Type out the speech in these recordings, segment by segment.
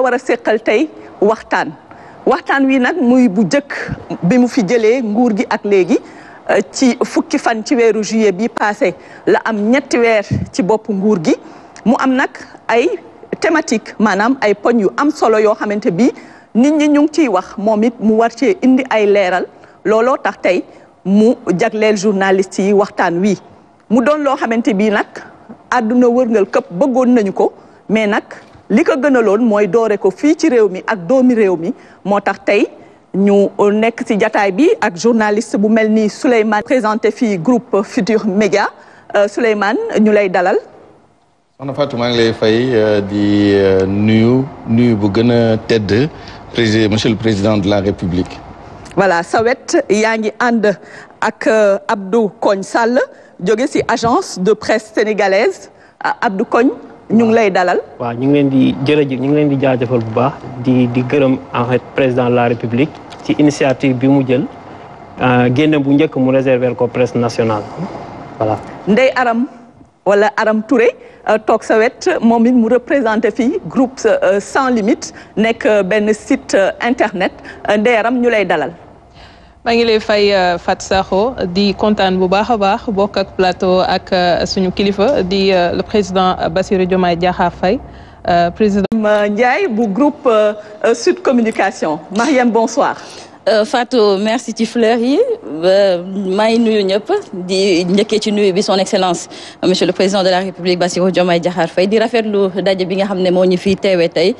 war a seqal tey waxtaan wi nag muy bu jëkk bi mu fi jëlee nguur gi ak léegi ci fukki fan ci weeru juillet bi passé la am ñetti weer ci bopp nguur gi mu am nag ay thématique maanaam ay poñ yu am solo yoo xamante bi nit ñi ñu ngi ciy wax moom it mu war cee indi ay leeral looloo tax tey mu jagleel journaliste yi waxtaan wi mu doon loo xamante bi nag àdduna wërngal këpp bëggoon nañu ko mais nag li ko gënaloon mooy doore ko fii ci réew mi ak doomi réew mi moo tax tey ñu nekk ci jataay bi ak journaliste bu mel ni Souleymane présenté fii groupe Futurs Médias Souleymane ñu lay dalal. soxna Fatou maa ngi lay fay di nuyu bu gën a tedd monsieur le président de la République. voilà sa wet yaa ngi ànd ak Abdou Kogne Sall jóge ci agence de presse sénégalaise Abdou Kogne ñu ngi lay dalal. waaw ñu ngi leen di jërëjëf ñu ngi leen di jaajëfal bu baax di gërëm en fait président de la République ci initiative bi mu jël génne bu njëkk mu réserver ko presse nationale voilà. Ndeye Aram Touré toog sa wet moom it mu représenté fii groupe Sans Limites nekk benn site internet Ndeye Aram ñu lay dalal. maa ngi lay fay Fat Sakho di kontaan bu baax a baax bokk ak plateau ak suñu kilifa di le président Bassirou Diomaye Diakhar Faye président. Ndiaye bu groupe Sud Communication Mariam bonsoir. Fatou merci ci fleur yi maa ngi nuyu ñëpp di njëkkee ci nuyu bi son excellence monsieur le président de la République Bassirou Diomaye Diakhar Faye di rafetlu daje bi nga xam ne moo ñu fi teewee tey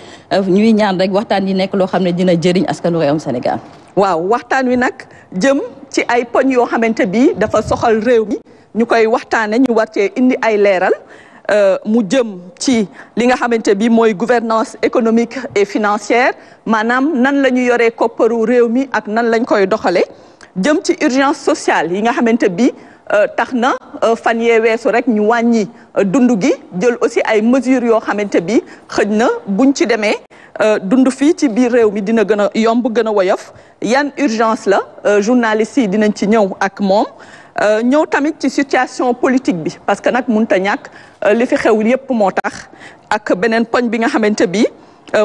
ñuy ñaan rek waxtaan yi nekk loo xam ne dina jëriñ askanu réewum Sénégal. waaw waxtaan wi nag jëm ci ay poñ yoo xamante bi dafa soxal réew mi ñu koy waxtaane ñu war cee indi ay leeral mu jëm ci li nga xamante bi mooy gouvernance économique et financière maanaam nan la ñu yoree kopparu réew mi ak nan lañ koy doxalee jëm ci urgence sociale yi nga xamante bi tax na fan yee weesu rek ñu wàññi dund gi jël aussi ay mesures yoo xamante bi xëj na buñ ci demee dund fii ci biir réew mi dina gën a yomb gën a woyof yan urgence la journalistes yi dinañ ci ñëw ak moom ñëw tamit ci situation politique bi parce que nag mënut a ñàkk li fi xew yépp moo tax ak beneen poñ bi nga xamante bi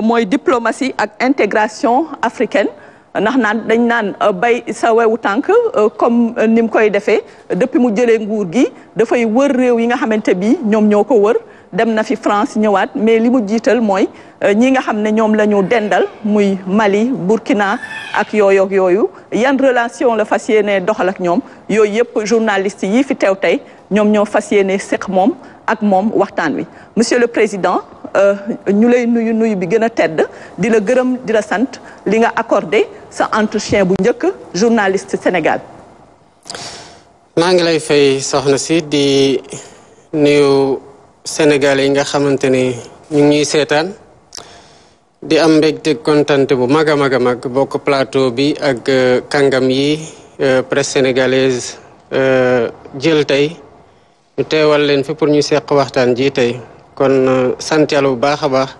mooy diplomatie ak intégration africaine ndax dañ naan bay sa wewu tànk comme ni mu koy defee depuis mu jëlee nguur gi dafay wër réew yi nga xamante bi ñoom ñoo ko wër dem na fi France ñëwaat mais li mu jiital mooy ñi nga xam ne ñoom la ñu dendal muy Mali Burkina ak yooyu yan relation la fas yéene doxal ak ñoom yooyu yëpp journaliste yi fi teew tey ñoom ñoo fas yéene seq moom ak moom waxtaan wi monsieur le président ñu lay nuyu bi gën a tedd di la gërëm di la sant li nga accordé sa entretien bu njëkk journaliste Sénégal. maa ngi lay fay soxna si di nuyu Sénégal yi nga xamante ni ñu ngi ñuy seetaan di am mbégte kontante bu mag a mag bokk plateau bi ak kàngam yi presse sénégalaise jël tey ñu teewal leen fi pour ñu seq waxtaan ji tey kon sant yàlla bu baax a baax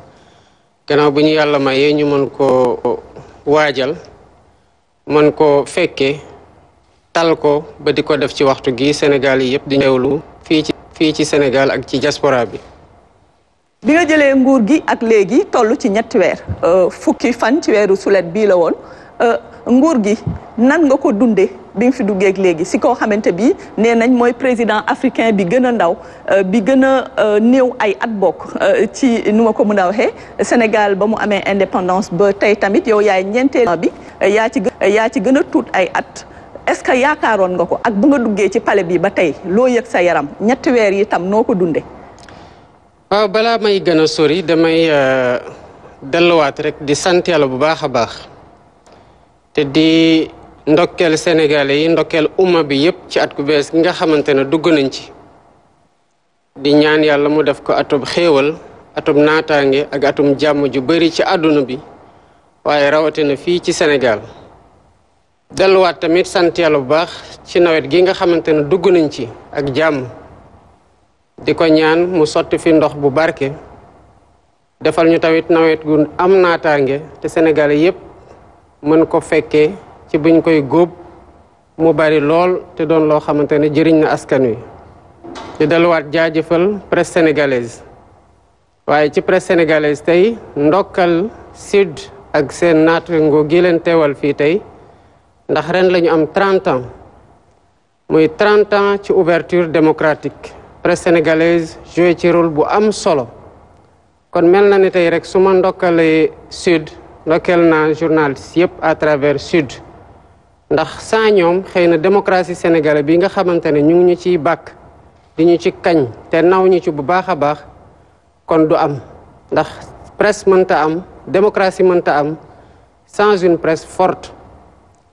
gannaaw bu ñu yàlla mayee ñu mën koo waajal mën koo fekkee tal ko ba di ko def ci waxtu gi Sénégal yi yëpp di ñëwlu fii ci Sénégal ak ci diaspora bi. bi nga jëlee nguur gi ak léegi toll ci ñetti weer fukki fan ci weeru sulet bii la woon nguur gi nan nga ko dundee bi nga fi duggee ak léegi si koo xamante bi nee nañ mooy président africain bi gën a ndaw bi gën a néew ay at bokk ci nu ma ko mën a waxee Sénégal ba mu amee indépendance ba tey tamit yow yaay ñeenteel bi yaa ci gën a tuut ay at est-ce que yaakaaroon nga ko ak bu nga duggee ci palais bi ba tey loo yëg sa yaram ñetti weer yi tam noo ko dundee. waaw balaa may gën a sori damay delluwaat rek di sant yàlla bu baax a baax te di ndokkeel sénégalais yi ndokkeel umma bi yépp ci at ku bees gi nga xamante ne dugg nañ ci di ñaan yàlla mu def ko atum xéewal atum naataange ak atum jàmm ju bari ci àdduna bi waaye rawatina fii ci Sénégal delluwaat tamit sant yàlla bu baax ci nawet gi nga xamante ne dugg nañ ci ak jàmm di ko ñaan mu sotti fi ndox bu barke defal ñu tamit nawet gu am naataange te Sénégal yépp mën ko fekkee ci buñ koy góob mu bari lool te doon loo xamante ne jëriñ na askan wi di delluwaat jaajëfal presse sénégalaise waaye ci presse sénégalaise tey ndokkal sud ak seen naataango gi leen teewal fii tey ndax ren la ñu am 30 ans muy 30 ans ci ouverture démocratique presse sénégalaise joué ci rôle bu am solo kon mel na ni tey rek su ma ndokkalee sud ndokkal naa journaliste yëpp à travers sud ndax sans ñoom xëy na démocratie sénégalaise bi nga xamante ne ñu ngi ñu ciy bàkk di ñu ci kañ te naw ñu ci bu baax a baax kon du am ndax presse mënta am démocratie mënta am sans une presse forte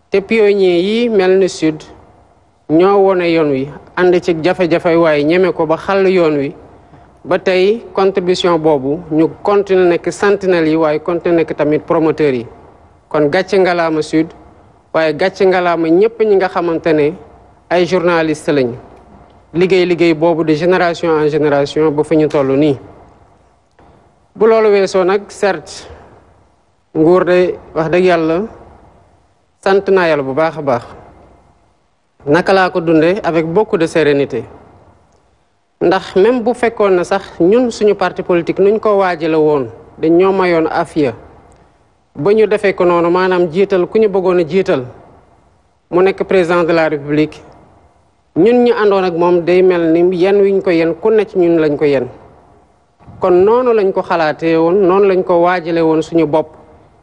te pionniers yi mel ni sud ñoo wone yoon wi ànd ci jafe-jafe waaye ñeme ko ba xàll yoon wi ba tey contribution boobu ñu continuer nekk sentinelles yi waaye continuer nekk tamit promoteurs yi kon gàcce ngalaama sud waaye gàcce ngalaama ñëpp ñi nga xamante ne ay journalistes lañu liggéey boobu de génération en génération ba fi ñu toll nii. bu loolu weesoo nag certes nguur de wax dëgg yàlla sant naa yàlla bu baax a baax naka laa ko dundee avec beaucoup de sérénité ndax même bu fekkoon na sax ñun suñu parti politique nuñ ko waajale woon dañ ñoo mayoon afiya ba ñu defee ko noonu maanaam jiital ku ñu bëggoon a jiital mu nekk président de la république ñun ñu àndoon ak moom day mel ni yen wiñ ko yen ku ne ci ñun lañ ko yen kon noonu lañ ko xalaatee woon noonu lañ ko waajale woon suñu bopp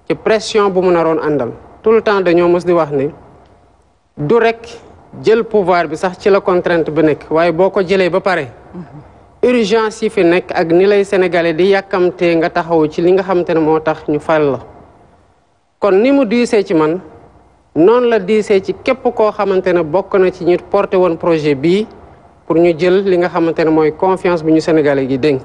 ci pression bu mu naroon àndal tout le temps dañoo mës di wax ni du rek jël pouvoir bi sax ci la contrainte bi nekk waaye boo ko jëlee ba pare urgence yi fi nekk ak ni lay sénégalais di yàkkamtee nga taxaw ci li nga xamante ne moo tax ñu fal la kon ni mu diisee ci man noonu la diisee ci képp koo xamante ne bokk na ci ñu porté woon projet bii pour ñu jël li nga xamante ne mooy confiance bi ñu sénégalais gi dénk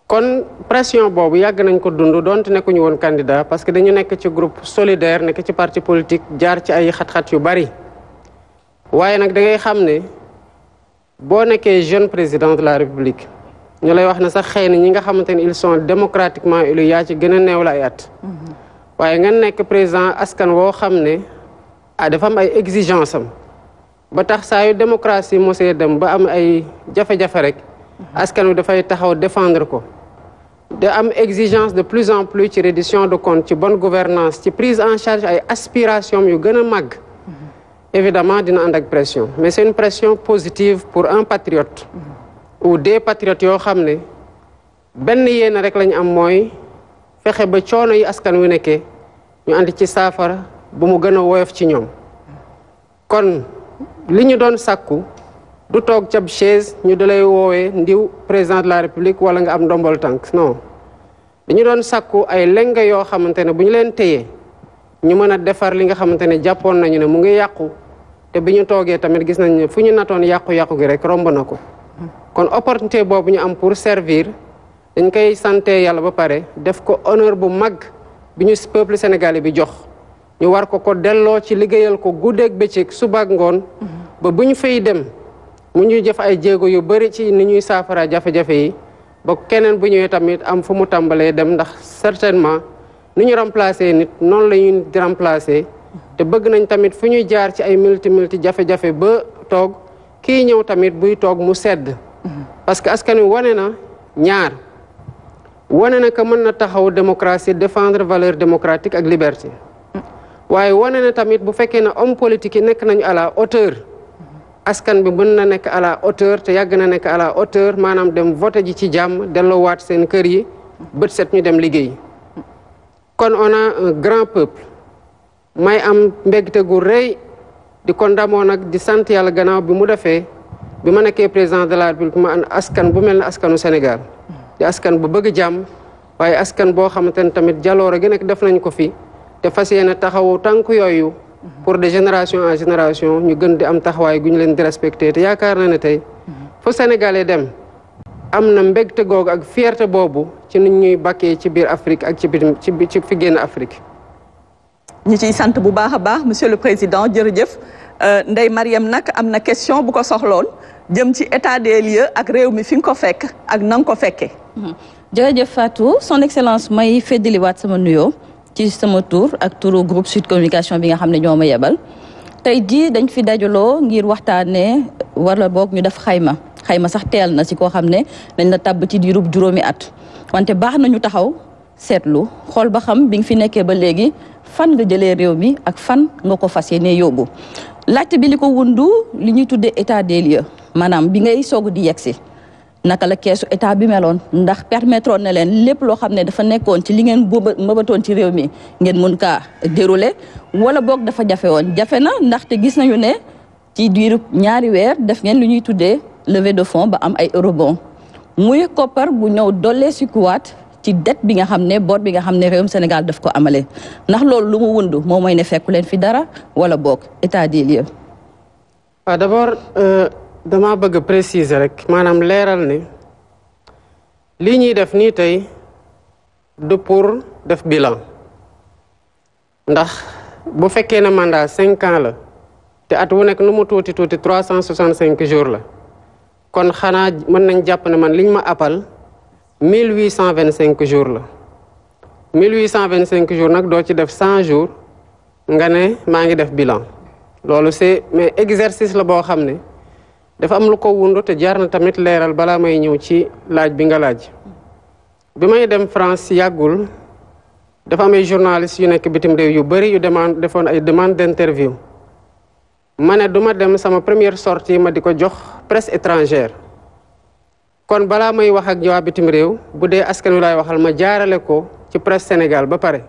kon pression boobu yàgg nañ ko dund donte nekkuñu woon candidat parce que dañu nekk ci groupe solidaire nekk ci parti politique jaar ci ay xat-xat yu bari waaye nag da ngay xam ne boo nekkee jeune président de la république ñu lay wax ne sax xëy na ñi nga xamante ne ils sont démocratiquement élus yaa ci gën a néew la ay at waaye nga nekk président askan woo xam ne dafa am ay exigence am ba tax saa yu démocratie mosee dem ba am ay jafe-jafe rek askan wi dafay taxaw défendre ko de am exigence de plus en plus ci reddition de compte ci bonne gouvernance ci prise en charge ay aspirations yu gën a màgg évidemment dina ànd ak pression mais c'est une pression positive pour un patriote ou des patriotes yoo xam ne benn yéen rek lañu am mooy fexe ba coono yi askan wi nekkee ñu andi ci saafara bu mu gën a woyof ci ñoom kon li ñu doon sàkku du toog cab chaise ñu dalay woowee ndiw président de la république wala nga am ndombol tànk non dañu doon sàkku ay lenga yoo xamante ne bu ñu leen téyee ñu mën a defar li nga xamante ne jàppoon nañu ne mu ngi yàqu te bi ñu toogee tamit gis nañ ne fu ñu natoon yàqu-yàqu gi rek romb na ko kon opportunité boobu ñu am pour servir dañ koy santé yàlla ba pare def ko honneur bu mag bi ñu peuple sénégalais bi jox ñu war ko delloo ci liggéeyal ko guddeeg bëccëg suba ak ngoon ba bu ñu fay dem mu ñuy jëf ay jéego yu bëri ci ni ñuy saafara jafe-jafe yi ba keneen bu ñëwee tamit am fu mu tàmbalee dem ndax certainement ni ñu remplacer nit noonu la ñuy remplacer te bëgg nañ tamit fu ñuy jaar ci ay multi jafe-jafe ba toog kii ñëw tamit buy toog mu sedd parce que askan wi wane na ñaar wane na que mën na taxaw démocratie défendre valeur démocratique ak liberté waaye wane na tamit bu fekkee ne homme politique yi nekk nañu à la hauteur askan bi mën na nekk à la hauteur te yàgg na nekk à la hauteur maanaam dem voté ji ci jàmm delloowaat seen kër yi bët set ñu dem liggéey kon on a un grand peuple may am mbégte gu rëy di ko ndamoo nag di sant yàlla gannaaw bi mu defee bi ma nekkee président de la république ma an askan bu mel ne askanu Sénégal di askan bu bëgg jàmm waaye askan boo xamante ne tamit jaloore gi nekk def nañ ko fi te fas yéene taxawu tànk yooyu pour de génération en génération ñu gën di am taxawaay gu ñu leen di respecté te yaakaar na ne tey fu Sénégalais dem am na mbégte googu ak fierté boobu ci nit ñuy bakkee ci biir Afrique ak ci biir ci fi génn Afrique. ñi ciy sant bu baax a baax monsieur le président jërëjëf Ndeye Marième nag am na question bu ko soxloon jëm ci état des lieux ak réew mi fi nga ko fekk ak na nga ko fekkee. jërëjëf Fatou son excellence may feddaliwaat sama nuyoo ci sama tour ak turu groupe Sud Communication bi nga xam ne ñoo ma yebal tey jii dañ fi dajaloo ngir waxtaanee wala boog ñu def xayma xayma sax teel na si koo xam ne dañ la tabb ci diirub juróomi at wante baax nañu taxaw seetlu xool ba xam bi nga fi nekkee ba léegi fan nga jëlee réew mi ak fan nga ko fas yéene yóbbu laajte bi li ko wundu li ñuy tuddee état des lieux maanaam bi ngay soog di yegsi naka la keesu état bi meloon ndax permettre na leen lépp loo xam ne dafa nekkoon ci li ngeen mëbatoon ci réew mi ngeen mun kaa dérouler wala boog dafa jafe woon jafe na ndaxte gis nañu ne ci diiru ñaari weer def ngeen lu ñuy tuddee levée de fonds ba am ay eurobond muy koppar bu ñëw dollee si kuwaat ci dette bi nga xam ne bor bi nga xam ne réewum Sénégal daf ko amale ndax loolu lu mu wundu moom mooy ne fekku leen fi dara wala boog état des lieux. waaw d'abord dama bëgg a préciser rek maanaam leeral ne lii ñuy def nii tey du pour def bilan ndax bu fekkee ne mandat 5 ans la te at wu nekk nu mu tuuti 365 jours la kon xanaa mën nañ jàpp ne man liñ ma appal 1825 jours la 1825 jours nag doo ci def 100 jours nga ne maa ngi def bilan loolu c'est mais exercice la boo xam ne dafa am lu ko wundu te jaar na tamit leeral balaa may ñëw ci laaj bi nga laaj bi may dem France yàggul dafa am ay journalistes yu nekk bitim réew yu bëri yu defoon ay demande d'interview ma ne duma dem sama première sortie ma di ko jox presse étrangère kon balaa may wax ak waa bitim réew bu dee askan wi laay waxal ma jaarale ko ci presse Sénégal ba pare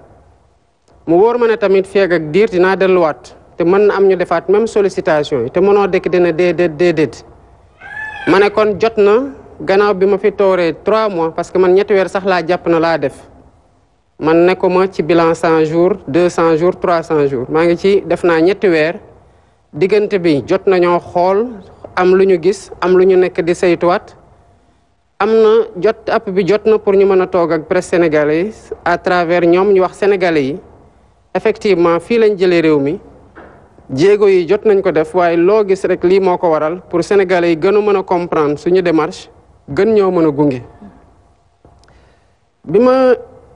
mu wóor ma ne tamit fii ak diir dinaa delluwaat te mën na am ñu defaat même sollicitation yi te mënoo dekk dina déedéet ma ne kon jot na gannaaw bi ma fi tooree 3 mois parce que man ñetti weer sax laa jàpp na laa def man nekkuma ci bilan 100 jours 200 jours 300 jours maa ngi ci def naa ñetti weer diggante bi jot nañoo xool am lu ñu gis am lu ñu nekk di saytuwaat am na app bi jot na pour ñu mën a toog ak presse sénégalais à travers ñoom ñu wax sénégalais yi effectivement fii lañ jëlee réew mi jéego yi jot nañ ko def waaye loo gis rek lii moo ko waral pour sénégalais yi gën a mën a comprendre suñu démarche gën ñoo mën a gunge. bi ma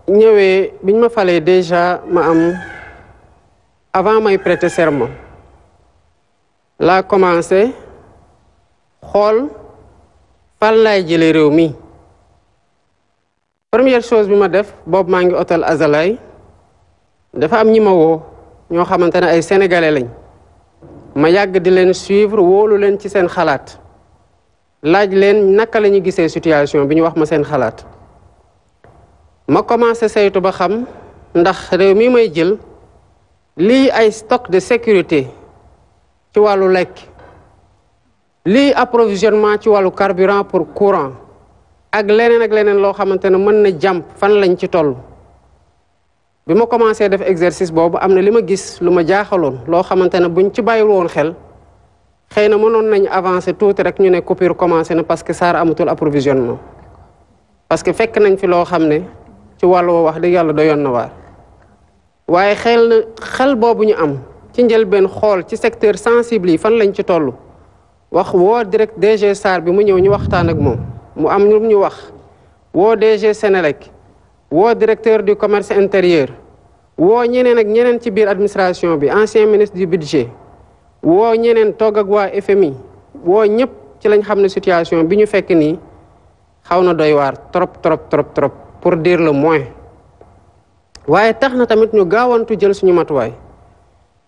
ñëwee biñ ma falee déjà ma am avant may prêter serment laa commencé xool fan laay jëlee réew mi première chose bi ma def boobu maa ngi hôtel Azalay dafa am ñi ma woo ñoo xamante ne ay sénégalais lañ ma yàgg di leen suivre wóolu leen ci seen xalaat laaj leen naka la ñu gisee situation bi ñu wax ma seen xalaat ma commencé saytu ba xam ndax réew mi may jël lii ay stock de sécurité ci wàllu lekk lii approvisionnement ci wàllu carburant pour courant ak leneen loo xamante ne mën na jàmp fan lañ ci toll bi ma commencé def exercice boobu am na li ma gis lu ma jaaxaloon loo xamante ne buñ ci bàyyil woon xel xëy na mënoon nañ avancer tuuti rek ñu ne coupure commencé na parce que SAR amatul approvisionnement parce que fekk nañ fi loo xam ne ci wàllu woo wax dëgg yàlla doyoon na waar waaye xel boobu ñu am ci njëlbeen xool ci secteur sensible yi fan lañ ci toll wax woo direct DG SAR bi mu ñëw ñu waxtaan ak moom mu am lu ñu wax woo DG Sénélec woo directeur du commerce intérieur woo ñeneen ak ñeneen ci biir administration bi ancien ministre du budget woo ñeneen toog ak waa FMI woo ñëpp ci lañ xam ne situation bi ñu fekk nii xaw na doy waar trop pour dire le moins waaye tax na tamit ñu gaawantu jël suñu matuwaay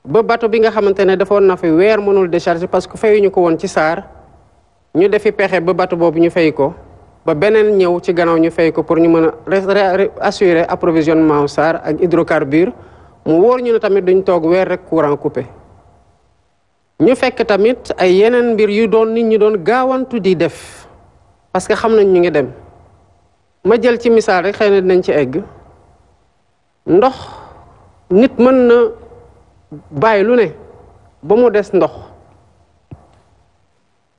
ba bateau bi nga xamante ne defoon na fi weer mënul décharger parce que fayuñu ko woon ci SAR ñu defi pexe ba bateau boobu ñu fay ko ba beneen ñëw ci gannaaw ñu fay ko pour ñu mën a assurer approvisionnement SAR ak hydrocarbures mu wóor ñu ne tamit duñ toog weer rek courant coupé ñu fekk tamit ay yeneen mbir yu doon nit ñi doon gaawantu di def parce que xam nañ ñu ngi dem ma jël ci misaal rek xëy na dinañ ci egg ndox nit mën na bàyyi lu ne ba mu des ndox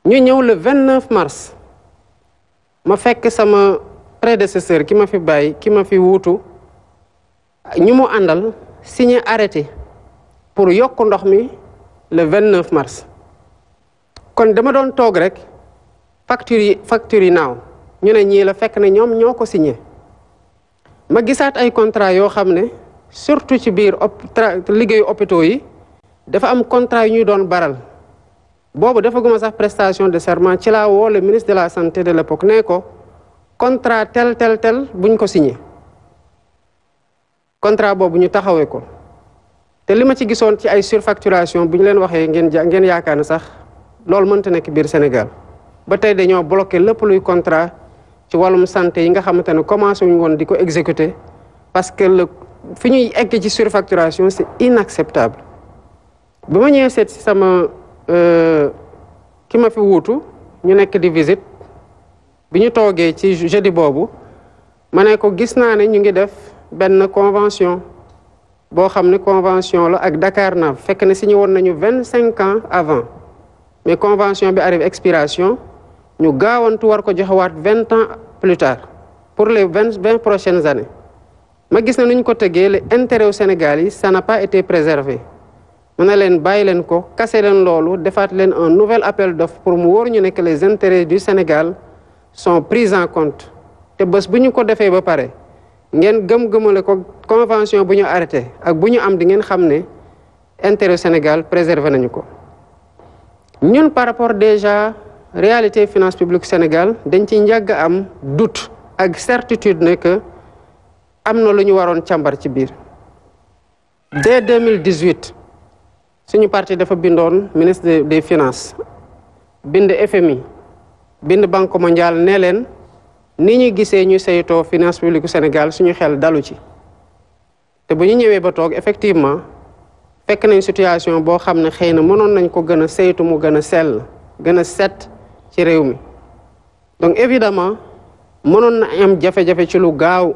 ñu ñëw le 29 mars ma fekk sama prédécesseur ki ma fi bàyyi ki ma fi wuutu ñu mu àndal signé arrêté pour yokk ndox mi le 29 mars kon dama doon toog rek facture yi naaw ñu ne ñii la fekk ne ñoom ñoo ko signé ma gisaat ay contrat yoo xam ne surtout ci biir liggéeyu hôpitaux yi dafa am contrat yu ñuy doon baral boobu defaguma sax prestation de serment ci laa woo le ministre de la santé de l'époque ne ko contrat tel buñ ko signé contrat boobu ñu taxawee ko te li ma ci gisoon ci ay surfacturation bu ñu leen waxee ngeen yaakaar ne sax loolu mënta nekk biir Sénégal ba tey dañoo bloqué lépp luy contrat ci wàllum santé yi nga xamante ne commencé wuñu woon di ko exécuter parce que fi ñuy egg ci surfacturation c'est inacceptable ba ma ñëwee seet si sama ki ma fi wuutu ñu nekk di visite bi ñu toogee ci jeudi boobu ma ne ko gis naa ne ñu ngi def benn convention boo xam ne convention la ak Dakarnave fekk ne signé woon nañu 25 ans avant mais convention bi arrive expiration ñu gaawantu war ko joxewaat 20 ans plus tard pour les 20 prochaines années ma gis na nu ñu ko tëggee le intérêt au Sénégal yi ça n'a pas été préservé mu ne leen bàyyi leen ko kase leen loolu defaat leen un nouvel appel d'offres pour mu wóor ñu ne que les intérêts du Sénégal sont pris en compte te bés bu ñu ko defee ba pare ngeen gëm-gëmale ko convention bu ñu arrêté ak bu ñu am di ngeen xam ne intérêt Sénégal préservé nañu ko ñun par rapport déjà réalité finance publique Sénégal dañ ci njàgg am doute ak certitude ne que am na lu ñu waroon càmbar ci biir dès 2018 suñu parti dafa bindoon ministre des finances bind FMI bind Banque mondiale ne leen ni ñu gisee ñu saytoo finance publique Sénégal suñu xel dalu ci te bu ñu ñëwee ba toog effectivement fekk nañ situation boo xam ne xëy na mënoon nañ ko gën a saytu mu gën a sell gën a set ci réew mi donc évidemment mënoon na am jafe-jafe ci lu gaaw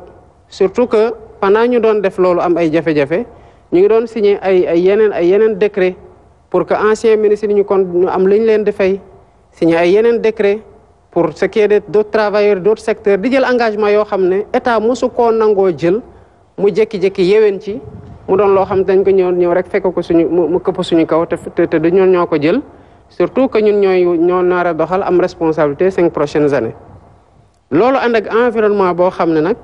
surtout que pendant ñu doon def loolu am ay jafe-jafe ñu ngi doon signé ay yeneen décret pour que anciens ministres yi ñu am lu ñu leen di fay signé ay yeneen décret pour ce qui est d'autres travailleurs d'autres secteurs di jël engagement yoo xam ne état mosu koo nangoo jël mu jékki-jékki yéwén ci mu doon loo xam ne dañ ko ñëw rek fekk ko mu këpp suñu kaw te du ñoon ñoo ko jël surtout que ñun ñoo nar a doxal am responsabilité 5 prochaines années loolu ànd ak environnement boo xam ne nag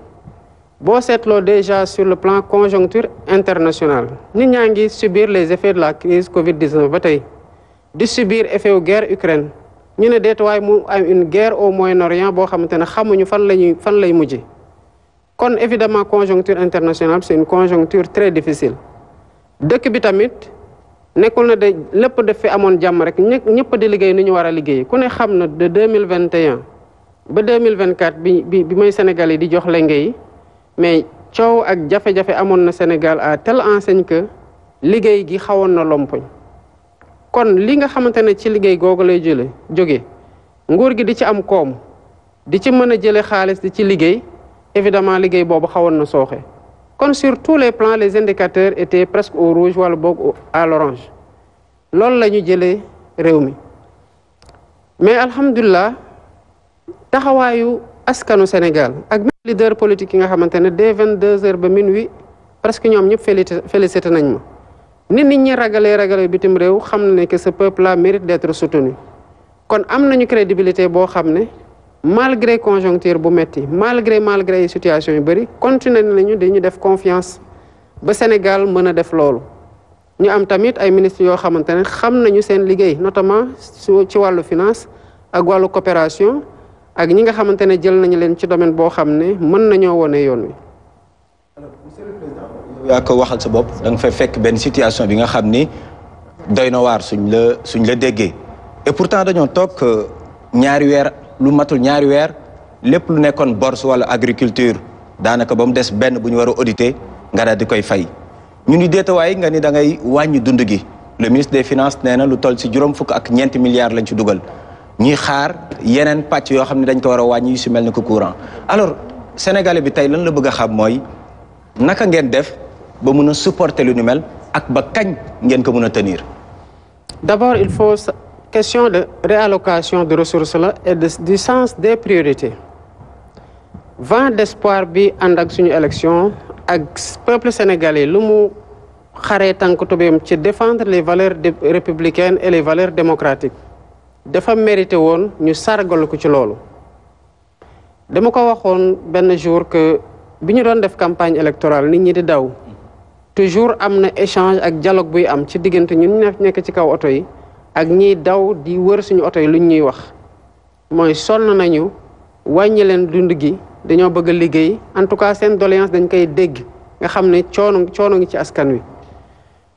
boo seetloo déjà sur le plan conjoncture internationale nit ñaa ngi subir les effets de la crise Covid-19 ba tey di subir effet wu guerre Ukraine ñu ne deetuwaay mu am une guerre au Moyen-Orient boo xamante ne xamuñu fan lay mujje kon évidemment conjoncture internationale c'est une conjoncture très difficile dëkk bi tamit nekkul na de lépp def fi amoon jàmm rek ñëpp di liggéey ni ñu war a liggéey ku ne xam na de 2021 ba 2024 bi mooy Sénégal yi di jox lenge yi mais coow ak jafe-jafe amoon na Sénégal à telle enseigne que liggéey gi xawoon na lompoñ kon li nga xamante ne ci liggéey googu lay jóge nguur gi di ci am koom di ci mën a jële xaalis di ci liggéey évidemment liggéey boobu xawoon na sooxe kon sur tous les plans les indicateurs étaient presque au rouge wala boog à l'orange loolu la ñu jëlee réew mi mais alhamdulilah taxawaayu askanu Sénégal ak leader politique yi nga xamante ne dès 22h ba minuit presque ñoom ñëpp félicité nañ ma nit ñi ragalee bitim réew xam ne que ce peuple là mérite d'être soutenu kon am nañu crédibilité boo xam ne malgré conjoncture bu metti malgré situation yu bëri continuer nañu dañu def confiance ba Sénégal mën a def loolu ñu am tamit ay ministres yoo xamante ne xam nañu seen liggéey notamment ci wàllu finance ak wàllu coopération ak ñi nga xamante ne jël nañu leen ci domaine boo xam ne mën nañoo wone yoon wi. alors monsieur le président yaa ko waxal sa bopp da nga fay fekk benn situation bi nga xam ni doy na waar suñ la déggee et pourtant dañoo toog ñaari weer lu matul ñaari weer lépp lu nekkoon bourse wala agriculture daanaka ba mu des benn bu ñu war a auditer nga daal di koy fay ñu ni deetawaay nga ni da ngay wàññi dund gi le ministre des finances nee na lu toll si juróom fukk ak ñeenti milliards lañ ci dugal ñuy xaar yeneen pàcc yoo xam ne dañ ko war a wàññi yu si mel ni ko courant alors sénégalais bi tey lan la bëgg a xam mooy naka ngeen def ba mun a supporter lu ni mel ak ba kañ ngeen ko mun a tenir. D'abord il faut question de réallocation de ressources là et du sens des priorités vent d'espoir bi ànd ak suñu élection ak peuple sénégalais lu mu xaree tànk tubéem ci défendre les valeurs républicaines et les valeurs démocratiques dafa mérité woon ñu sargal ko ci loolu dama ko waxoon benn jour que bi ñu doon def campagne électorale nit ñi di daw toujours am na échange ak dialogue buy am ci diggante ñun nekk ci kaw oto yi ak ñiy daw di wër suñu oto yi luñ ñuy wax mooy sonn nañu wàññi leen dund gi dañoo bëgg a liggéey en tout cas seen doléance dañ koy dégg nga xam ne coono ngi ci askan wi.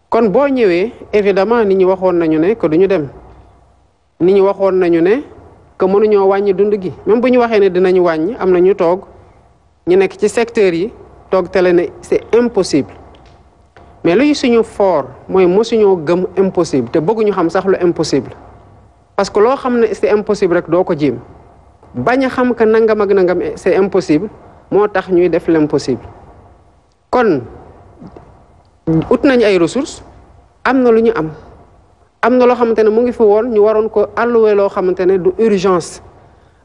kon boo ñëwee évidemment nit ñi waxoon nañu ne que duñu dem nit ñi waxoon nañu ne que mënuñoo wàññi dund gi même bu ñu waxee ne dinañu wàññi am na ñu toog ñu nekk ci secteur yi toog tele ne c'est impossible mais luy suñu fort mooy mosuñoo gëm impossible te bëgguñu xam sax lu impossible parce que loo xam ne c'est impossible rek doo ko jéem bañ a xam que nangam ak nangam c'est impossible moo tax ñuy def l'impossible kon ut nañ ay ressources am na lu ñu am na loo xamante ne mu ngi fi woon ñu waroon ko alloué loo xamante ne du urgence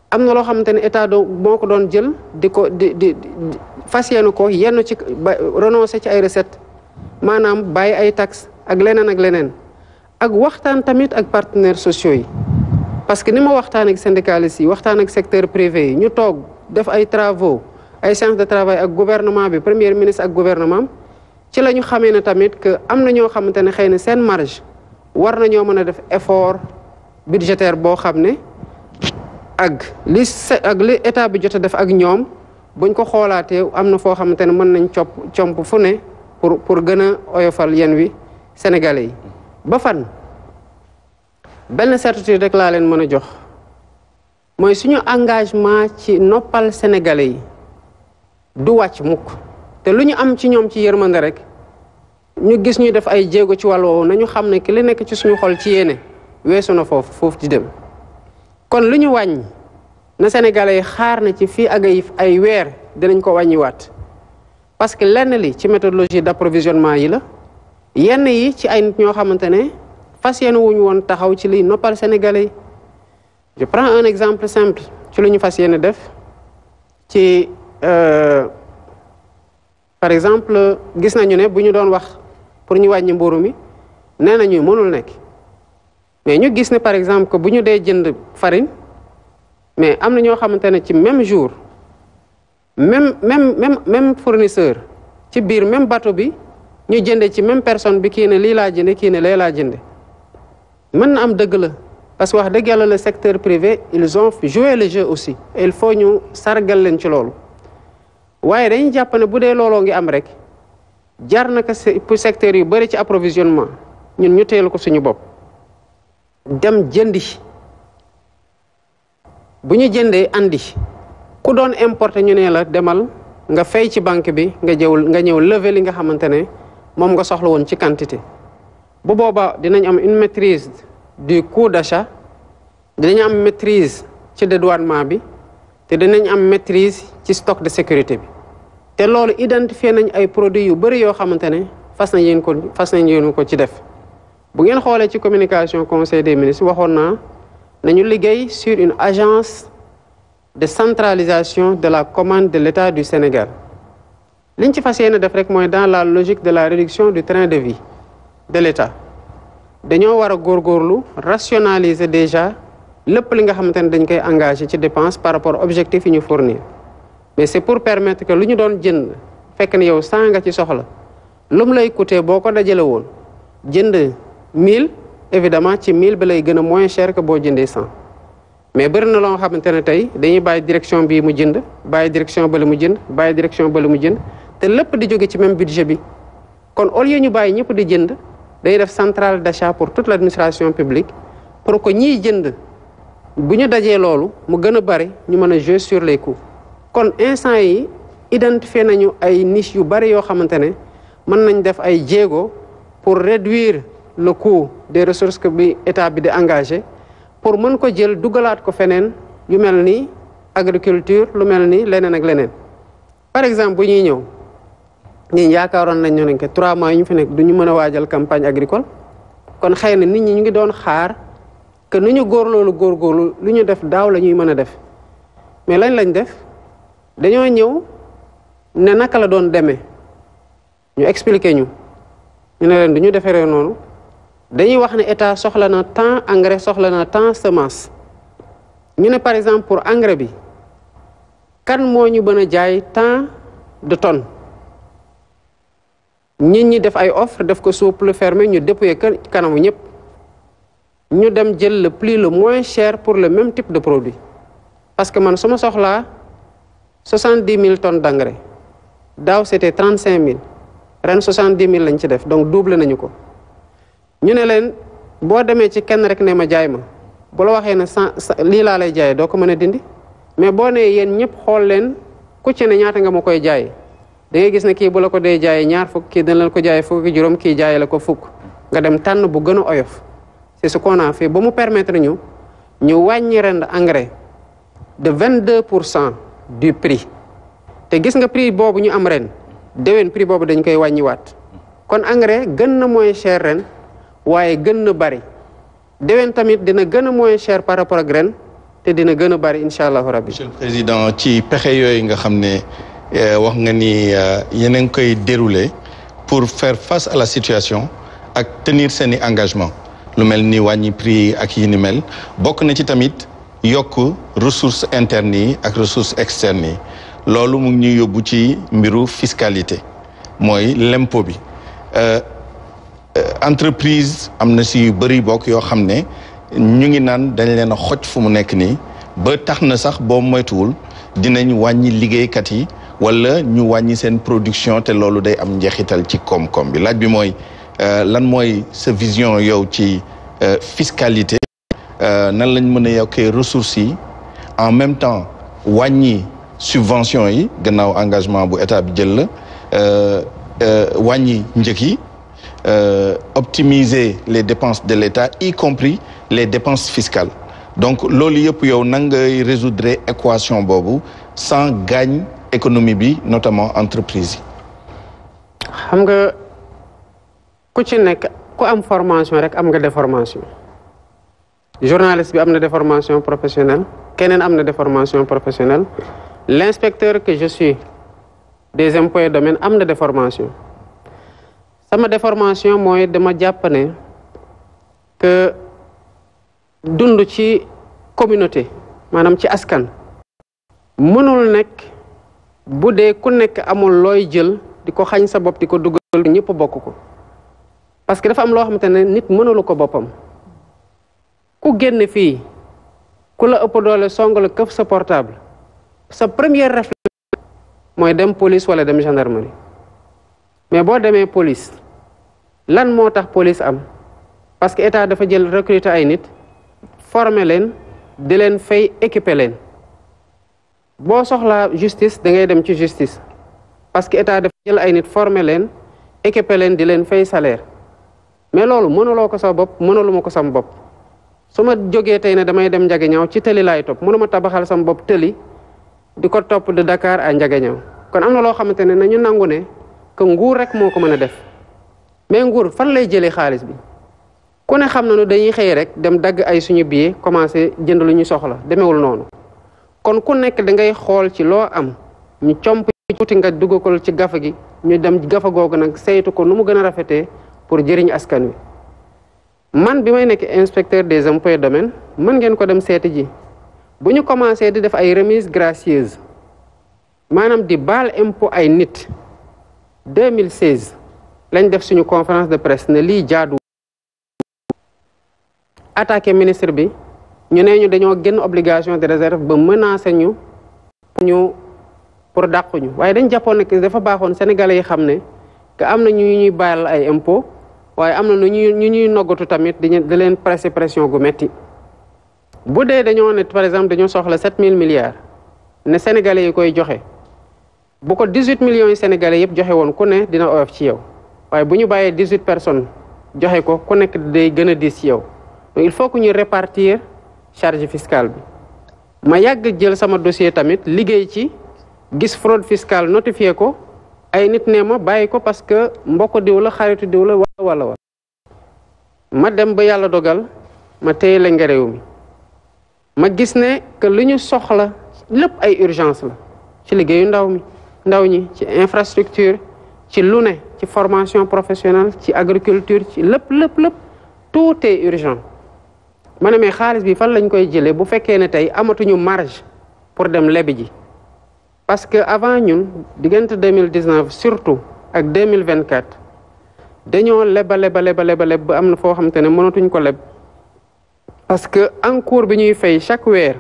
am na loo xamante ne état moo ko doon jël di fas yéene ko yenn ci renoncer ci ay recettes maanaam bàyyi ay taxes ak leneen ak waxtaan tamit ak partenaires sociaux yi parce que ni ma waxtaan ak syndicalistes yi waxtaan ak secteur privé yi ñu toog def ay travaux ay séances de travail ak gouvernement bi premier ministre ak gouvernement ci la ñu xamee ne tamit que am na ñoo xamante ne xëy na seen marge war nañoo mën a def effort budgétaire boo xam ne ak li état bi jot a def ak ñoom buñ ko xoolaatee am na foo xamante ne mën nañ comp fu ne pour gën a oyofal yen wi sénégalais yi ba fan benn certitude rek laa leen mën a jox mooy suñu engagement ci noppal sénégalais yi du wàcc mukk te lu ñu am ci ñoom ci yërmande rek ñu gis ñu def ay jéego ci wàll woowu nañu xam ne ki li nekk ci suñu xol ci yéene weesu na foofu di dem kon lu ñu wàññi na sénégalais yi xaar na ci fii ak ay weer dinañ ko wàññiwaat parce que lenn li ci méthodologie d'approvisionnement yi la yenn yi ci ay nit ñoo xamante ne fas yéene wuñu woon taxaw ci liy noppal sénégalais yi je prends un exemple simple ci lu ñu fas yéene def ci par exemple gis nañu ne bu ñu doon wax pour ñu wàññi mburu mi nee nañu mënul nekk mais ñu gis ne par exemple que bu ñu dee jënd farine mais am na ñoo xamante ne ci même jour même fournisseur ci biir même bateau bi ñu jënde ci même personne bi kii ne lii laa jënde kii ne lee laa jënde mën na am dëgg la parce que wax dëgg yàlla le secteur privé ils ont joué le jeu aussi et il faut ñu sargal leen ci loolu waaye dañuy jàpp ne bu dee looloo ngi am rek jar na ko pour secteur yu bëri ci approvisionnement ñun ñu teel ko suñu bopp dem jëndi bu ñu jëndee andi ku doon importer ñu ne la demal nga fay ci banque bi nga ñëw lever li nga xamante ne moom nga soxla woon ci quantité bu boobaa dinañ am une maîtrise du coût d'achat dinañ am maîtrise ci dédouanement bi te dinañ am maîtrise ci stock de sécurité bi te loolu identifier nañ ay produits yu bëri yoo xamante ne fas nañ yéen ko ci def bu ngeen xoolee ci communication conseil des ministres waxoon naa nañu liggéey sur une agence de centralisation de la commande de l'État du Sénégal liñ ci fas yéene def rek mooy dans la logique de la réduction du train de vie de l'État dañoo war a góorgóorlu rationaliser déjà lépp li nga xamante ne dañ koy engagé ci dépense par rapport objectif yi ñu fournir mais c'est pour permettre que lu ñu doon jënd fekk ne yow 100 nga ci soxla lu mu lay coûter boo ko dajale woon jënd 1000 évidemment ci 1000 bi lay gën a moins cher que boo jëndee 100 mais bëri na loo xamante ne tey dañuy bàyyi direction bii mu jënd bàyyi direction bële mu jënd bàyyi direction bële mu jënd te lépp di jóge ci même budget bi kon au lieu ñu bàyyi ñëpp di jënd day def centrale d'achat pour toute l'administration publique pour que ñiy jënd bu ñu dajee loolu mu gën a bari ñu mën a jouer sur les coûts kon instant yi identifier nañu ay niche yu bari yoo xamante ne mën nañ def ay jéego pour réduire le coût des ressources que bi état bi di engagé pour mën ko jël dugalaat ko feneen yu mel ni agriculture lu mel ni leneen ak leneen par exemple bu ñuy ñëw ñi yaakaaroon nañ ne que 3 mois yi ñu fi nekk du ñu mën a waajal campagne agricole kon xëy na nit ñi ñu ngi doon xaar que nu ñu góorgóorlu lu ñu def daaw la ñuy mën a def mais lañ def dañoo ñëw ne naka la doon demee ñu expliquer ñu ne leen du ñu deferee noonu dañuy wax ne état soxla na tant engrais soxla na tant semence ñu ne par exemple pour engrais bi kan moo ñu mën a jaay tant de tonnes nit ñi def ay offre def ko souple fermé ñu déployer kanamu ñëpp ñu dem jël le prix le moins cher pour le même type de produit parce que man su ma soxlaa 70 000 tonnes d'engrais daaw c'était 35 000 ren 70 000 lañ ci def donc double nañu ko ñu ne leen boo demee ci kenn rek ne ma jaay ma bu la waxee ne lii laa lay jaayee doo ko mën a dindi mais boo nee yéen ñëpp xool leen ku ci ne ñaata nga ma koy jaayee da ngay gis ne kii bu la ko dee jaayee ñaar fukk kii dana la ko jaayee fukki juróom kii jaayee la ko fukk nga dem tànn bu gën a oyof c'est ce qu'on a fait ba mu permettre ñu wàññi ren engrais de 22% du prix te gis nga prix boobu ñu am ren déwén prix boobu dañ koy wàññiwaat kon engrais gën na moins cher ren waaye gën na bari déwén tamit dina gën a moins cher par rapport ak ren te dina gën a bari incha allahu rabbi. Monsieur le Président ci pexe yooyu nga xam ne wax nga ni yéen a ngi koy dérouler pour faire face à la situation ak tenir seeni engagement lu mel ni wàññi prix ak yi ni mel bokk na ci tamit yokk ressources internes yi ak ressources externes yi loolu mu ngi ñuy yóbbu ci mbiru fiscalité mooy l'impôt bi entreprise am na si yu bëri bokk yoo xam ne ñu ngi naan dañ leen a xoj fu mu nekk nii ba tax na sax boo moytuwul dinañ wàññi liggéeykat yi wala ñu wàññi seen production te loolu day am njeexital ci koom-koom bi laaj bi mooy lan mooy sa vision yow ci fiscalité nan lañ mën a yokkee ressources yi en même temps wàññi subvention yi gannaaw engagement bu état bi jël la wàññi njëg yi optimiser les dépenses de l'État y compris les dépenses fiscales donc loolu yëpp yow nan ngay résoudre équation boobu sans gaañ économie bi notamment entreprise yi. xam nga ku ci nekk ku am formation rek am nga déformation journaliste bi am na déformation professionnelle keneen am na déformation professionnelle l'inspecteur que je suis des impôts et domaines am na déformation sama déformation mooy dama jàpp ne que dund ci communauté maanaam ci askan mënul nekk bu dee ku nekk amul looy jël di ko xañ sa bopp di ko dugal ñëpp bokk ko parce que dafa am loo xamante ne nit mënulu ko boppam ku génn fii ku la ëpp doole song la këf sa portable sa première réflexe mooy dem police wala dem gendarmerie mais boo demee police lan moo tax police am parce que état dafa jël recruter ay nit former leen di leen fay équiper leen boo soxlaa justice da ngay dem ci justice parce que état dafa jël ay nit former leen équiper leen di leen fay salaire mais loolu mënuloo ko sa bopp mënuluma ko sam bopp su ma jógee tey ne damay dem Ndiaganiao ci tëli laay topp mënuma tabaxal sam bopp tëli di ko topp de Dakar à Ndiaganiao kon am na loo xamante ne nañu nangu ne que nguur rek moo ko mën a def mais nguur fan lay jëlee xaalis bi ku ne xam na nu dañuy xëy rek dem dagg ay suñu billet commencé jënd lu ñu soxla demewul noonu kon ku nekk da ngay xool ci loo am ñu comp tuuti nga dugg ko ci gafa gi ñu dem gafa googu nag saytu ko nu mu gën a rafetee pour jëriñ askan wi man bi may nekk inspecteur des impôts et domaines mën ngeen ko dem seeti ji bu ñu commencé di def ay remises gracieuses maanaam di baal impôt ay nit 2016 lañ def suñu conférence de presse ne lii jaadu attaqué ministre bi ñu ne ñu dañoo génn obligation de réserve ba menacer ñu pour dàquñu waaye dañ jàppoon ne que dafa baaxoon sénégalais yi xam ne que am na ñu ñuy baal ay impôt waaye am na ñu ñuy noggatu tamit di leen pression gu metti bu dee dañoo ne par exemple dañoo soxla 7000 milliards ne sénégalais yi koy joxe bu ko 18 millions yi sénégalais yëpp joxe woon ku ne dina oyof ci yow waaye bu ñu bàyyee 18 personnes joxe ko ku nekk day gën a diis ci yow donc il faut que ñu répartir charge fiscale bi ma yàgg jël sama dossier tamit liggéey ci gis fraude fiscale notifié ko ay nit ne ma bàyyi ko parce que mbokk diw la xaritu diw la wala ma dem ba yàlla dogal ma téye la nga réew mi ma gis ne que li ñu soxla lépp ay urgence la ci liggéeyu ndaw ñi ci infrastructure ci lu ne ci formation professionnelle ci agriculture ci lépp tout est urgent ma ne mais xaalis bi fan lañ koy jëlee bu fekkee ne tey amatuñu marge pour dem lebi ji parce que avant ñun diggante 2019 surtout ak 2024 dañoo leba ba am na foo xamante ne mënatuñ ko leb parce que encours bi ñuy fay chaque weer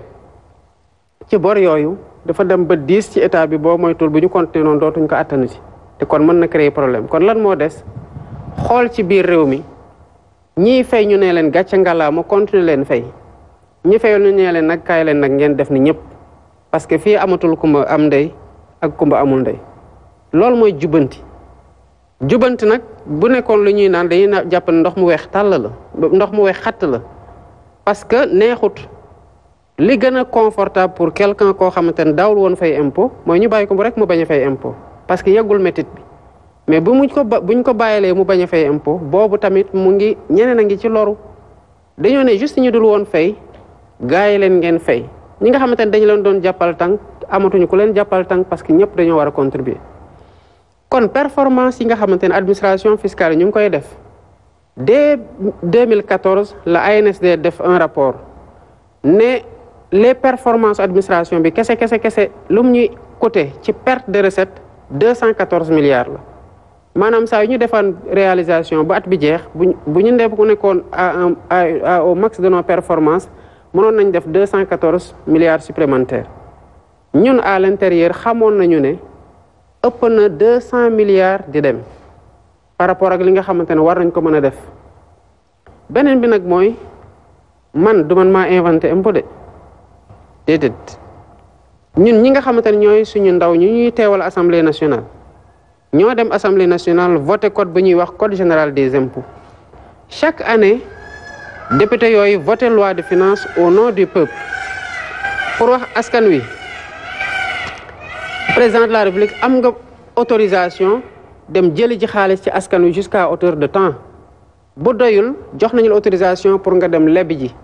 ci bor yooyu dafa dem ba 10 ci état bi boo moytul bu ñu continuer noonu dootuñ ko attanu ci te kon mën na créer problème kon lan moo des xool ci biir réew mi ñiy fay ñu ne leen gàcce ngàllaa ma continuer leen fay ñi fayul ñu ne leen nag kaay leen nag ngeen def ni ñëpp parce que fii amatul kumba am ndey ak kumba amul ndey loolu mooy jubanti nag bu nekkoon lu ñuy naan dañuy jàpp ne ndox mu weex tàll la ndox mu weex xatt la parce que neexut li gën a confortable pour quelqu'un koo xamante ne daawul woon fay impôt mooy ñu bàyyi ko bu rek mu bañ a fay impôt parce que yeggul métit bi mais buñ ko bàyyilee mu bañ a fay impôt boobu tamit mu ngi ñeneen a ngi ci loru dañoo ne juste ñu dul woon fay gaa yi leen ngeen fay ñi nga xamante ne dañu leen doon jàppal tànk amatuñu ku leen jàppal tànk parce que ñëpp dañoo war a contribuer kon performance yi nga xamante ne administration fiscale yi ñu ngi koy def dès 2014 la ANSD def un rapport ne les performances administration bi kese lu mu ñuy coûter ci perte de recette 214 milliards la maanaam saa yu ñu defaan réalisation ba at bi jeex bu ñu ndee ku nekkoon au max de nos performances mënoon nañ def 214 milliards supplémentaires ñun à l'intérieur xamoon nañu ne ëpp na 200 milliards di dem par rapport ak li nga xamante ne war nañ ko mën a def beneen bi nag mooy man du man maa inventé impôt de déedéet ñun ñi nga xamante ne ñooy suñu ndaw ñu ñuy teewal assemblée nationale ñoo dem assemblée nationale voté code bu ñuy wax code général des impôts chaque année député yooyu voté loi de finances au nom du peuple pour wax askan wi président de la république am nga autorisation dem jëli ji xaalis ci askan wi jusqu'à hauteur de temps bu doyul jox nañu l'autorisation pour nga dem lebi ji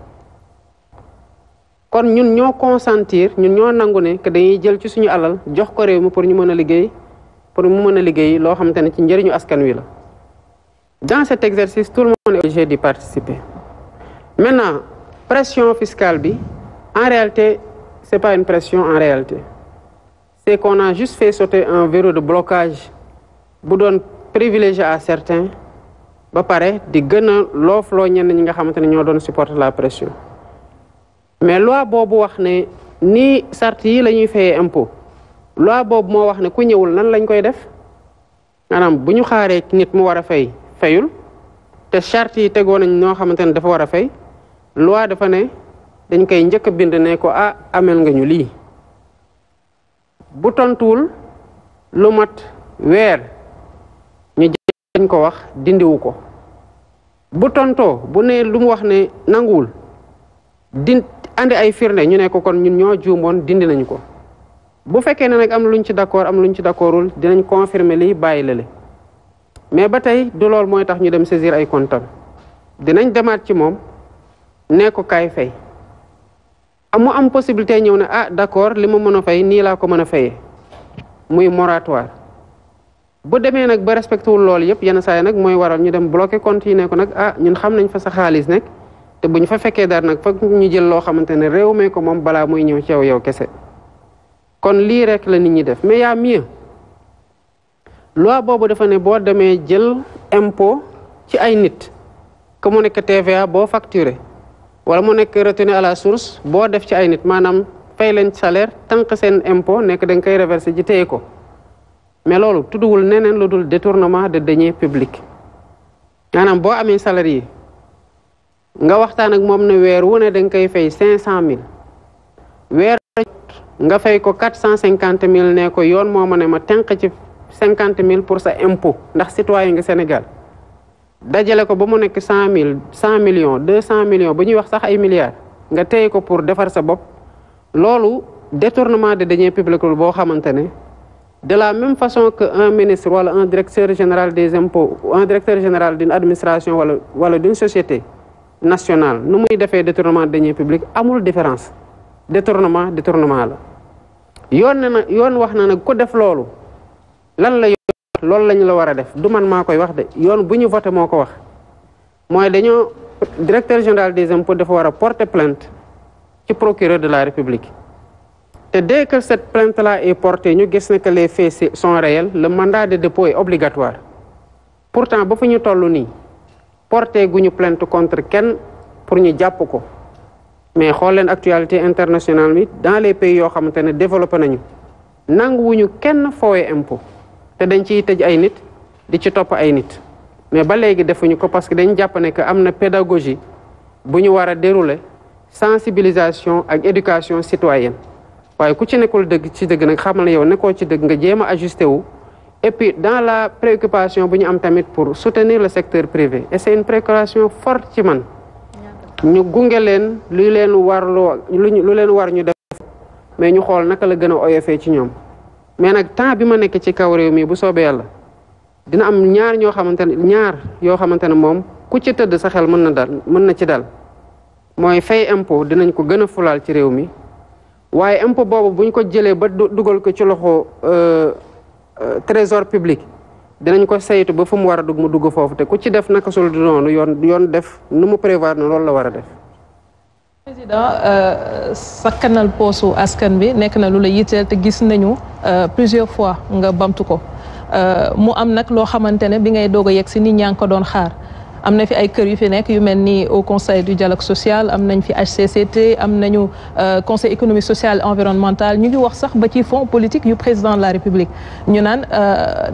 kon ñun ñoo consentir ñun ñoo nangu ne que dañuy jël ci suñu alal jox ko réew mi pour ñu mën a liggéey pour mu mën a liggéey loo xamante ne ci njëriñu askan wi la dans cet exercice tout le monde est obligé d'y participer maintenant pression fiscale bi en réalité c'est pas une pression en réalité c'est qu'on a juste fait sauter un verrou de blocage bu doon privilégié à certains ba pare di gën a loofloo ñenn ñi nga xamante ne ñoo doon supporter la pression mais loi boobu wax ne nii sart yi la ñuy fayee impôt loi boobu moo wax ne ku ñëwul nan lañ koy def maanaam bu ñu xaaree nit mu war a fay fayul te charte yi tegoo nañ ñoo xamante ne dafa war a fay loi dafa ne dañ koy njëkk a bind ne ko amel nga ñu lii bu tontuwul lu mat weer ñu dañ ko wax dindiwu ko bu tontoo bu ne lu mu wax ne nanguwul andi ay firnde ñu ne ko kon ñun ñoo juumoon dindi nañ ko bu fekkee ne nag am luñ ci d'accord am luñ ci d'accordul dinañ confirmer lii bàyyi lale mais ba tey du lool mooy tax ñu dem saisir ay comptable dinañ demaat ci moom ne ko kaay fay mu am possibilité ñëw ne d'accord li ma mën a fay nii laa ko mën a fayee muy moratoire bu demee nag ba respecté wul loolu yëpp yenn saa yi nag mooy waral ñu dem bloqué compte yi ne ko nag ñun xam nañ fa sa xaalis nekk te bu ñu fa fekkee dara nag foog ñu jël loo xamante ne réew mee ko moom balaa muy ñëw ci yow kese kon lii rek la nit ñi def mais y'a mieux loi boobu dafa ne boo demee jël impôt ci ay nit que mu nekk TVA boo facturé wala mu nekk retenu à la source boo def ci ay nit maanaam fay leen salaire tànq seen impôt nekk da nga koy reversé ji téye ko mais loolu tudduwul neneen lu dul détournement de deniers publics maanaam boo amee salarié nga waxtaan ak moom ne weer wu ne da nga koy fay 500000 weer nga fay ko 450000 ne ko yoon moo ma ne ma tànq ci 50000 pour sa impôt ndax citoyen nga Sénégal dajale ko ba mu nekk 100000 100 millions 200 millions ba ñuy wax sax ay milliards nga téye ko pour defar sa bopp loolu détournement de deniers publics boo xamante ne de la même façon que un ministre wala un directeur général des impôts ou un directeur général d'une administration wala d'une société nationale nu muy defee détournement de deniers publics amul différence détournement la yoon wax na nag ku def loolu lan la loolu lañu la war a def du man maa koy wax de yoon bu ñu voté moo ko wax mooy dañoo directeur général des impôts dafa war a porter plainte ci procureur de la République te dès que cette plainte là est portée ñu gis ne que les faits sont réels le mandat de dépôt est obligatoire pourtant ba fu ñu toll nii porté guñu plainte contre kenn pour ñu jàpp ko mais xool leen actualité internationale bi dans les pays yoo xamante ne développé nañu nanguwuñu kenn foowe impôt te dañ ciy tëj ay nit di ci topp ay nit mais ba léegi defuñu ko parce que dañ jàpp ne que am na pédagogie bu ñu war a dérouler sensibilisation ak éducation citoyenne waaye ku ci nekkul dëgg ci dëgg nag xamal ne yow nekkoo ci dëgg nga jéem a ajusté wu et puis dans la préoccupation bu ñu am tamit pour soutenir le secteur privé et c'est une préoccupation forte ci man ñu gunge leen lu leen war ñu def mais ñu xool naka la gën a oyofee ci ñoom mais nag temps bi ma nekk ci kaw réew mi bu soobee yàlla dina am ñaar yoo xamante ne moom ku ci tëdd sa xel mën na ci dal mooy fay impôt dinañ ko gën a fulaal ci réew mi waaye impôt boobu buñ ko jëlee ba dugal ko ci loxo trésor public dinañ ko saytu ba fu mu war a dugg mu dugg foofu te ku ci def naka sul du noonu yoon def nu mu prévoir na loolu la war a def. président sakkanal poosu askan bi nekk na lu la yitteel te gis nañu plusieurs fois nga bamtu ko mu am nag loo xamante ne bi ngay doog a yegg si nit ñaa ngi ko doon xaar. am na fi ay kër yu fi nekk yu mel ni au conseil du dialogue social am nañ fi HCCT am nañu conseil économique social environnemental ñu ngi wax sax ba ci fonds politique yu président de la république ñu naan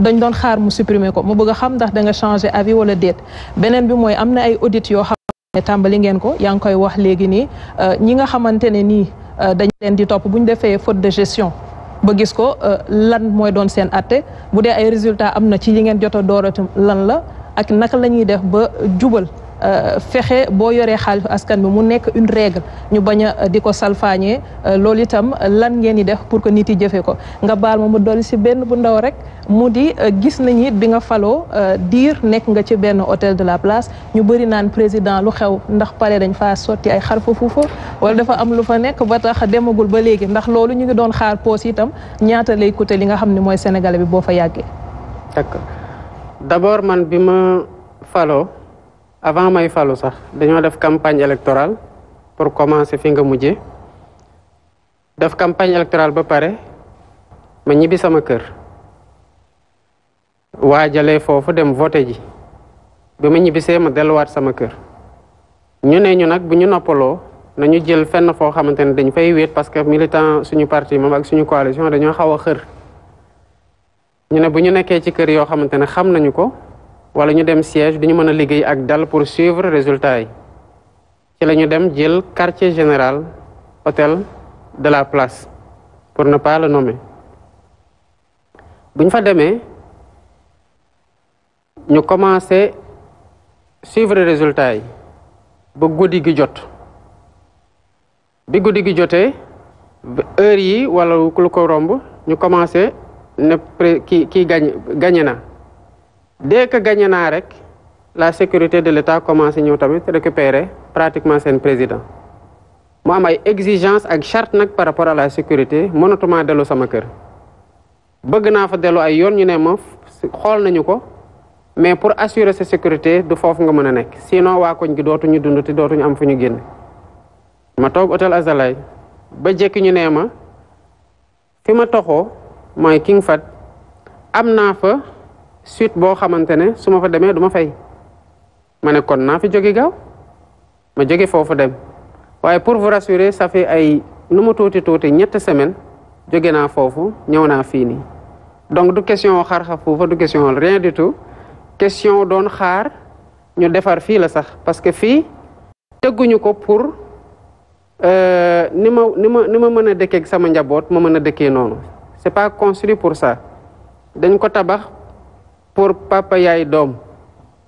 dañ doon xaar mu supprimer ko mu bëgg a xam ndax da nga changer avis wala déet beneen bi mooy am na ay audit yoo xam ne tàmbali ngeen ko yaa ngi koy wax léegi nii ñi nga xamante ne nii dañ leen di topp bu ñu defee faute de gestion ba gis ko lan mooy doon seen atte bu dee ay résultats am na ci li ngeen jot a dooratum lan la ak naka la ñuy def ba jubal fexe boo yoree xaalis askan bi mu nekk une règle ñu bañ a di ko salfaañee loolu itam lan ngeen di def pour que nit yi jëfee ko nga baal ma mu dolli si benn bu ndaw rek mu di gis nañu it bi nga faloo diir nekk nga ci benn hôtel de la place ñu bëri naan président lu xew ndax pare dañ faa sotti ay xar fa fuufa wala dafa am lu fa nekk ba tax demagul ba léegi ndax loolu ñu ngi doon xaar poos itam ñaata lay coûter li nga xam ne mooy sénégalais bi boo fa yàggee. D'accord. D'abord man bi ma faloo avant may falu sax dañoo def campagne électorale pour commencer fi nga mujjee def campagne électorale ba pare ma ñibbi sama kër waajalee foofu dem voté ji bi ma ñibbisee ma delluwaat sama kër ñu ne ñu nag bu ñu noppaloo nañu jël fenn foo xamante ne dañ fay wéet parce que militant suñu parti moom ak suñu coalition dañoo xaw a xër ñu ne bu ñu nekkee ci kër yoo xamante ne xam nañu ko wala ñu dem siège duñu mën a liggéey ak dal pour suivre résultat yi ci la ñu dem jël quartier général hôtel de la place pour ne pas le nommer bu ñu fa demee ñu commencé suivre résultat yi ba guddi gi jot bi guddi gi jotee heure yi wala lu ko romb ñu commencé ne kii gagné na dès que gagné naa rek la sécurité de l'État commencé ñëw tamit récupérer pratiquement seen président mu am ay exigences ak charte nag par rapport à la sécurité mënatuma dellu sama kër bëgg naa fa dellu ay yoon ñu ne ma xool nañu ko mais pour assurer sa sécurité du foofu nga mën a nekk sinon waa koñ gi dootuñu dund te dootuñu am fu ñu génn ma toog hôtel Azalay ba jekki ñu nee ma fi ma toxoo mooy King Fahd am naa fa suite boo xamante ne su ma fa demee du ma fay ma ne kon naa fi jóge gaaw ma jóge foofu dem waaye pour vous rassurer ça fait ay nu mu tuuti ñetti semaine jóge naa foofu ñëw naa fii nii donc du question xar-xa foofa du question rien du tout question doon xaar ñu defar fii la sax parce que fii tëgguñu ko pour ni ma mën a dëkkee ak sama njaboot ma mën a dëkkee noonu c'est pas construit pour ça dañ ko tabax pour papa yaay doom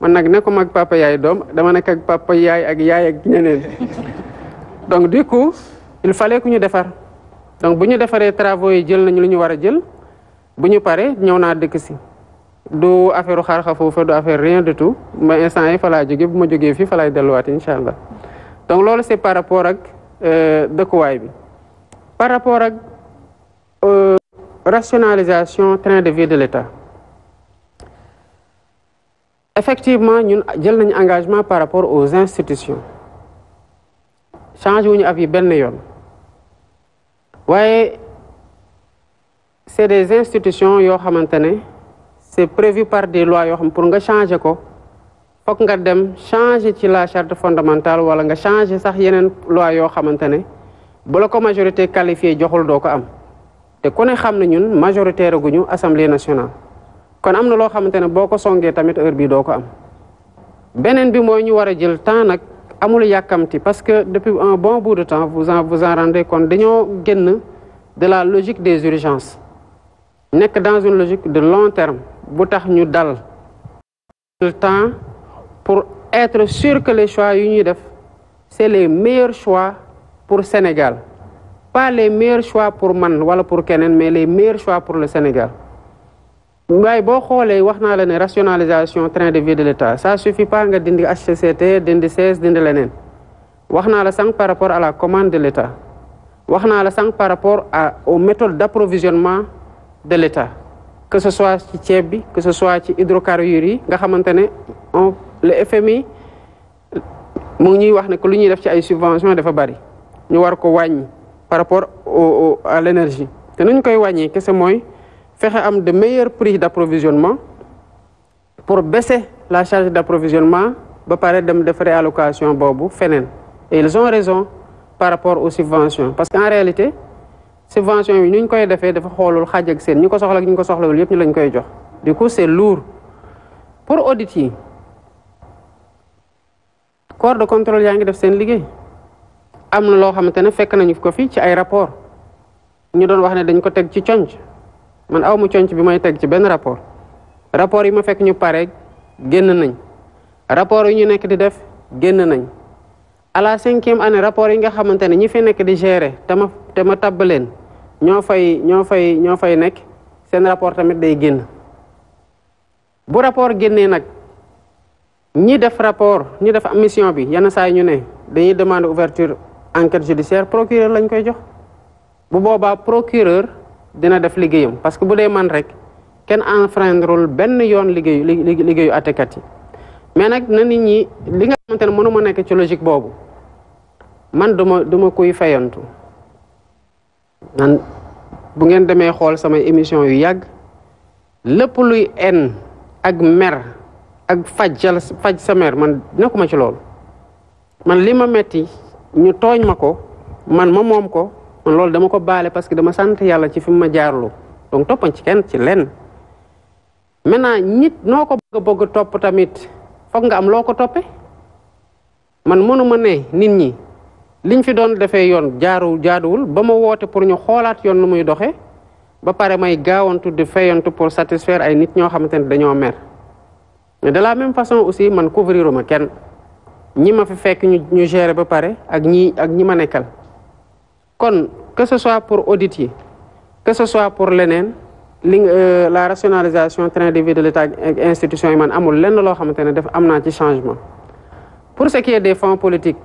man nag nekkuma ak papa yaay doom dama nekk ak papa yaay ak ñeneen donc du coup il fallait que ñu defar donc bu ñu defaree travaux yi jël nañu lu ñu war a jël bu ñu paree ñëw naa dëkk si du affaire xarxa foofu du affaire rien du tout mais instant yi fa laa jógee bu ma jógee fii fa laay delluwaat incha allah donc loolu c'est par rapport ak dëkkuwaay bi par rapport ak rationalisation train de vie de l'État effectivement ñun jël nañu engagement par rapport aux institutions changé wuñu avis benn yoon waaye c'est des institutions yoo xamante ne c'est prévu par des lois yoo xam pour nga changer ko foog nga dem changer ci la charte fondamentale wala nga changer sax yeneen loi yoo xamante ne bu la ko majorité qualifiée joxul doo ko am te ku ne xam ne ñun majoritaire guñu assemblée nationale kon am na loo xamante ne boo ko songee tamit heure bii doo ko am beneen bi mooy ñu war a jël temps nag amul yàkkamti parce que depuis un bon bout de temps vous en rendez compte dañoo génn de la logique des urgences nekk dans une logique de long terme bu tax ñu dal le temps pour être sûr que les choix yu ñuy def c'est les meilleurs choix pour Sénégal pas les meilleurs choix pour man wala pour keneen mais les meilleurs choix pour le Sénégal waaye boo xoolee wax naa la ne rationalisation train de vie de l'État ça suffit pas nga dindi HCCT dindi CES dindi leneen wax naa la sànq par rapport à la commande de l'État wax naa la sànq par rapport aux méthodes d'approvisionnement de l'État que ce soit ci ceeb bi que ce soit ci hydrocarbures yi nga xamante ne le FMI mu ngi ñuy wax ne que lu ñuy def ci ay subventions dafa bari ñu war ko wàññi par rapport à l'énergie te nañ koy wàññi kese mooy fexe am de meilleurs prix d'approvisionnement pour baisser la charge d'approvisionnement ba pare dem def réallocation boobu feneen et ils ont raison par rapport aux subventions parce qu'en réalité subvention yi ñu koy defee dafa xoolul xaaj ak seen ñi ko soxla ak ñi ko soxlawul yëpp ñu lañ koy jox du coup c'est lourd pour audit yi corps de contrôle yaa ngi def seen liggéey am na loo xamante ne fekk nañu ko fi ci ay rapport ñu doon wax ne dañ ko teg ci conc man aw mu conc bi may teg ci benn rapport yi ma fekk ñu pare génn nañ rapport yi ñu nekk di def génn nañ à la 5e année rapport yi nga xamante ne ñi fi nekk di gérer te ma tabb leen ñoo fay nekk seen rapport tamit day génn bu rapport génnee nag ñi def rapport ñi def mission bi yenn saa yi ñu ne dañuy demander ouverture enquête judiciaire procureur lañ koy jox bu boobaa procureur dina def liggéeyam parce que bu dee man rek kenn enfreindrewul benn yoon liggéeyu àttekat yi mais nag na nit ñi li nga xamante ne mënuma nekk ci logique boobu man duma kuy fayantu man bu ngeen demee xool samay émission yu yàgg lépp luy en ak mer ak faj sa mer man nekkuma ci loolu man li ma metti ñu tooñ ma ko man ma moom ko man loolu dama ko baale parce que dama sant yàlla ci fi mu ma jaarlu donc toppañ ci kenn ci lenn maintenant nit noo ko bëgg topp tamit foog nga am loo ko toppe man mënuma ne nit ñi liñ fi doon defee yoon jaaduwul ba ma woote pour ñu xoolaat yoon nu muy doxe ba pare may gaawantu di fayantu pour satisfaire ay nit ñoo xamante ne dañoo mer mais de la même façon aussi man couvriruma kenn ñi ma fi fekk ñu gérer ba pare ak ñi ma nekkal kon que ce soit pour audit yi que ce soit pour leneen la rationalisation train de vie de l'État ak institution yi man amul lenn loo xamante ne def am naa ci changement pour ce qui est des fonds politiques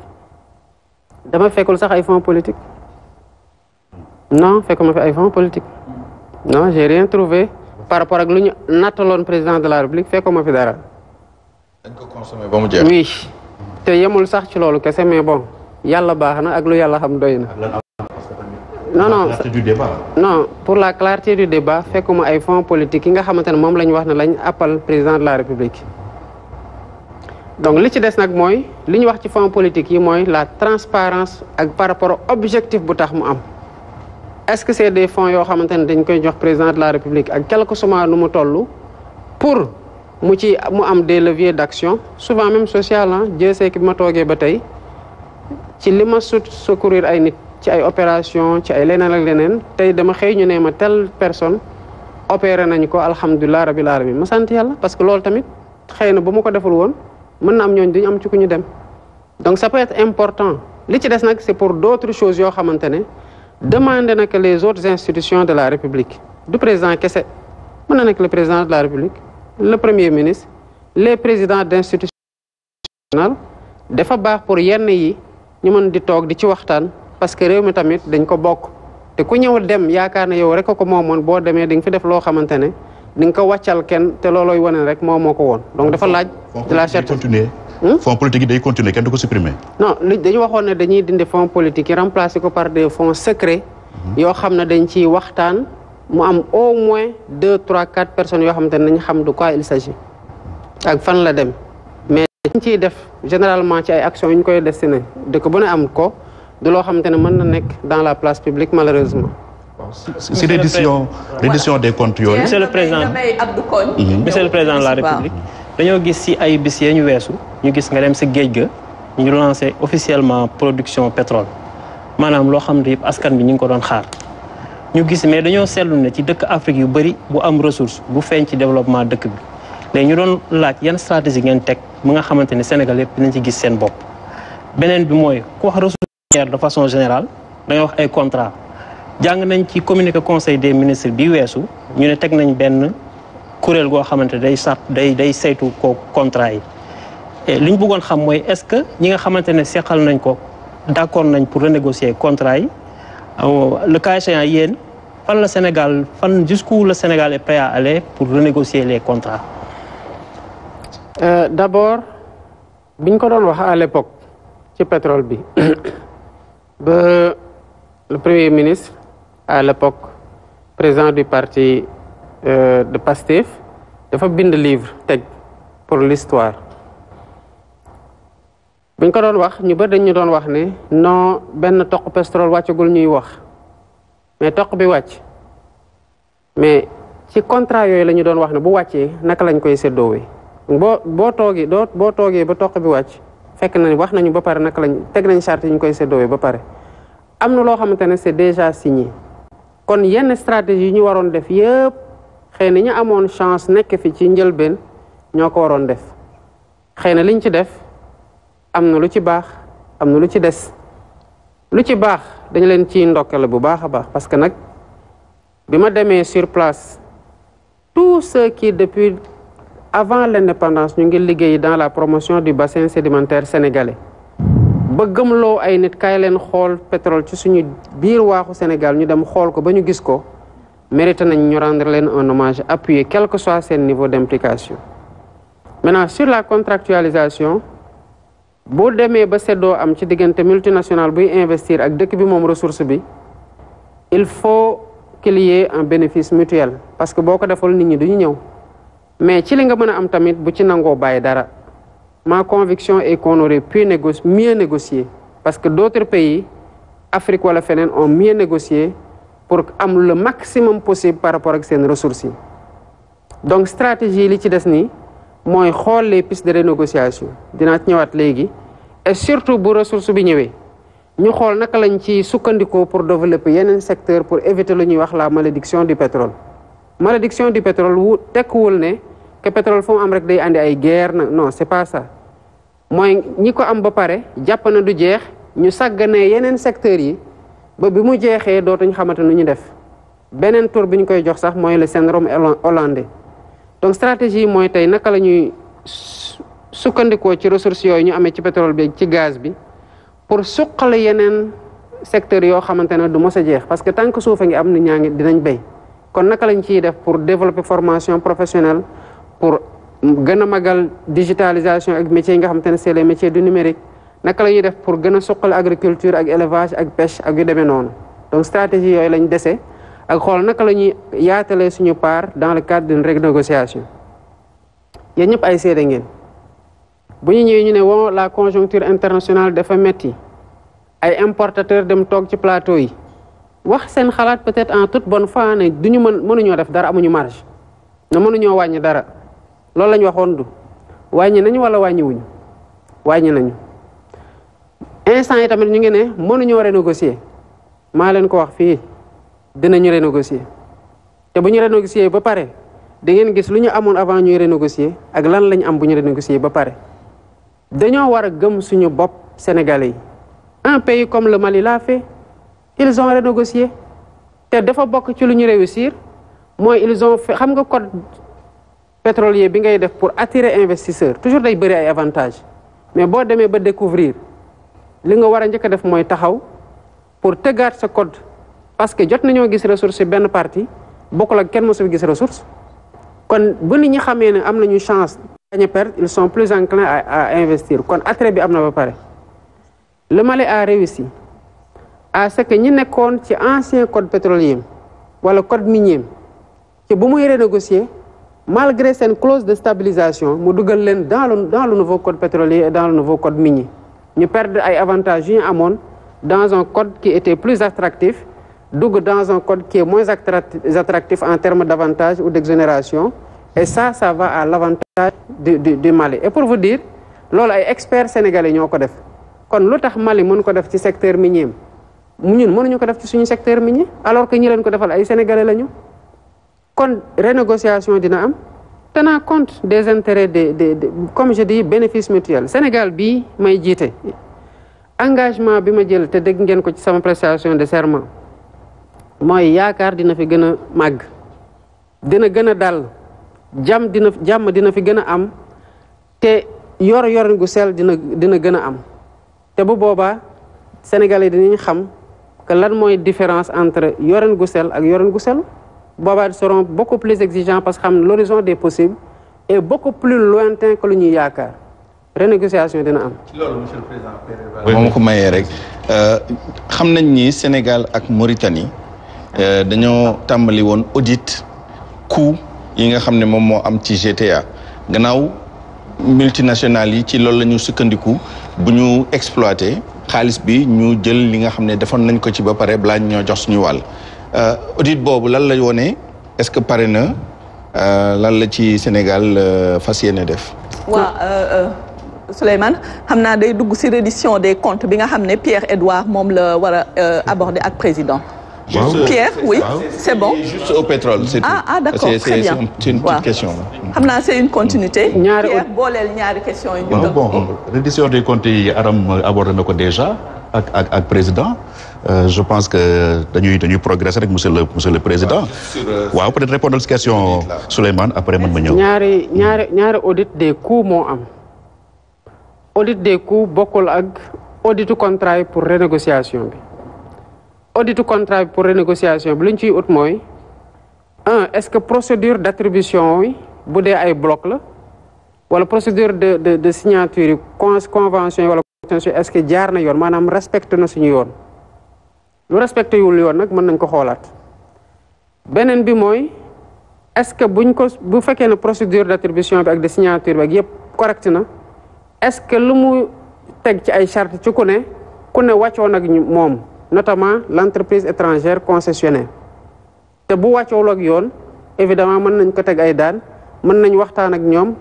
dama fekkul sax ay fonds politiques non fekkuma fi ay fonds politiques non j'ai rien trouvé par rapport ak lu ñu nattaloon président de la République fekkuma fi dara. dañ ko consommé ba mu jeex. oui te yemul sax ci loolu kese mais bon yàlla baax na ak lu yàlla xam doy na. non pour la clarté du débat fekkuma ay fonds politiques yi nga xamante ne moom la ñu wax ne lañ appal président de la République. donc li ci des nag mooy li ñu wax ci fonds politique yi mooy la transparence ak par rapport au objectif bu tax mu am est-ce que c'est des fonds yoo xamante ne dañ koy jox président de la République ak quelque soit nu mu toll pour mu am des leviers d'action souvent même social ah Dieu sait que bi ma toogee ba tey ci li ma secourir ay nit ci ay opération ci ay leneen ak leneen tey dama xëy ñu ne ma telle personne opéré nañ ko alhamdulilah rabil alamin ma sant yàlla parce que loolu tamit xëy na bu ma ko deful woon mën na am ñooñu duñu am ci ku ñu dem donc ça peut être important li ci des nag c'est pour d'autres choses yoo xamante ne demander na que les autres institutions de la République du président kese mën na nekk le président de la République le premier ministre les présidents d'institutions nationales dafa baax pour yenn yi ñu mën di toog di ci waxtaan parce que réew mi tamit dañ ko bokk te ku ñëw dem yaakaar ne yow rek ko moomoon boo demee di nga fi def loo xamante ne di nga ko wàccal kenn te loolooy wane rek moo ko woon donc dafa laaj de la cherté fonds politique yi day continuer kenn du ko supprimer. non dañu waxoon ne dañuy dindi fonds politique yi remplacer ko par des fonds secrets yoo xam ne dañ ciy waxtaan mu am au moins 2, 3, 4 personnes yoo xamante ne nañ xam de quoi il s'agit ak fan la dem mais ciy def généralement ci ay actions yu ñu koy destiné dëkk bu ne am ko du loo xamante ne mën na nekk dans la place publique malheureusement. si reddition des comptes yooyu. monsieur le président monsieur le président de la république dañoo gis si ay bis yee ñu weesu ñu gis nga dem si géej ga ñu lancé officiellement production pétrole maanaam loo xam ne yëpp askan bi ñu ngi ko doon xaar ñu gis mais dañoo seetlu ne ci dëkk Afrique yu bëri bu am ressource bu feeñ ci développement dëkk bi léegi ñu doon laaj yan stratégie ngeen teg mu nga xamante ne Sénégal yëpp dinañ ci gis seen bopp. beneen bi mooy ku wax ressource de façon générale da ngay wax ay contrat jàng nañ ci communiqué conseil des ministres bi weesu ñu ne teg nañ benn kuréel goo xamante day saytu ko contrat yi li ñu bëggoon xam mooy est-ce que ñi nga xamante ne seqal nañ ko d'accord nañ pour renégocier contrat yi le cas échéant yéen fan la Sénégal jusqu'où le Sénégal est prêt à aller pour renégocier les contrats. D'abord biñ ko doon wax à l'époque ci pétrole bi ba le premier ministre à l'époque président du parti de Pastef dafa bind livre teg pour l'histoire buñ ko doon wax ñu bari dañu doon wax ne non benn toq pétrole wàccagul ñuy wax mais toq bi wàcc mais ci contrat yooyu la ñu doon wax ne bu wàccee naka lañ koy séddoowee boo toogee ba toq bi wàcc fekk na wax nañu ba pare naka lañ teg nañ charte yi ñu koy séddoowee ba pare am na loo xamante ne c'est déjà signé kon yenn stratégie yi ñu waroon def yëpp xëy na ñu amoon chance nekk fi ci njëlbeen ñoo ko waroon def xëy na liñ ci def am na lu ci baax am na lu ci des lu ci baax dañu leen ciy ndokkale bu baax a baax parce que nag bi ma demee sur place tous ceux qui depuis avant l'indépendance ñu ngi liggéey dans la promotion du bassin sédimentaire sénégalais ba gëmloo ay nit kaay leen xool pétrole ci suñu biir waaxu Sénégal ñu dem xool ko ba ñu gis ko mérité nañ ñu rendre leen un hommage appuyé quel que soit seen niveau d'implication. Maintenant sur la contractualisation boo demee ba seddoo am ci diggante multinational buy investir ak dëkk bi moom ressource bi il faut qu'il y ait un bénéfice mutuel parce que boo ko defal nit ñi duñu ñëw mais ci li nga mën a am tamit bu ci nangoo bàyyi dara. Ma conviction est qu'on aurait pu mieux négocier parce que d'autres pays Afrique wala feneen ont mieux négocié pour am le maximum possible par rapport ak seen ressources yi donc stratégie li ci des nii mooy xool les pistes de renégociation dinaa ci ñëwaat léegi et surtout bu ressource bi ñëwee ñu xool naka lañ ci sukkandikoo pour développer yeneen secteur pour éviter lu ñuy wax la malédiction du pétrole malédiction du pétrole tekkuwul ne que pétrole fu mu am rek day andi ay guerre non c'est pas ça mooy ñi ko am ba pare jàpp na du jeex ñu sàgganee yeneen secteurs yi ba bi mu jeexee dootuñ xamante nu ñu def beneen tour bi ñu koy jox sax mooy le syndrome hollandais donc stratégie yi mooy tey naka la ñuy sukkandikoo ci ressources yooyu ñu amee ci pétrole bi ci gaz bi pour suqale yeneen secteurs yoo xamante ne du mos a jeex parce que tant que suuf a ngi am nit ñaa ngi dinañ béy kon naka lañ ciy def pour développer formation professionnelle pour gën a magal digitalisation ak métiers yi nga xamante ne c'est les métiers du numérique naka la ñuy def pour gën a suqal agriculture ak élevage ak pêche ak yu demee noonu donc stratégie yooyu lañ dese ak xool naka la ñuy yaatalee suñu part dans le cadre d'une renégociation yéen ñëpp ay seede ngeen bu ñu ñëwee ñu ne won la conjoncture internationale dafa metti ay importateurs dem toog ci plateau yi wax seen xalaat peut-être en toute bonne foi ne duñu mënuñoo def dara amuñu marge ne mënuñoo wàññi dara loolu la ñu waxoon du wàññi nañu wala wàññiwuñu wàññi nañu instant yi tamit ñu ngi ne mënuñoo renégocier maa leen ko wax fii dinañu renégocier te bu ñu renégocier ba pare da ngeen gis lu ñu amoon avant ñuy renégocier ak lan lañ am bu ñu renégocier ba pare dañoo war a gëm suñu bopp sénégalais yi un pays comme le Mali l'a fait ils ont renégocié te dafa bokk ci lu ñu réussir mooy ils ont fait xam nga code pétrolier bi ngay def pour attirer investisseur toujours day bëri ay avantages mais boo demee ba découvrir li nga war a njëkk a def mooy taxaw pour tëggaat sa code parce que jot nañoo gis ressource benn partie bokkul ak kenn mosu gis ressource kon bu nit ñi xamee ne am nañu chance gagner perdre ils sont plus enclins à investir kon attrait bi am na ba pare le Mali a réussi à ce que ñi nekkoon ci ancien code pétrolier wala code minier ci bu muy renégocier malgré seen clause de stabilisation mu dugal leen dans le nouveau code pétrolier et dans le nouveau code minier ñu perdre ay avantages yu ñu amoon dans un code qui était plus attractif dugg dans un code qui est moins attractif en termes d'avantages ou d'exonération et ça va à l'avantage du Mali. Et pour vous dire loolu ay experts sénégalais ñoo ko def kon lu tax Mali mën ko def ci secteur minier ñun mënuñu ko def ci suñu secteur minier alors que ñi leen ko defal ay sénégalais lañu kon renégociation dina am tenant compte des intérêts des comme je dis bénéfice mutuel Sénégal bii may jiite engagement bi ma jël te dégg ngeen ko ci sama prestation de serment mooy yaakaar dina fi gën a màgg dina gën a dal jàmm dina fi gën a am te yorin gu sell dina gën a am te bu boobaa sénégalais dinañ xam que lan mooy différence entre yorin gu sell ak yorin gu sell boobaa seront beaucoup plus exigeants parce que xam l'horizon des possibles est beaucoup plus lointain que lu ñuy yaakaar renégociation dina am. ci loolu monsieur le président. moom ko mayee rek xam nañ ni Sénégal ak Mauritanie dañoo tàmbali woon audit coût yi nga xam ne moom moo am ci GTA gannaaw multinationales yi ci loolu la ñu sukkandiku bu ñu exploité xaalis bi ñu jël li nga xam ne defoon nañ ko ci ba pare balaa ñoo jox suñu wàll. audit boobu lan la wone est-ce que pare na lan la ci Sénégal fas yéene def. waaw Souleymane xam naa day dugg ci reddition des comptes bi nga xam ne Pierre-Edouard moom la war a aborder ak président. Pierre oui c'est bon. juste au pétrole c'est tout. D'accord très bien c'est une petite question. xam naa c'est une continuité. Pierre booleel ñaari questions yi. bon reddition des comptes yi Aram abordé na ko déjà ak président. Je pense que dañuy progresser rek monsieur le président. waaw peut-être répondre ci question Souleymane après man ma ñëw. ñaari audit des coûts moo am. audit des coûts bokkul ak auditu contrat yi pour renégociation bi. auditu contrat bi pour renégociation bi lu ñu ciy ut mooy est-ce que procédure d'attribution yi bu dee ay bloc la wala procédure de signature yi convention yi wala convention est-ce que jaar na yoon maanaam respecté na suñu yoon. lu respecté wul yoon nag mën nañ ko xoolaat beneen bi mooy est-ce que bu fekkee ne procédure d'attribution bi ak de signature bi ak yëpp correct na est-ce que lu mu teg ci ay chartes ci ku ne wàccoon ak moom notamment l'entreprise étrangère concessionnaire te bu wàccoowul ak yoon évidemment mën nañ ko teg ay daan mën nañ waxtaan ak ñoom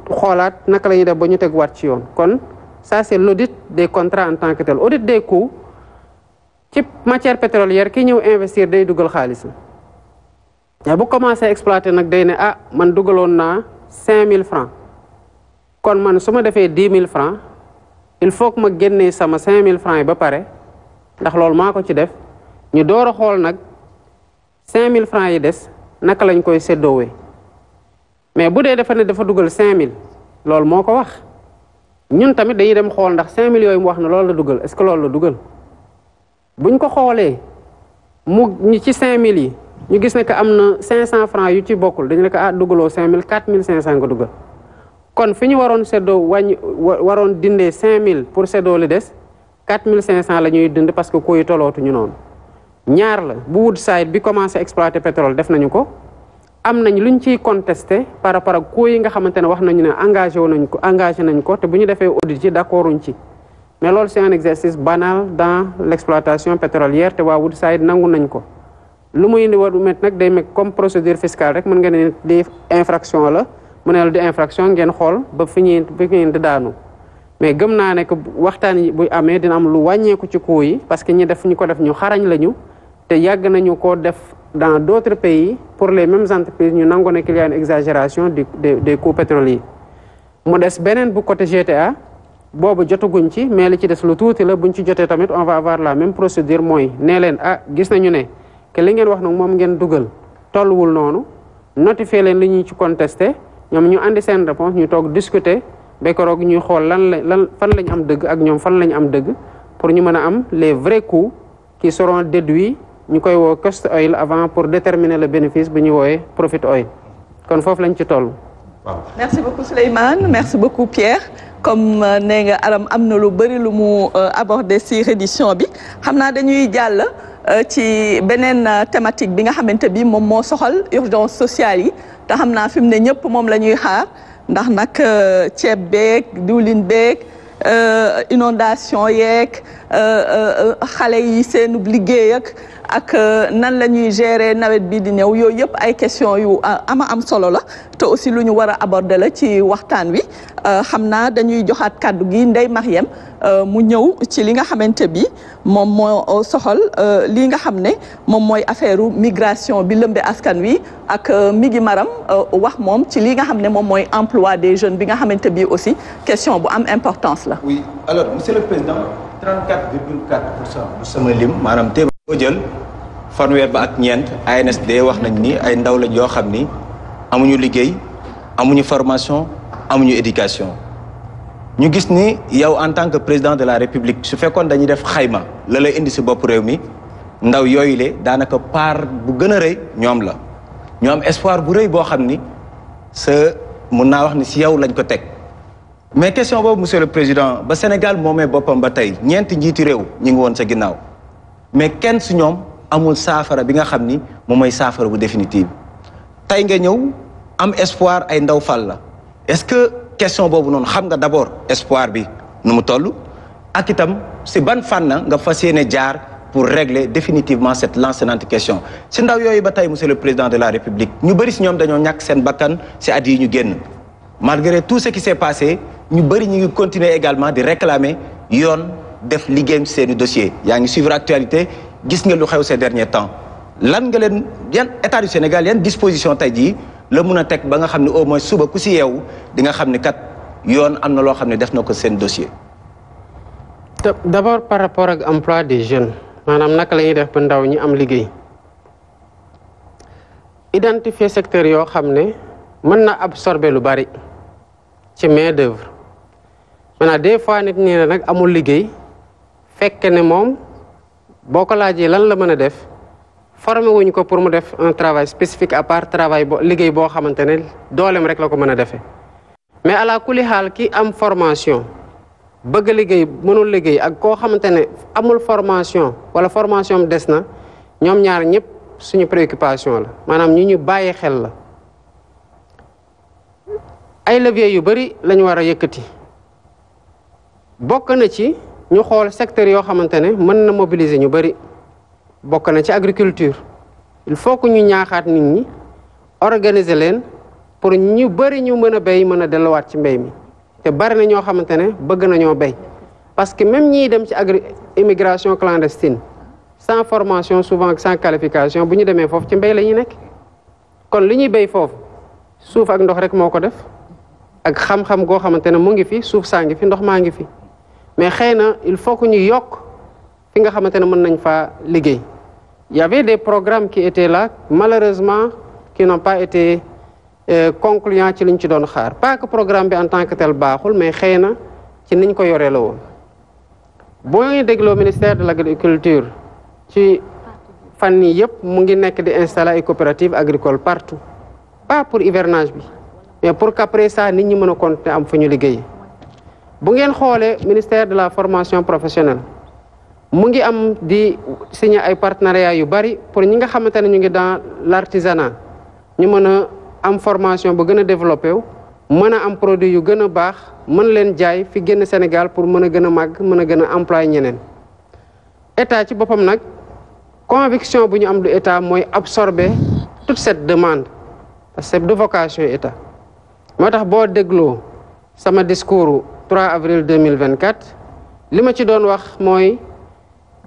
xoolaat naka la ñuy def ba ñu teg waat ci yoon kon ça c'est l'audit des contrats en tant que tel audit des coûts ci matière pétrolière ki ñëw investir day dugal xaalis mais bu commencé exploiter nag day ne man dugaloon naa 5000 francs kon man su ma defee 10 000 francs il faut que ma génnee sama 5000 francs yi ba pare ndax loolu maa ko ci def ñu door a xool nag 5000 francs yi des naka lañ koy séddoowee mais bu dee dafa ne dafa dugal 5000 loolu moo ko wax ñun tamit dañuy dem xool ndax 5000 yooyu mu wax ne loolu la dugal est-ce que loolu la dugal. buñ ko xoolee ñu ci 5000 yi ñu gis ne que am na 500 francs yu ci bokkul dañu ne que dugaloo 5000 4500 nga dugal kon fi ñu waroon seddoo waroon dindee 5000 pour seddoo li des 4500 la ñuy dind parce que koy tolootuñu noonu ñaar la bu Woodside bi commencé exploiter pétrole def nañu ko am nañ luñ ciy contesté par rapport ak koy yi nga xamante ne wax nañu ne engagé nañ ko te bu ñu defee audit ci d'accorduñ ci. mais loolu c'est un exercice banal dans l'exploitation pétrolière te waa Woodside nangu nañ ko lu muy indi war met nag day mekk comme procédure fiscale rek mën ngeen ne di infraction la mu ne la di infraction ngeen xool ba fi ñuy di daanu mais gëm naa ne que waxtaan yi bu amee dina am lu wàññeeku ci coût yi parce que ñi ko def ñu xarañ lañu te yàgg nañu ko def dans d'autres pays pour les mêmes entreprises ñu nangu ne qu'il y a une exagération des coûts pétroliers mu des beneen bu côté GTA boobu jotaguñ ci mais li ci des lu tuuti la buñ ci jotee tamit on va avoir la même procédure mooy nee leen gis nañu ne que li ngeen wax nag moom ngeen dugal tolluwul noonu notifier leen li ñuy ci contesté ñoom ñu andi seen réponse ñu toog discuter ba keroog ñuy xool fan lañ am dëgg ak ñoom fan lañ am dëgg pour ñu mën a am les vrais coûts qui seront déduits ñu koy woo cost oil avant pour déterminer le bénéfice bu ñu wooyee profit oil kon foofu lañ ci toll. Merci beaucoup Souleymane merci beaucoup Pierre. comme nee nga Aram am na lu bëri lu mu aborder ci reddition bi xam naa dañuy jàll ci beneen thématique bi nga xamante bi moom moo soxal urgence sociale yi te xam naa fi mu ne ñëpp moom la ñuy xaar ndax nag ceeb beeg diwlin beeg inondation yeeg xale yi seenub liggéey ak nan la ñuy gérer nawet bi di ñëw yooyu yëpp ay question yu am solo la te aussi lu ñu war a aborder la ci waxtaan wi xam naa dañuy joxaat kàddu gi Ndeye Marième mu ñëw ci li nga xamante bi moom moo soxal li nga xam ne moom mooy affaire migration bi lëmbe askan wi ak mi ngi maram wax moom ci li nga xam ne moom mooy emploi des jeunes bi nga xamante bi aussi question bu am importance la. oui alors monsieur le président 34,4% bu sama lim maanaam téeméer boo jël fanweer ba ak ñeent ANSD wax nañ ni ay ndaw lañ yoo xam ni amuñu liggéey amuñu formation amuñu éducation ñu gis ni yow en tant que président de la république su fekkoon dañuy def xayma la lay indi si bopp réew mi ndaw yooyu le daanaka part bu gën a rëy ñoom la ñu am espoir bu rëy boo xam ni sa mun naa wax ni si yow lañ ko teg mais question boobu monsieur le président ba Sénégal moomee boppam ba tey ñeenti njiiti réew ñi ngi woon sa ginnaaw mais kenn su ñoom amul saafara bi nga xam ni moom mooy saafara bu définitive tey nga ñëw am espoir ay ndaw fal la est-ce que question boobu noonu xam nga d'abord espoir bi nu mu toll ak itam si ban fànn nga fas yéene jaar pour régler définitivement cette lancinante question si ndaw yooyu ba tey monsieur le président de la république ñu bëri si ñoom dañoo ñàkk seen bakkan si at yi ñu génn malgré tout ce qui s'est passé ñu bëri ñu ngi continuer également di réclamer yoon def liggéeyam seeni dossier yaa ngi suivre actualité gis nga lu xew ces derniers temps lan nga leen yan état du Sénégal yan disposition tey jii la mun a teg ba nga xam ne au moins suba ku si yeewu di nga xam ne kat yoon am na loo xam ne def na ko seen dossier. D'abord par rapport ak emploi des jeunes maanaam naka la ñuy def ba ndaw ñi am liggéey identifier secteur yoo xam ne mën na absorber lu bari ci main d'œuvre maintenant des fois nit ñi nag amul liggéey fekk ne moom boo ko laajee lan la mën a def formé wuñ ko pour mu def un travail spécifique à part travail liggéey boo xamante ne dooleem rek la ko mën a defee mais ala kulli xaal ki am formation bëgg liggéey mënul liggéey ak koo xamante ne amul formation wala formation des na ñoom ñaar ñëpp suñu préoccupation la maanaam ñu bàyyi xel la ay leviers yu bari lañu war a yëkkati bokk na ci ñu xool secteur yoo xamante ne mën na mobiliser ñu bari bokk na ci agriculture il faut que ñu ñaaxaat nit ñi organiser leen pour ñu bari ñu mën a béy mën a delluwaat ci mbéy mi te bari na ñoo xamante ne bëgg nañoo béy parce que même ñiy dem ci immigration clandestine sans formation souvent sans qualification bu ñu demee foofu ci mbéy la ñuy nekk kon li ñuy béy foofu suuf ak ndox rek moo ko def ak xam-xam goo xamante ne mu ngi fi suuf saa ngi fi ndox maa ngi fi mais xëy na il faut que ñu yokk fi nga xamante ne mën nañ faa liggéey il y avait des programmes qui étaient là malheureusement qui n'ont pas été concluants ci liñ ci doon xaar pas que programme bi en tant que tel baaxul mais xëy na ci niñ ko yoree la woon boo ngi dégloo ministère de l'agriculture ci fan yii yëpp mu ngi nekk di installer ay coopératives agricoles partout pas pour hivernage bi mais pour qu'après ça nit ñi mën a continuer am fu ñu liggéey bu ngeen xoolee ministère de la formation professionnelle mu ngi am di signer ay partenariats yu bari pour ñi nga xamante ne ñu ngi dans l'artisanat ñu mën a am formation bu gën a développé wu mën a am produit yu gën a baax mën leen jaay fi génn Sénégal pour mën a gën a màgg mën a gën a employé ñeneen état ci boppam nag conviction bu ñu am du état mooy absorber toute cette demande parce que c'est de vocation état moo tax boo dégloo sama discours 3 avril 2024 li ma ci doon wax mooy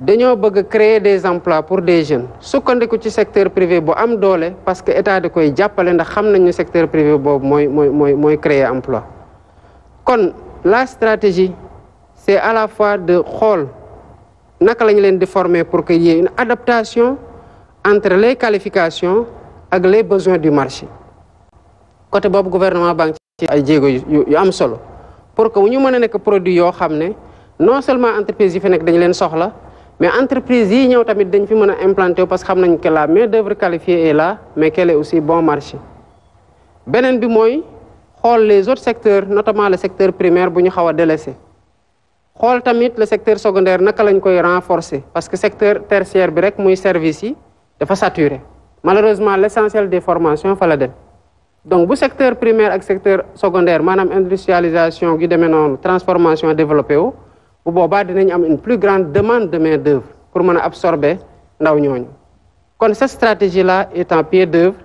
dañoo bëgg créer des emplois pour des jeunes sukkandiku ci secteur privé bu am doole parce que état da koy jàppale ndax xam nañu secteur privé boobu mooy créer emploi kon la stratégie c'est à la fois de xool naka lañu leen di former pour qu'il y ait une adaptation entre les qualifications ak les besoins du marché côté boobu gouvernement baa ngi ci ay jéego yu am solo pour que ñu mën a nekk produit yoo xam ne non seulement entreprise yi fi nekk dañu leen soxla mais entreprise yi ñëw tamit dañ fi mën a implanter parce que xam nañ que la main d'œuvre qualifiée est là mais qu'elle est aussi bon marché beneen bi mooy xool les autres secteurs notamment le secteur primaire bu ñu xaw a délaissé xool tamit le secteur secondaire naka lañ koy renforcer parce que secteur tertiaire bi rek muy service yi dafa saturé malheureusement l'essentiel des formations fa la dem donc bu secteur primaire ak secteur secondaire maanaam industrialisation gi demee noonu transformation développé wu bu boobaa dinañ am une plus grande demande de main d'œuvre pour mën a absorber ndaw ñooñu kon cette stratégie là est en pied d'œuvre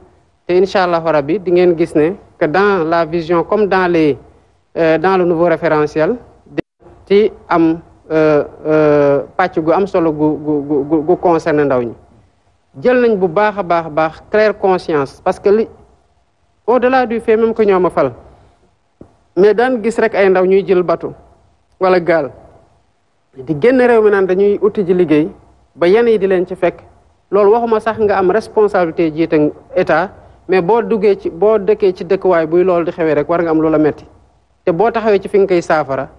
te incha allah rabbi di ngeen gis ne que dans la vision comme dans le nouveau référentiel ci am pàcc gu am solo gu concerné ndaw ñi jël nañ bu baax a baax claire conscience parce que li au-delà du fait même que ñoo ma fal mais daan gis rek ay ndaw ñuy jël bateau wala gaal di génn réew mi naan dañuy uti ji liggéey ba yenn yi di leen ci fekk loolu waxuma sax nga am responsabilité jiite état mais boo dëkkee ci dëkkuwaay buy loolu di xewee rek war nga am loola metti te boo taxawee ci fi nga koy saafara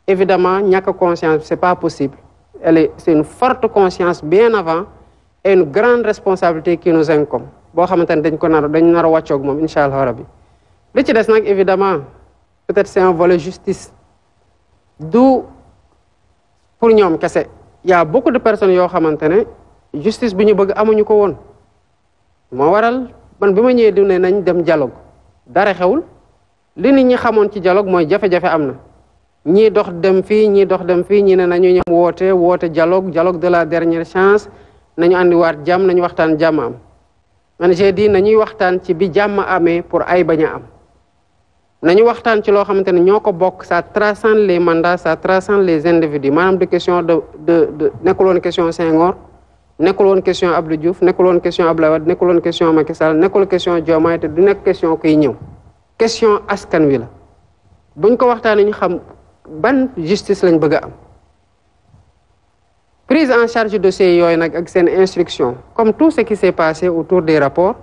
évidemment ñàkk conscience c'est pas possible c'est une forte conscience bien avant et une grande responsabilité qui nous incombe boo xamante ne dañ nar a wàccoog moom incha allah rabbi li ci des nag évidemment peut-être c'est un volet justice du pour ñoom kese y a beaucoup de personnes yoo xamante ne justice bi ñu bëgg amuñu ko woon moo waral man bi ma ñëwee di ne nañ dem dialogue dara xewul li nit ñi xamoon ci dialogue mooy jafe-jafe am na ñii dox dem fii ñii ne nañu ñëm woote dialogue de la dernière chance nañu andiwaat jàmm nañu waxtaan jàmm am man j'ai dit nañuy waxtaan ci bi jàmm amee pour ay bañ a am nañu waxtaan ci loo xamante ne ñoo ko bokk ça transcende les mandats ça transcende les individus maanaam de question de nekkul woon question Senghor nekkul woon question Abdou Diouf nekkul woon question Abdoulaye Wade nekkul woon question Macky Sall nekkul question Diomaye te du nekk question kuy ñëw question askan wi la buñ ko waxtaanee ñu xam ban justice lañ bëgg a am prise en charge dossier yooyu nag ak seen instruction comme tout ce qui s'est passé autour des rapports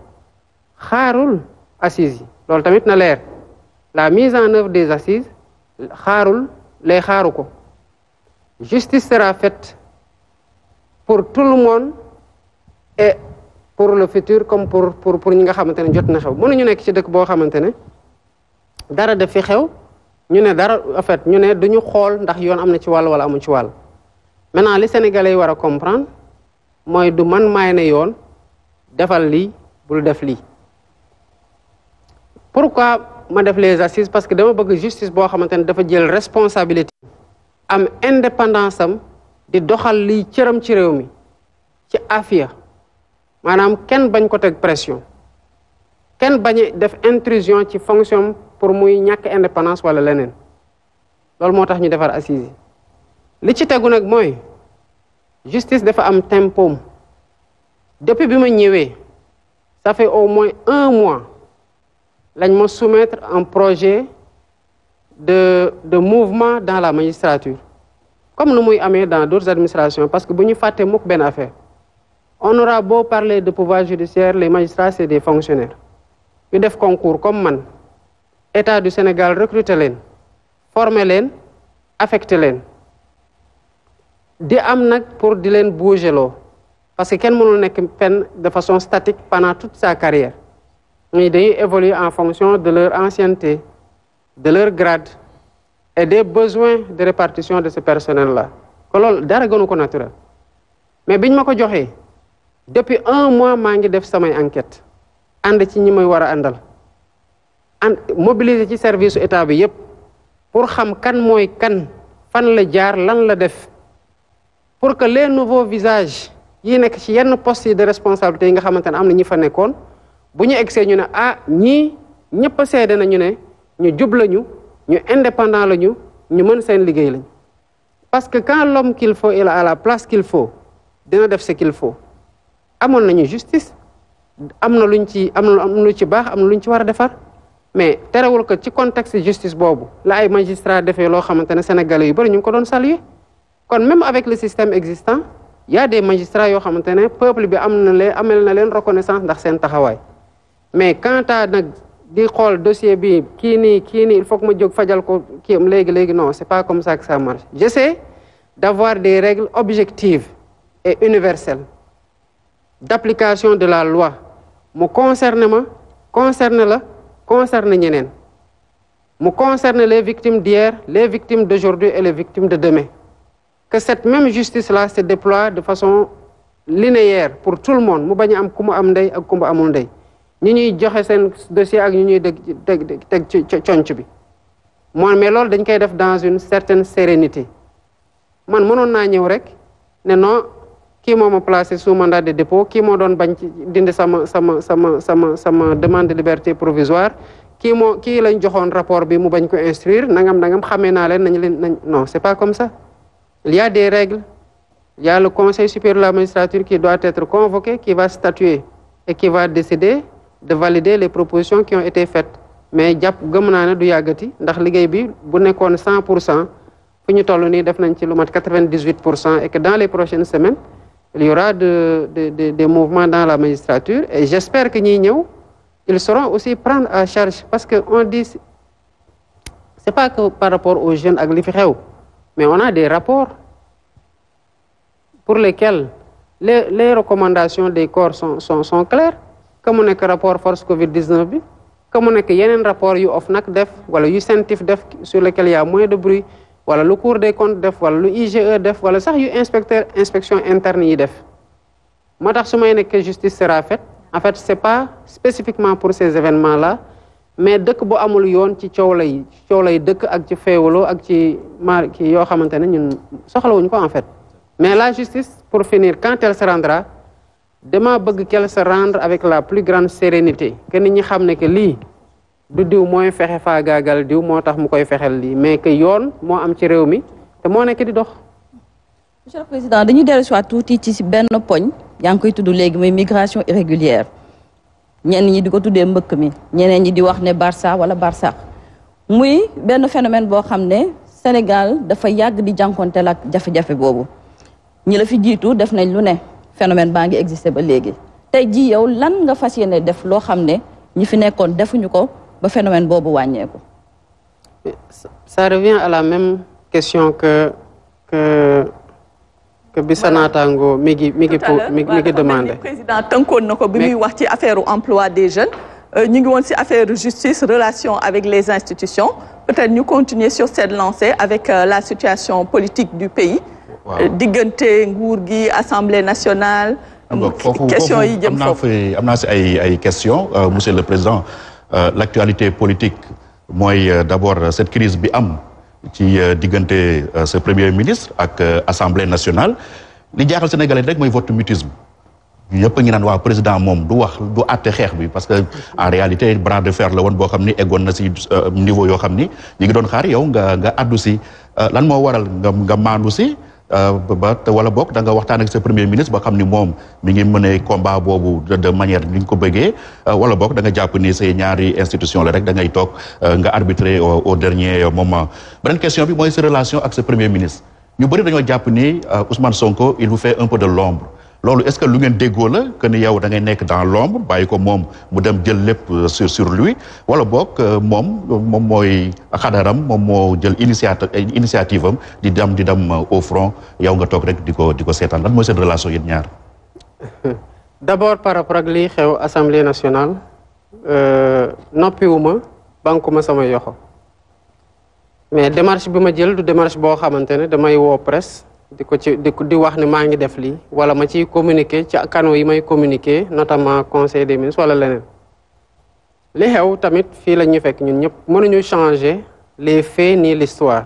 xaarul assises yi loolu tamit na leer la mise en œuvre des assises xaaru ko justice sera faite pour tout le monde et pour le futur comme pour ñi nga xamante ne jot na xew mënuñu nekk ci dëkk boo xamante ne dara def fi xew ñu ne dara en fait ñu ne duñu xool ndax yoon am na ci wàll wala amu ci wàll maintenant li Sénégalais yi war a comprendre mooy du man maay ne yoon defal lii bul def lii pourquoi ma def les assises parce que dama bëgg justice boo xamante ne dafa jël responsabilité am indépendance am di doxal liy cëram ci réew mi ci afia maanaam kenn bañ ko teg pression kenn bañ def intrusion ci fonction pour muy ñàkk indépendance wala leneen loolu moo tax ñu defar assises yi li ci tegu nag mooy justice dafa am tempoom depuis bi ma ñëwee ça fait au moins 1 mois lañ ma soumettre un projet de mouvement dans la magistrature comme nu muy amee dans d'autres administrations parce que bu ñu fàtte mukk benn affaire on aura beau parler de pouvoir judiciaire les magistrats c'est des fonctionnaires yu def concours comme man État du Sénégal recruter leen former leen affecter leen di am nag pour di leen bouger loo parce que kenn mënul nekk peine de façon statique pendant toute sa carrière ñii dañuy évoluer en fonction de leur ancienneté de leur grade et des besoins de répartition de ce personnel-là ko loolu dara gënu ko naturel mais biñ ma ko joxee depuis 1 mois maa ngi def samay enquête ànd ci ñi may war a àndal mobiliser ci service état bi yépp pour xam kan mooy kan fan la jaar lan la def pour que les nouveaux visages yi nekk ci yenn postes yi de responsabilité yi nga xamante ne am na ñi fa nekkoon bu ñu egsee ñu ne ñii ñëpp a seede nañu ne ñu jub lañu ñu indépendant lañu ñu mën seen liggéey lañ parce que quand l'homme qu'il faut il a la place qu'il faut dina def ce qu'il faut amoon nañu justice am na luñ ci am na lu ci baax am na luñ ci war a defar mais terewul que ci contexte justice boobu la ay magistrats defee loo xamante ne sénégalais yu bari ñu ngi ko doon saluer kon même avec le système existant il y a des magistrats yoo xamante ne peuple bi amel na leen reconnaissance ndax seen taxawaay mais quant à nag di xool dossier bi kii nii il faut que ma jóg fajal ko kii am léegi non c'est pas comme ça que ça marche j'essaie d'avoir des règles objectives et universelles d'application de la loi mu concerne ma concerne la concerne ñeneen mu concerne les victimes d'hier les victimes d'aujourd'hui et les victimes de demain que cette même justice-là se déploie de façon linéaire pour tout le monde mu bañ a am ku mu am ndey ak ku mu amul ndey ñu ñuy joxe seen dossier ak ñu ñuy teg ci conc bi mais loolu dañ koy def dans une certaine sérénité man mënoon naa ñëw rek ne non kii moo ma placé sous mandat de dépôt kii moo doon bañ ci dindi sama demande de liberté provisoire kii lañ joxoon rapport bi mu bañ ko instruire nangam xamee naa leen non c'est pas comme ça. Il y a des règles, il y a le Conseil supérieur de la magistrature qui doit être convoqué, qui va statuer et qui va décider de valider les propositions qui ont été faites. Mais jàpp gëm naa ne du yàggati ndax liggéey bi bu nekkoon 100% fu ñu toll nii def nañ ci lu mat 98% et que dans les prochaines semaines il y aura des mouvements dans la magistrature et j'espère que ñiy ñëw ils sauront aussi prendre à charge parce que on dit c'est pas que par rapport aux jeunes ak li fi xew. Mais on a des rapports pour lesquels les recommandations des corps sont claires que mu nekk rapport force Covid-19 bi que mu nekk yeneen rapport yu OFNAC def wala yu CENTIF def sur lesquels il y a moins de bruit wala lu Cour des comptes def wala lu IGE def wala sax yu inspection interne yi def moo tax su may nekk justice sera faite en fait c'est pas spécifiquement pour ces événements-là mais dëkk bu amul yoon ci coow lay dëkk ak ci féewaloo ak ci kii yoo xamante ne ñun soxlawuñ ko en fait mais la justice pour finir quand elle se rendra dama bëgg qu'elle se rendre avec la plus grande sérénité que nit ñi xam ne que lii du diw mooy fexe faagaagal diw moo tax mu koy fexel lii mais que yoon moo am ci réew mi te moo nekk di dox. Monsieur le Président dañuy dellu si waat tuuti ci benn poñ yaa ngi koy tudd léegi muy migration irrégulière. ñenn ñi di ko tuddee mbëkk mi ñeneen ñi di wax ne Barça wala Barça muy benn phénomène boo xam ne Sénégal dafa yàgg di jànkonteel ak jafe-jafe boobu ñi la fi jiitu def nañ lu ne phénomène baa ngi existé ba léegi tey jii yow lan nga fas yéene def loo xam ne ñi fi nekkoon defuñu ko ba phénomène boobu wàññeeku. Ça revient à la même question que bi sa naataango mi ngi demandé. Président tënkoon na ko bi muy wax ci affaire emploi des jeunes ñu ngi woon ci affaire justice relation avec les institutions peut-être ñu continuer sur cette lancée avec la situation politique du pays. diggante nguur gi assemblée nationale. question yi jëm foofu am naa si ay questions monsieur le président l'actualité politique mooy d'abord cette crise bi am. ci diggante ce premier ministre ak assemblée nationale li jaaxal sénégalais rek mooy vote mutisme ñëpp a ngi naan waaw président moom du wax du àtte xeex bi parce que en réalité bras de fer la woon boo xam ni eggoon na si niveau yoo xam ni ñu ngi doon xaar yow nga addu si lan moo waral nga maandu si wala boog da nga waxtaan ak sa premier ministre ba xam ni moom mi ngi mëne combat boobu de manière ni ñu ko bëggee wala boog da nga jàpp ni say ñaari institution la rek da ngay toog nga arbitrer au dernier moment. beneen question bi mooy sa relation ak sa premier ministre ñu bëri dañoo jàpp ni Ousmane Sonko il vous fait un peu de l'ombre loolu est-ce que lu ngeen déggoo la que ni yow da ngay nekk dans l'ombre bàyyi ko moom mu dem jël lépp sur lui wala boog moom mooy xadaram moom moo jël initiative am di dem au front yow nga toog rek di ko seetaan lan mooy seen relation yéen ñaar. D'abord par rapport ak lii xew Assemblée nationale noppiwuma bankuma sama yoxo mais démarche bi ma jël du démarche boo xamante ne damay woo presse. di wax ne maa ngi def lii wala ma ciy communiquer ci canaux yi may communiquer notamment conseil des ministres wala leneen li xew tamit fii la ñu fekk ñun ñëpp mënuñu changer les faits ni l'histoire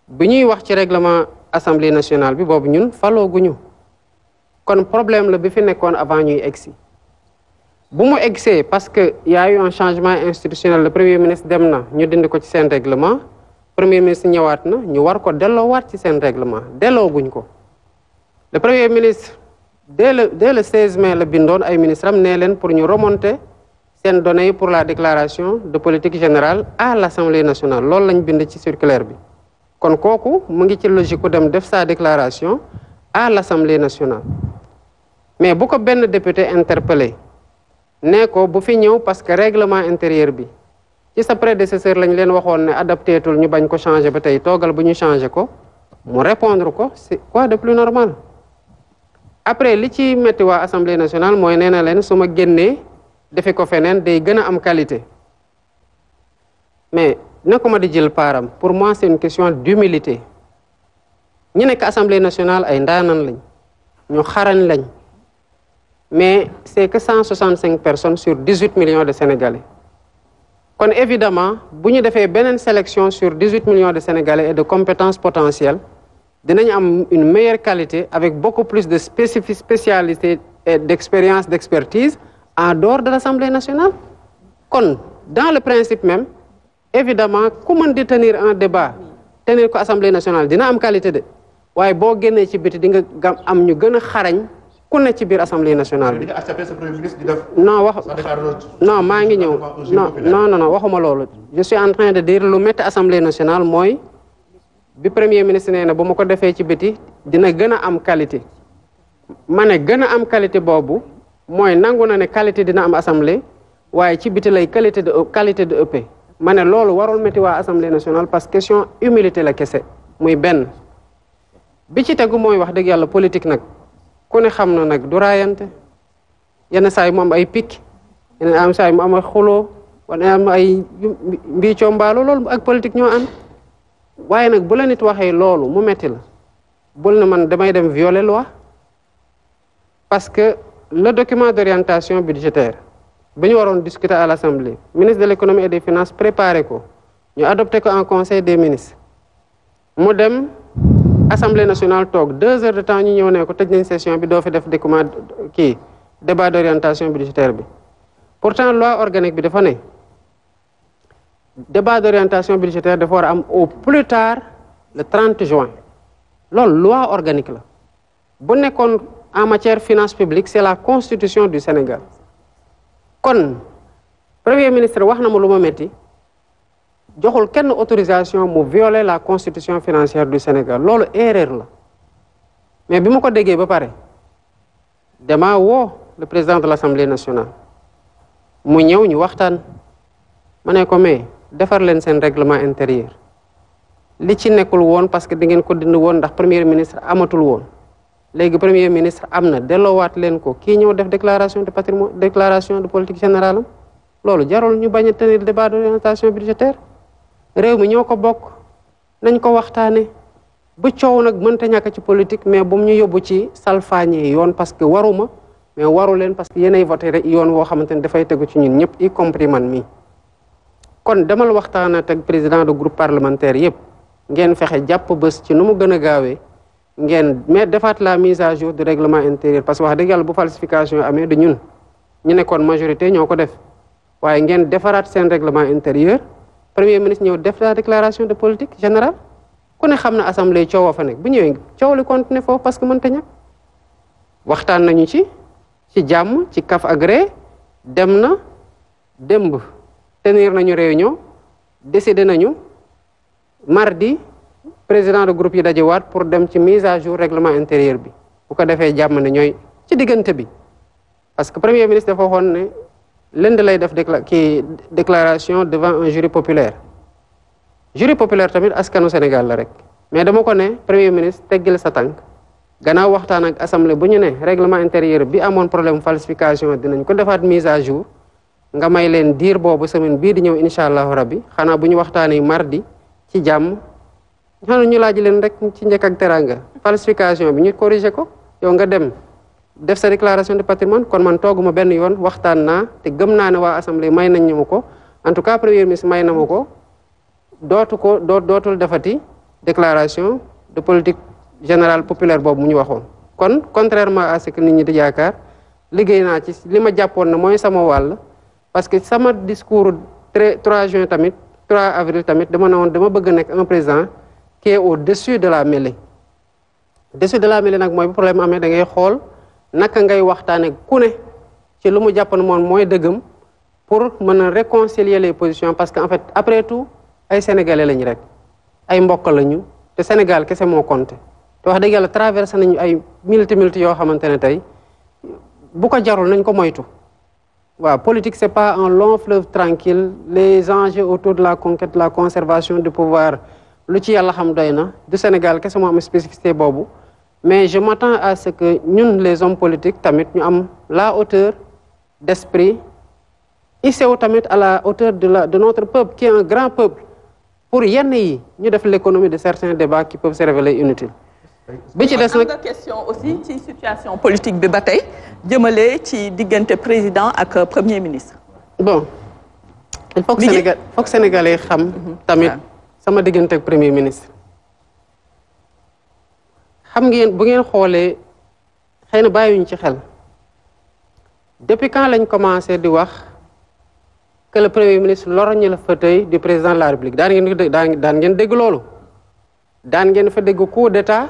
bi ñuy wax ci règlement assemblée nationale bi boobu ñun falooguñu kon problème la bi fi nekkoon avant ñuy egsi bu mu egsee parce que y a eu un changement institutionnel le premier ministre dem na ñu dindi ko ci seen règlement premier ministre ñëwaat na ñu war ko delloowaat ci seen règlement dellooguñ ko le premier ministre dès le 16 mai la bindoon ay ministres am nee leen pour ñu remonter seen données pour la déclaration de politique générale à l'Assemblée nationale loolu lañ bind ci circulaire bi kon kooku mu ngi ci logique ku dem def sa déclaration à l'Assemblée nationale mais bu ko benn député interpellé nee ko bu fi ñëw parce que règlement intérieur bi ci sa prédécesseur lañ leen waxoon ne adapté tul ñu bañ ko changer ba tey toogal bu ñu changer ko mu répondre ko c'est quoi de plus normal après li ci metti waa Assemblée nationale mooy nee na leen su ma génnee defe ko feneen day gën a am qualité mais ne ko ma di jël paaram pour moi c'est une question d'humilité ñu nekk assemblée nationale ay ndaanan lañ ñu xarañ lañ mais c'est que 165 personnes sur 18 millions de Sénégalais kon évidemment bu ñu defee beneen sélection sur 18 millions de Sénégalais et de compétences potentielles dinañ am une meilleure qualité avec beaucoup plus de spécialité et d'expérience, d'expertise en dehors de l'Assemblée nationale. Kon dans le principe même évidemment ku mën di tenir un débat tenir ko Assemblée nationale dina am qualité de waaye boo génnee ci biti di nga am ñu gën a xarañ ku ne ci biir Assemblée nationale bi. non maa ngi ñëw non waxuma loolu. je suis en train de dire lu métti Assemblée nationale mooy bi premier ministre nee na bu ma ko defee ci biti dina gën a am qualité ma ne gën a am qualité boobu mooy nangu na ne qualité dina am assemblée waaye ci biti lay qualité de ëpp ma ne loolu warul métti waa Assemblée nationale parce que question humilité la kese muy benn bi ci tegu mooy wax dëgg yàlla politique nag ku ne xam na nag du raayante yenn saa yi mu am ay picc yenn saa yi mu am ay xuloo wala am ay mbiicoo mbaalo loolu ak politique ñoo ànd waaye nag bu la nit waxee loolu mu metti la bul na man damay dem violer loi parce que le document d'orientation budgétaire bi ñu waroon discuter à l'Assemblée ministre de l'économie et des finances préparé ko ñu adopté ko en conseil des ministres mu dem Assemblée nationale toog 2 heures de temps ñu ñëw ne ko tëj nañ session bi doo fi def document débat d'orientation budgétaire bi pourtant loi organique bi dafa ne débat d'orientation budgétaire dafa war a am au plus tard le 30 juin loolu loi organique la bu nekkoon en matière finance publique c'est la constitution du Sénégal kon premier ministre wax na ma lu ma metti joxul kenn autorisation mu violer la constitution financière du Sénégal loolu erreur la mais bi ma ko déggee ba pare dama woo le président de l'Assemblée nationale mu ñëw ñu waxtaan ma ne ko mais defar leen seen règlement intérieur li ci nekkul woon parce que da ngeen ko dindi woon ndax premier ministre amatul woon léegi premier ministre am na delloowaat leen ko kii ñëw def déclaration de patrimoine déclaration de politique générale am loolu jarul ñu bañ a tenir débat d'orientation budgétaire réew mi ñoo ko bokk nañ ko waxtaane bu coow nag mënta ñàkk ci politique mais bu mu ñu yóbbu ci salfaañee yoon parce que waruma mais waru leen parce que yéenay voté rek yoon woo xamante ne dafay tegu ci ñun ñëpp y compris man mii kon demal waxtaana teg président de groupe parlementaire yëpp ngeen fexe jàpp bés ci nu mu gën a gaawee ngeen mais defaat la mise à jour du règlement intérieur parce que wax dëgg yàlla bu falsification amee du ñun ñu nekkoon majorité ñoo ko def waaye ngeen defaraat seen règlement intérieur premier ministre ñëw def la déclaration de politique générale ku ne xam na assemblée coowoo fa nekk bu ñëwee coow li continuer foofu parce que mënta ñàkk waxtaan nañu ci jàmm ci kaf agré dem na démb tenir nañu réunion décidé nañu mardi président de groupe yi dajewaat pour dem ci mise à jour règlement intérieur bi bu ko defee jàmm ne ñooy ci diggante bi parce que premier ministre dafa waxoon ne lundi lay def déclaration devant un jury populaire tamit askanu Sénégal la rek mais dama ko ne premier ministre teggil sa tànk gannaaw waxtaan ak assemblée bu ñu ne règlement intérieur bi amoon problème falsification dinañ ko defaat mise à jour nga may leen diir boobu semaine bii di ñëw incha allahu rabbi xanaa bu ñu waxtaanee mardi ci jàmm xanaa ñu laaj leen rek ci njëkk ak teranga falsification bi ñu corriger ko yow nga dem def sa déclaration de patrimoine kon man tooguma benn yoon waxtaan naa te gëm naa ne waa assemblée may nañ ñu ko en tout cas premier ministre may na ma ko dootul defati déclaration de politique générale populaire boobu mu ñu waxoon kon contrairement à ce que nit ñi di yaakaar liggéey naa ci li ma jàppoon na mooy sama wàll parce que sama discours 3 juin tamit 3 avril tamit dama ne woon dama bëgg nekk un président qui est au-dessus de la mêlée dessus de la mêlée nag mooy bu problème amee da ngay xool naka ngay waxtaane ku ne ci lu mu jàppoon moom mooy dëggam pour mën a réconcilier les positions parce que en fait après tout ay sénégalais lañu rek ay mbokk lañu te Sénégal kese moo compté te wax dëgg yàlla traversé nañu ay multi yoo xamante ne tey bu ko jarul nañ ko moytu waaw politique c'est pas un long fleuve tranquille les enjeux autour de la conquête de la conservation du pouvoir lu ci yàlla xam doy na du Sénégal kese moo am spécificité boobu mais je m'attends à ce que ñun les hommes politiques tamit ñu am la hauteur d'esprit ICO tamit à la hauteur de notre peuple qui est un grand peuple pour yenn yi ñu def l'économie de certains débats qui peuvent se révéler inutiles bi ci des nag am nga question aussi ci situation politique bi ba tey jëmale ci diggante président ak premier ministre. bon il faut que Sénégalais xam tamit sama diggante ak premier ministre. xam ngeen bu ngeen xoolee xëy na bàyyiwuñ ci xel depuis quand lañ commencé di wax que le premier ministre lorgne le fauteuil du président de la République daan ngeen dégg loolu daan ngeen fa dégg coup d'état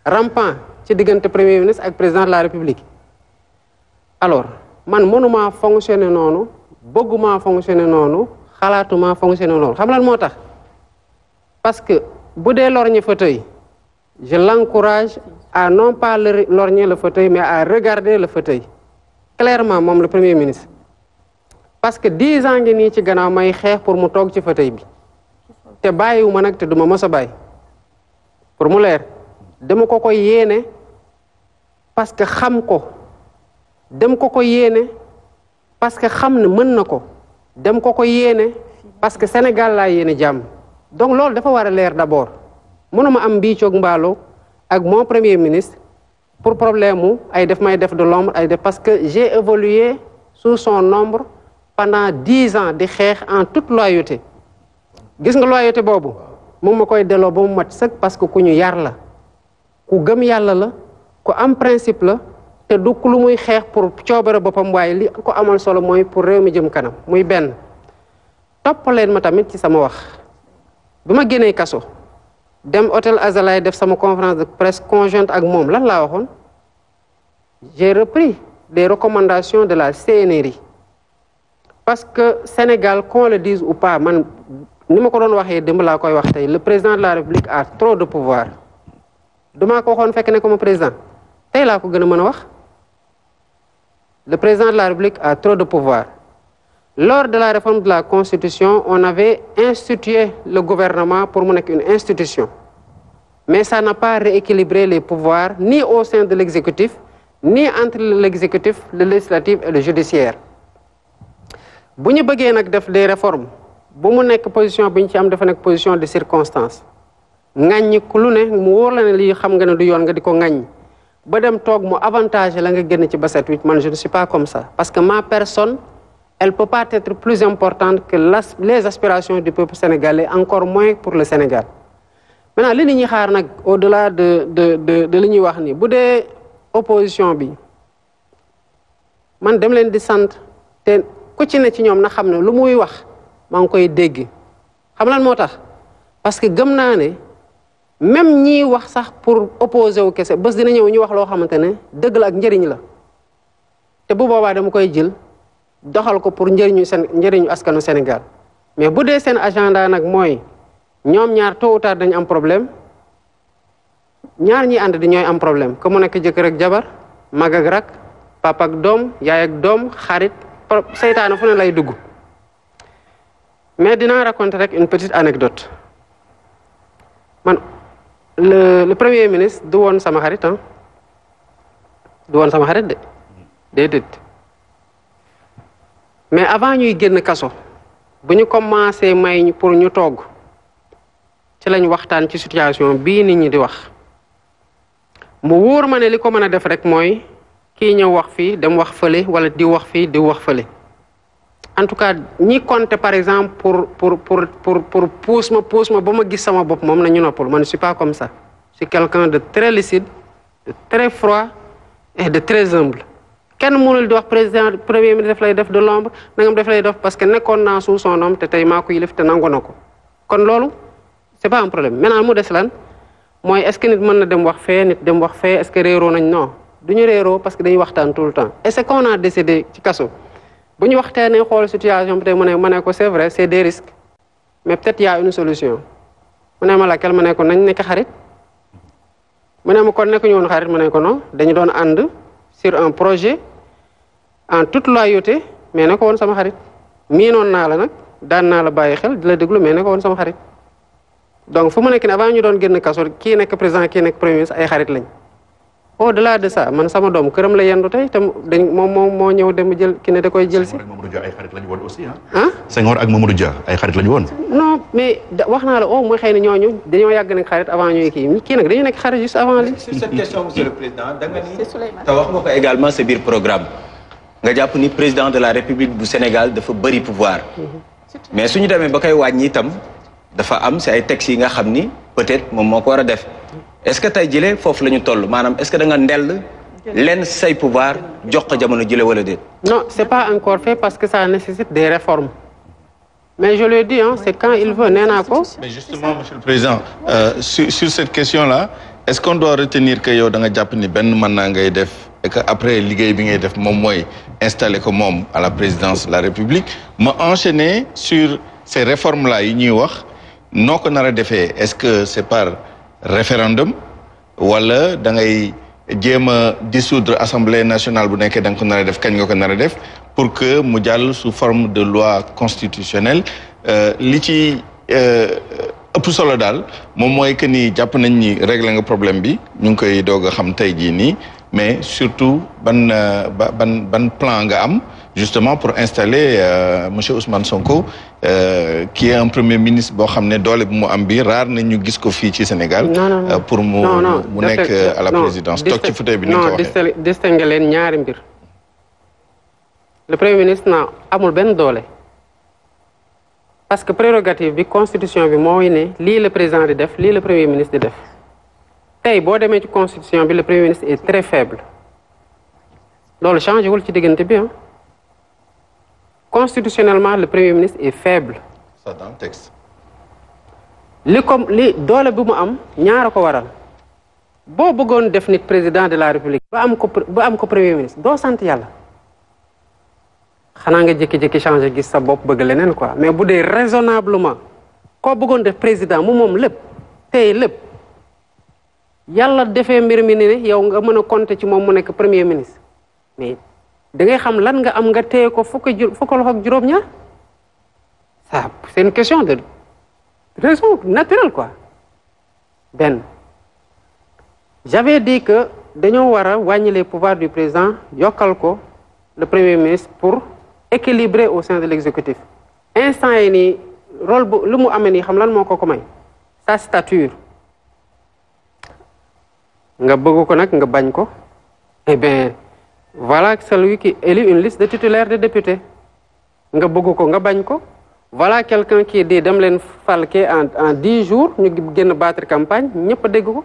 rampant ci diggante premier ministre ak président de la République. alors man mënuma fonctionner noonu bëgguma fonctionner noonu xalaatuma fonctionner noonu xam lan moo tax parce que bu dee lorgne fauteuil je l'encourage à non pas lorgner le fauteuil mais à regarder le fauteuil clairement moom le premier ministre parce que 10 ans ngi nii ci gannaaw may xeex pour mu toog ci fauteuil bi te bàyyiwuma nag te duma mës a bàyyi pour mu leer dama ko yéene parce que xam ko dem ko yéene parce que xam ne mën na ko dem ko yéene parce que Sénégal laa yéene jàmm donc loolu dafa war a leer d'abord mënuma am mbiicoog mbaaloo ak mon premier ministre pour problème mu ay def may def de l'ombre ay def parce que j'ai évolué sous son ombre pendant 10 ans di xeex en toute loyauté gis nga loyauté boobu moom ma koy delloo ba mu mat sëkk parce que ku ñu yar la ku gëm yàlla la ku am principe la te du lu muy xeex pour coobare boppam waaye li ko amal solo mooy pour réew mi jëm kanam muy benn topp leen ma tamit ci sama wax bi ma génnee kaso dem hôtel Azalaï def sama conférence de presse conjointe ak moom lan laa waxoon j'ai repris des recommandations de la CNRI parce que Sénégal qu'on le dise ou pas man ni ma ko doon waxee démb laa koy wax tey le président de la République a trop de pouvoir dumaa ko waxoon fekk ne ko ma président tey laa ko gën a mën a wax le président de la République a trop de pouvoir lors de la réforme de la Constitution on avait institué le gouvernement pour mu nekk une institution mais ça n'a pas rééquilibré les pouvoirs ni au sein de l'exécutif ni entre l'exécutif le législatif et le judiciaire bu ñu bëggee nag def des réformes bu mu nekk position bi ñu ci am dafa nekk position de circonstance ŋàññi ku lu ne mu wóor la ne lii xam nga ne du yoon nga di ko ŋàññ ba dem toog mu avantage la nga génn ci baset wi man je ne suis pas comme ça parce que ma personne elle peut pas être plus importante que les aspirations du peuple sénégalais encore moins pour le Sénégal maintenant li nit ñi xaar nag au-delà de li ñuy wax ni bu dee opposition bi man dem leen di sant te ku ci ne ci ñoom na xam ne lu muy wax maa ngi koy dégg xam lan moo tax parce que gëm naa ne même ñiy wax sax pour opposer wu kese bés dina ñëw ñu wax loo xamante ne dëgg la ak njëriñ la te bu boobaa dama koy jël doxal ko pour njëriñu askanu Sénégal mais bu dee seen agenda nag mooy ñoom ñaar tôt ou tard dañu am problème ñaar ñi ànd di ñooy am problème que mu nekk jëkkër ak jabar mag ak rak papa ak doom yaay ak doom xarit seytaane fu ne lay dugg mais dinaa raconter rek une petite anecdote man le premier ministre du woon sama xarit du woon sama xarit de déedéet mais avant ñuy génn kaso bu ñu commencé may pour ñu togg ci lañ waxtaan ci situation bii nit ñi di wax mu wóor ma ne li ko mën a def rek mooy kii ñëw wax fii dem wax fële wala di wax fii di wax fële en tout cas ñi compter par exemple pour pousse ma ba ma gis sama bopp moom nañu noppal man je suis pas comme ça je suis quelqu'un de très lucide de très froid et de très humble kenn mënul di wax président premier ministre daf lay def de l'ombre nangam daf lay def parce que nekkoon naa sous son nom te tey maa ko yilif te nangu na ko kon loolu c'est pas un problème maintenant mu des lan mooy est-ce que nit mën na dem wax fee nit dem wax fee est-ce que réeroo nañ non du ñu réeroo parce que dañuy waxtaan tout le temps et c'est qu'on a décidé ci kaso bu ñu waxtaanee xool situation bi tey ma ne ko c'est vrai c'est des risques mais peut-être y a une solution mu ne ma laquelle ma ne ko nañ nekk xarit mu ne ma kon nekk ñu woon xarit ma ne ko non dañu doon ànd sur un projet en toute loyauté mais ne ko woon sama xarit miinoon naa la nag daan naa la bàyyi xel di la déglu mais ne ko woon sama xarit donc fu mu nekk ne avant ñu doon génn kaso kii nekk président kii nekk premier ministre ay xarit lañ au-delà de ça man sama doom këram la yendu tey te moom moo ñëw dem jël ki ne da koy jël si. Mamadou Dia ay xarit lañu woon aussi ah. Senghor ak Mamadou Dia ay xarit lañu woon. non mais wax naa la mooy xëy na ñooñu dañoo yàgg nekk xarit avant ñuy kii nag dañu nekk xarit juste avant li. sur cette question monsieur le président da nga ni te wax nga ko également sa biir programme nga jàpp ni président de la République bu Sénégal dafa bëri pouvoir. mais suñu demee ba koy wàññi itam dafa am si ay textes yi nga xam ni peut-être moom moo ko war a def. est-ce que tey jëlee foofu la ñu toll maanaam est-ce que da nga ndell lenn say pouvoir jox ko jamono jëlee wala déet. non c'est pas encore fait parce que ça nécessite des réformes mais je le dis c'est quand il veut nee naa ko. mais justement monsieur le président sur cette question-là est-ce qu'on doit retenir que yow da nga jàpp ni benn mandat ngay def et que après liggéey bi ngay def moom mooy installer ko moom à la présidence de la République ma enchaîner sur ces réformes-là yi ñuy wax noo ko nar a defee est-ce que c'est par référendum wala da ngay jéem a dissoudre assemblée nationale bu nekkee da nga ko nar a def kañ nga ko nar a def pour que mu jàll sous forme de loi constitutionnelle li ci ëpp solo daal moom mooy que ni jàpp nañ ni régler nga problème bi ñu ngi koy doog a xam tey jii nii mais surtout ban plan nga am justement pour installer monsieur Ousmane Sonko qui est un premier ministre boo xam ne doole bu mu am bi rare na ñu gis ko fii ci Sénégal. pour mu nekk à la présidence. toog ci fauteuil bi ni nga ko waxee non distinguer leen ñaari mbir. le premier ministre amul benn doole. parce que prérogative bi constitution bi mooy ne lii le président di def lii le premier ministre di def. tey boo demee ci constitution bi le premier ministre est très faible. loolu changé wul ci diggante bi constitutionnellement le premier ministre est faible. ça dans le texte. li doole bi mu am ñaara ko waral boo bëggoon def nit président de la république ba am ko premier ministre doo sant yàlla xanaa nga jékki-jékki changer gis sa bopp bëgg leneen quoi mais bu dee raisonnablement koo bëggoon def président mu moom lépp tey lépp yàlla defee mbir mi ne yow nga mën a compter ci moom mu nekk premier ministre mais da ngay xam lan nga am nga téye ko fukk loxo ak juróom-ñaar ça c'est une question de raison naturelle quoi benn j'avais dit que dañoo war a wàññi les pouvoirs du président yokkal ko le premier ministre pour équilibrer au sein de l'exécutif instant yi nii rôle bu lu mu amee nii xam lan moo ko may sa stature nga bëgg ko nag nga bañ ko eh bien voilà celui qui élit une liste de titulaires de députés nga bëgg ko nga bañ ko voilà quelqu'un qui dit dem leen falke en 10 jours ñu génn battre campagne ñëpp a dégg ko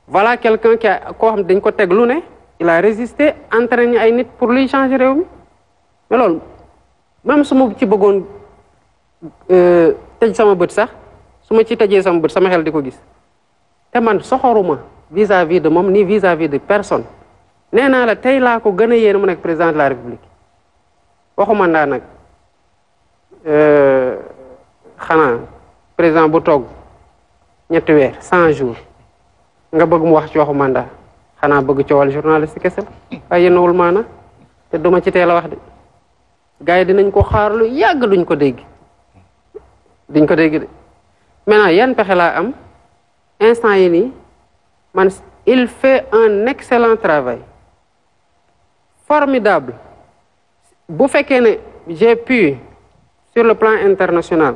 voilà quelqu'un qui koo xam dañ ko teg lu ne il a résisté entraîné ay nit pour luy changer réew mi mais loolu même su ma ci bëggoon tëj sama bët sax su ma ci tëjee sama bët sama xel di ko gis te man soxoruma vis-à-vis de moom ni vis-à-vis de personne nee naa la tey laa ko gën a yéene mu nekk président de la république waxuma ndaa nag xanaa président bu toog ñetti weer 100 jours nga bëgg mu wax ci waxu mandat xanaa bëgg coowal journaliste kese la waaye yéenawul maana te duma ci teel a wax de gars yi dinañ ko xaar lu yàgg duñ ko dégg de maintenant yan pexe laa am instant yi nii man il fait un excellent travail formidable bu fekkee ne j'ai pu sur le plan international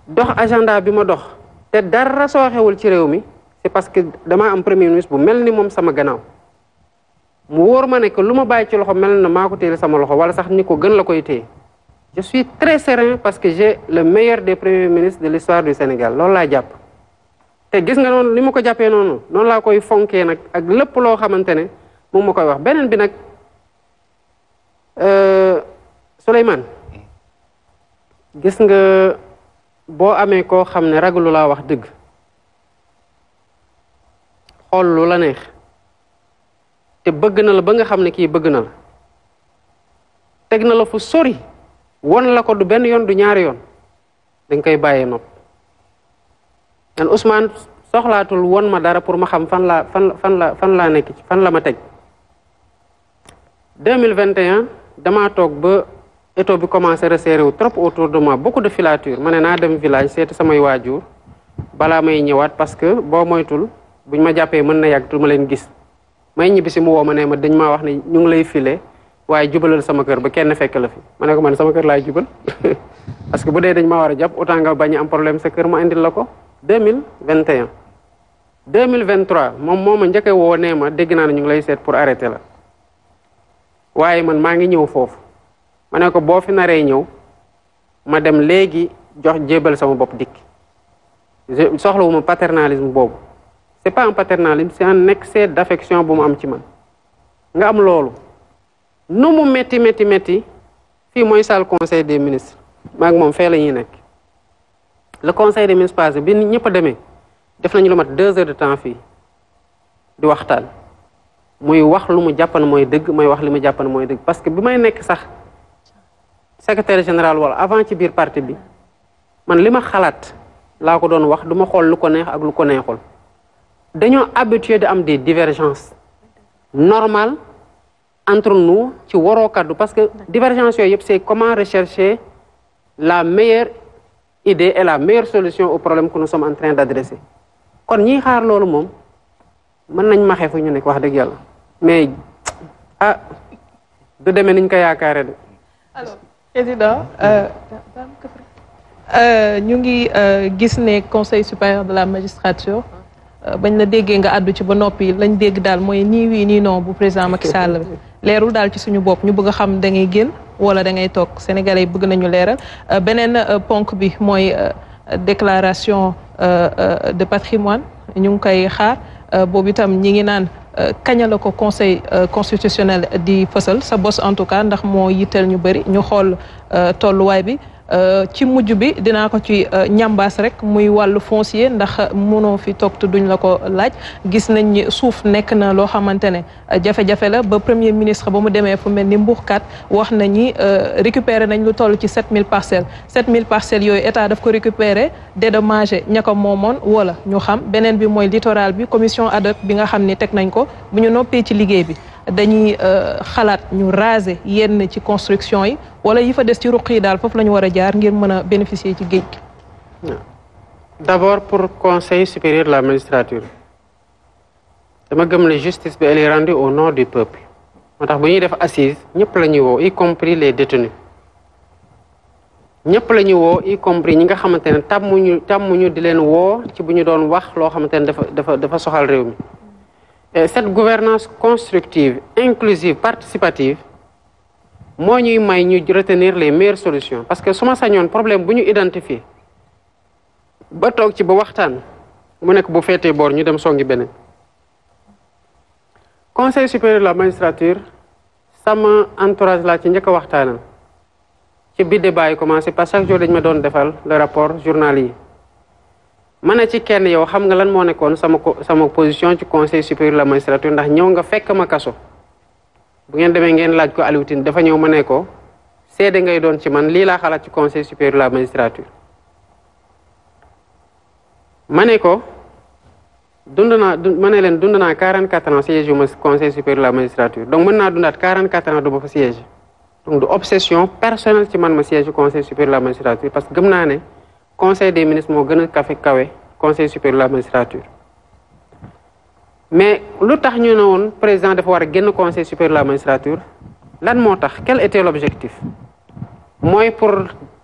dox agenda bi ma dox te dara sooxewul ci réew mi c'est parce que dama am premier ministre bu mel ni moom sama gannaaw mu wóor ma ne que lu ma bàyyi ci loxo mel na maa ko téye sama loxo wala sax ni ko gën la koy téye je suis très serein parce que j'ai le meilleur des premiers ministres de l'histoire du Sénégal loolu laa jàpp te gis nga noonu li ma ko jàppee noonu laa koy fonkee nag ak lépp loo xamante ne moom ma koy wax beneen bi nag Souleymane gis nga boo amee koo xam ne ragalu laa wax dëgg xool lu la neex te bëgg na la ba nga xam ne kii bëgg na la teg na la fu sori won la ko du benn yoon du ñaari yoon dañ koy bàyyee nopp man Ousmane soxlaatul won ma dara pour ma xam fan laa nekk ci fan la ma teg 2021 damaa toog ba étau bi commencé resserré wu trop autour de moi beaucoup de filature ma ne naa dem village seeti samay waajur balaa may ñëwaat parce que boo moytul buñ ma jàppee mën na yàgg du ma leen gis may ñibbi si mu woo ma ne ma dañ maa wax ne ñu ngi lay filé waaye jubalal sama kër ba kenn fekk la fi ma ne ko man sama kër laay jubal parce que bu dee dañ maa war a jàpp autant nga bañ am problème sa kër ma indil la ko 2021 2023 moom moo ma njëkk a woo nee ma dégg naa ne ñu ngi lay seet pour arrêter la waaye man maa ngi ñëw foofu ma ne ko boo fi naree ñëw ma dem léegi jox jébal sama bopp dikk soxlawuma paternalisme boobu c'est pas un paternalisme c'est un excès d'affection bu mu am ci man nga am loolu nu mu métti fii mooy salle conseil des ministres maag moom fee la ñuy nekk le conseil des ministres passé bi ñëpp a demee def nañu lu mat 2 heures de temps fii di waxtaan muy wax lu mu jàpp ne mooy dëgg may wax li mu jàpp ne mooy dëgg parce que bi may nekk sax secrétaire général wala avant ci biir parti bi man li ma xalaat laa ko doon wax du ma xool lu ko neex ak lu ko neexul dañoo habitué de am des divergences normales entre nous ci waroo kaddu parce que divergence yooyu yëpp c'est comment rechercher la meilleure idée et la meilleure solution au problème que nous sommes en train d'adresser kon ñiy xaar loolu moom mën nañ maxee fu ñu nekk wax dëgg yàlla mais du demee niñ ko yaakaare de. Alors président ñu ngi gis ne conseil supérieur de la magistrature bañ la déggee nga àddu ci ba noppi lañ dégg daal mooy nii wii nii non bu président Macky Sall leerul daal ci suñu bopp ñu bëgg a xam da ngay génn wala da ngay toog sénégalais yi bëgg nañu leeral beneen ponk bi mooy déclaration de patrimoine ñu ngi koy xaar boobu itam ñi ngi naan kaña la ko conseil constitutionnel di fësal sa bos en tout cas ndax moo yitteel ñu bëri ñu xool tolluwaay bi ci mujj bi dinaa ko ci ñambaas rek muy wàllu foncier ndax mënoo fi toog te duñ la ko laaj gis nañ ni suuf nekk na loo xamante ne jafe-jafe la ba premier ministre ba mu demee fu mel ni Mbourkat wax na ñi récupérer nañ lu toll ci 7000 parcelles 7000 parcelles yooyu état daf ko récupérer dédommagé ña ko moomoon wala ñu xam beneen bi mooy littoral bi commission ad hoc bi nga xam ni teg nañ ko bu ñu noppee ci liggéey bi dañuy xalaat ñu raser yenn ci construction yi wala yi fa des ci ruq yi daal foofu la ñu war a jaar ngir mën a bénéficier ci géej gi. D'abord pour conseil supérieur de la magistrature dama gëm ne justice bi elle est rendue au nom du peuple moo tax bu ñuy def assise ñëpp la ñuy woo y compris les détenus ñëpp la ñuy woo y compris ñi nga xamante ne tàmmuñu di leen woo ci bu ñu doon wax loo xamante ne dafa soxal réew mi. Cette gouvernance constructive, inclusive, participative, moo ñuy may ñu retenir les meilleures solutions parce que su ma sañoon problème bu ñu identifier ba toog ci ba waxtaan mu nekk bu féetee boor ñu dem songi beneen. Conseil supérieur de la magistrature sama entourage laa ci njëkk a waxtaanal ci bi débat yi commencé parce que chaque jour dañ ma doon defal le rapport journalier. ma ne ci kenn yow xam nga lan moo nekkoon sama position ci conseil supérieur de la magistrature ndax ñëw nga fekk ma kaso bu ngeen demee ngeen laaj ko Aliou Tine dafa ñëw ma ne ko seede ngay doon ci man lii laa xalaat ci conseil supérieur de la magistrature ma ne ko ma ne leen dund naa 44 ans siège yu ma conseil supérieur de la magistrature donc mën naa dundaat 44 ans du ma fa siège donc du obsession personnelle ci man ma siège yu conseil supérieur de la magistrature parce que gëm naa ne conseil des ministres moo gën a kawe conseil supérieur de la magistrature mais lu tax ñu ne woon président dafa war a génn conseil supérieur de la magistrature lan moo tax quel était l'objectif mooy pour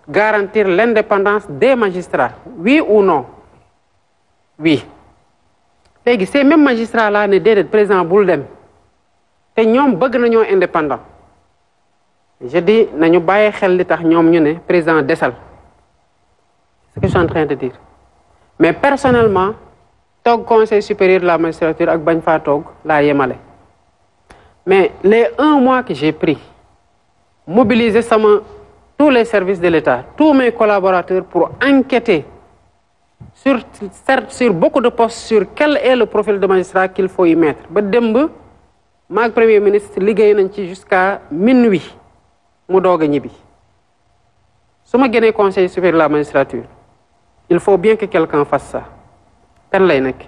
garantir l'indépendance des magistrats oui ou non oui léegi ces mêmes magistrats là ne déedéet président bul dem te ñoom bëgg nañoo indépendant je dis nañu bàyyi xel li tax ñoom ñu ne président desal ce que je suis en train de dire mais personnellement toog conseil supérieur de la magistrature ak bañ faa toog laa yemale mais les 1 mois que j'ai pris mobiliser tous les services de l'État tous mes collaborateurs pour enquêter sur beaucoup de postes sur quel est le profil de magistrat qu'il faut y mettre ba démb maag premier ministre liggéey nañ ci jusqu'à minuit mu doog a ñibbi su ma génnee conseil supérieur de la magistrature il faut bien que quelqu'un fasse ça kan lay nekk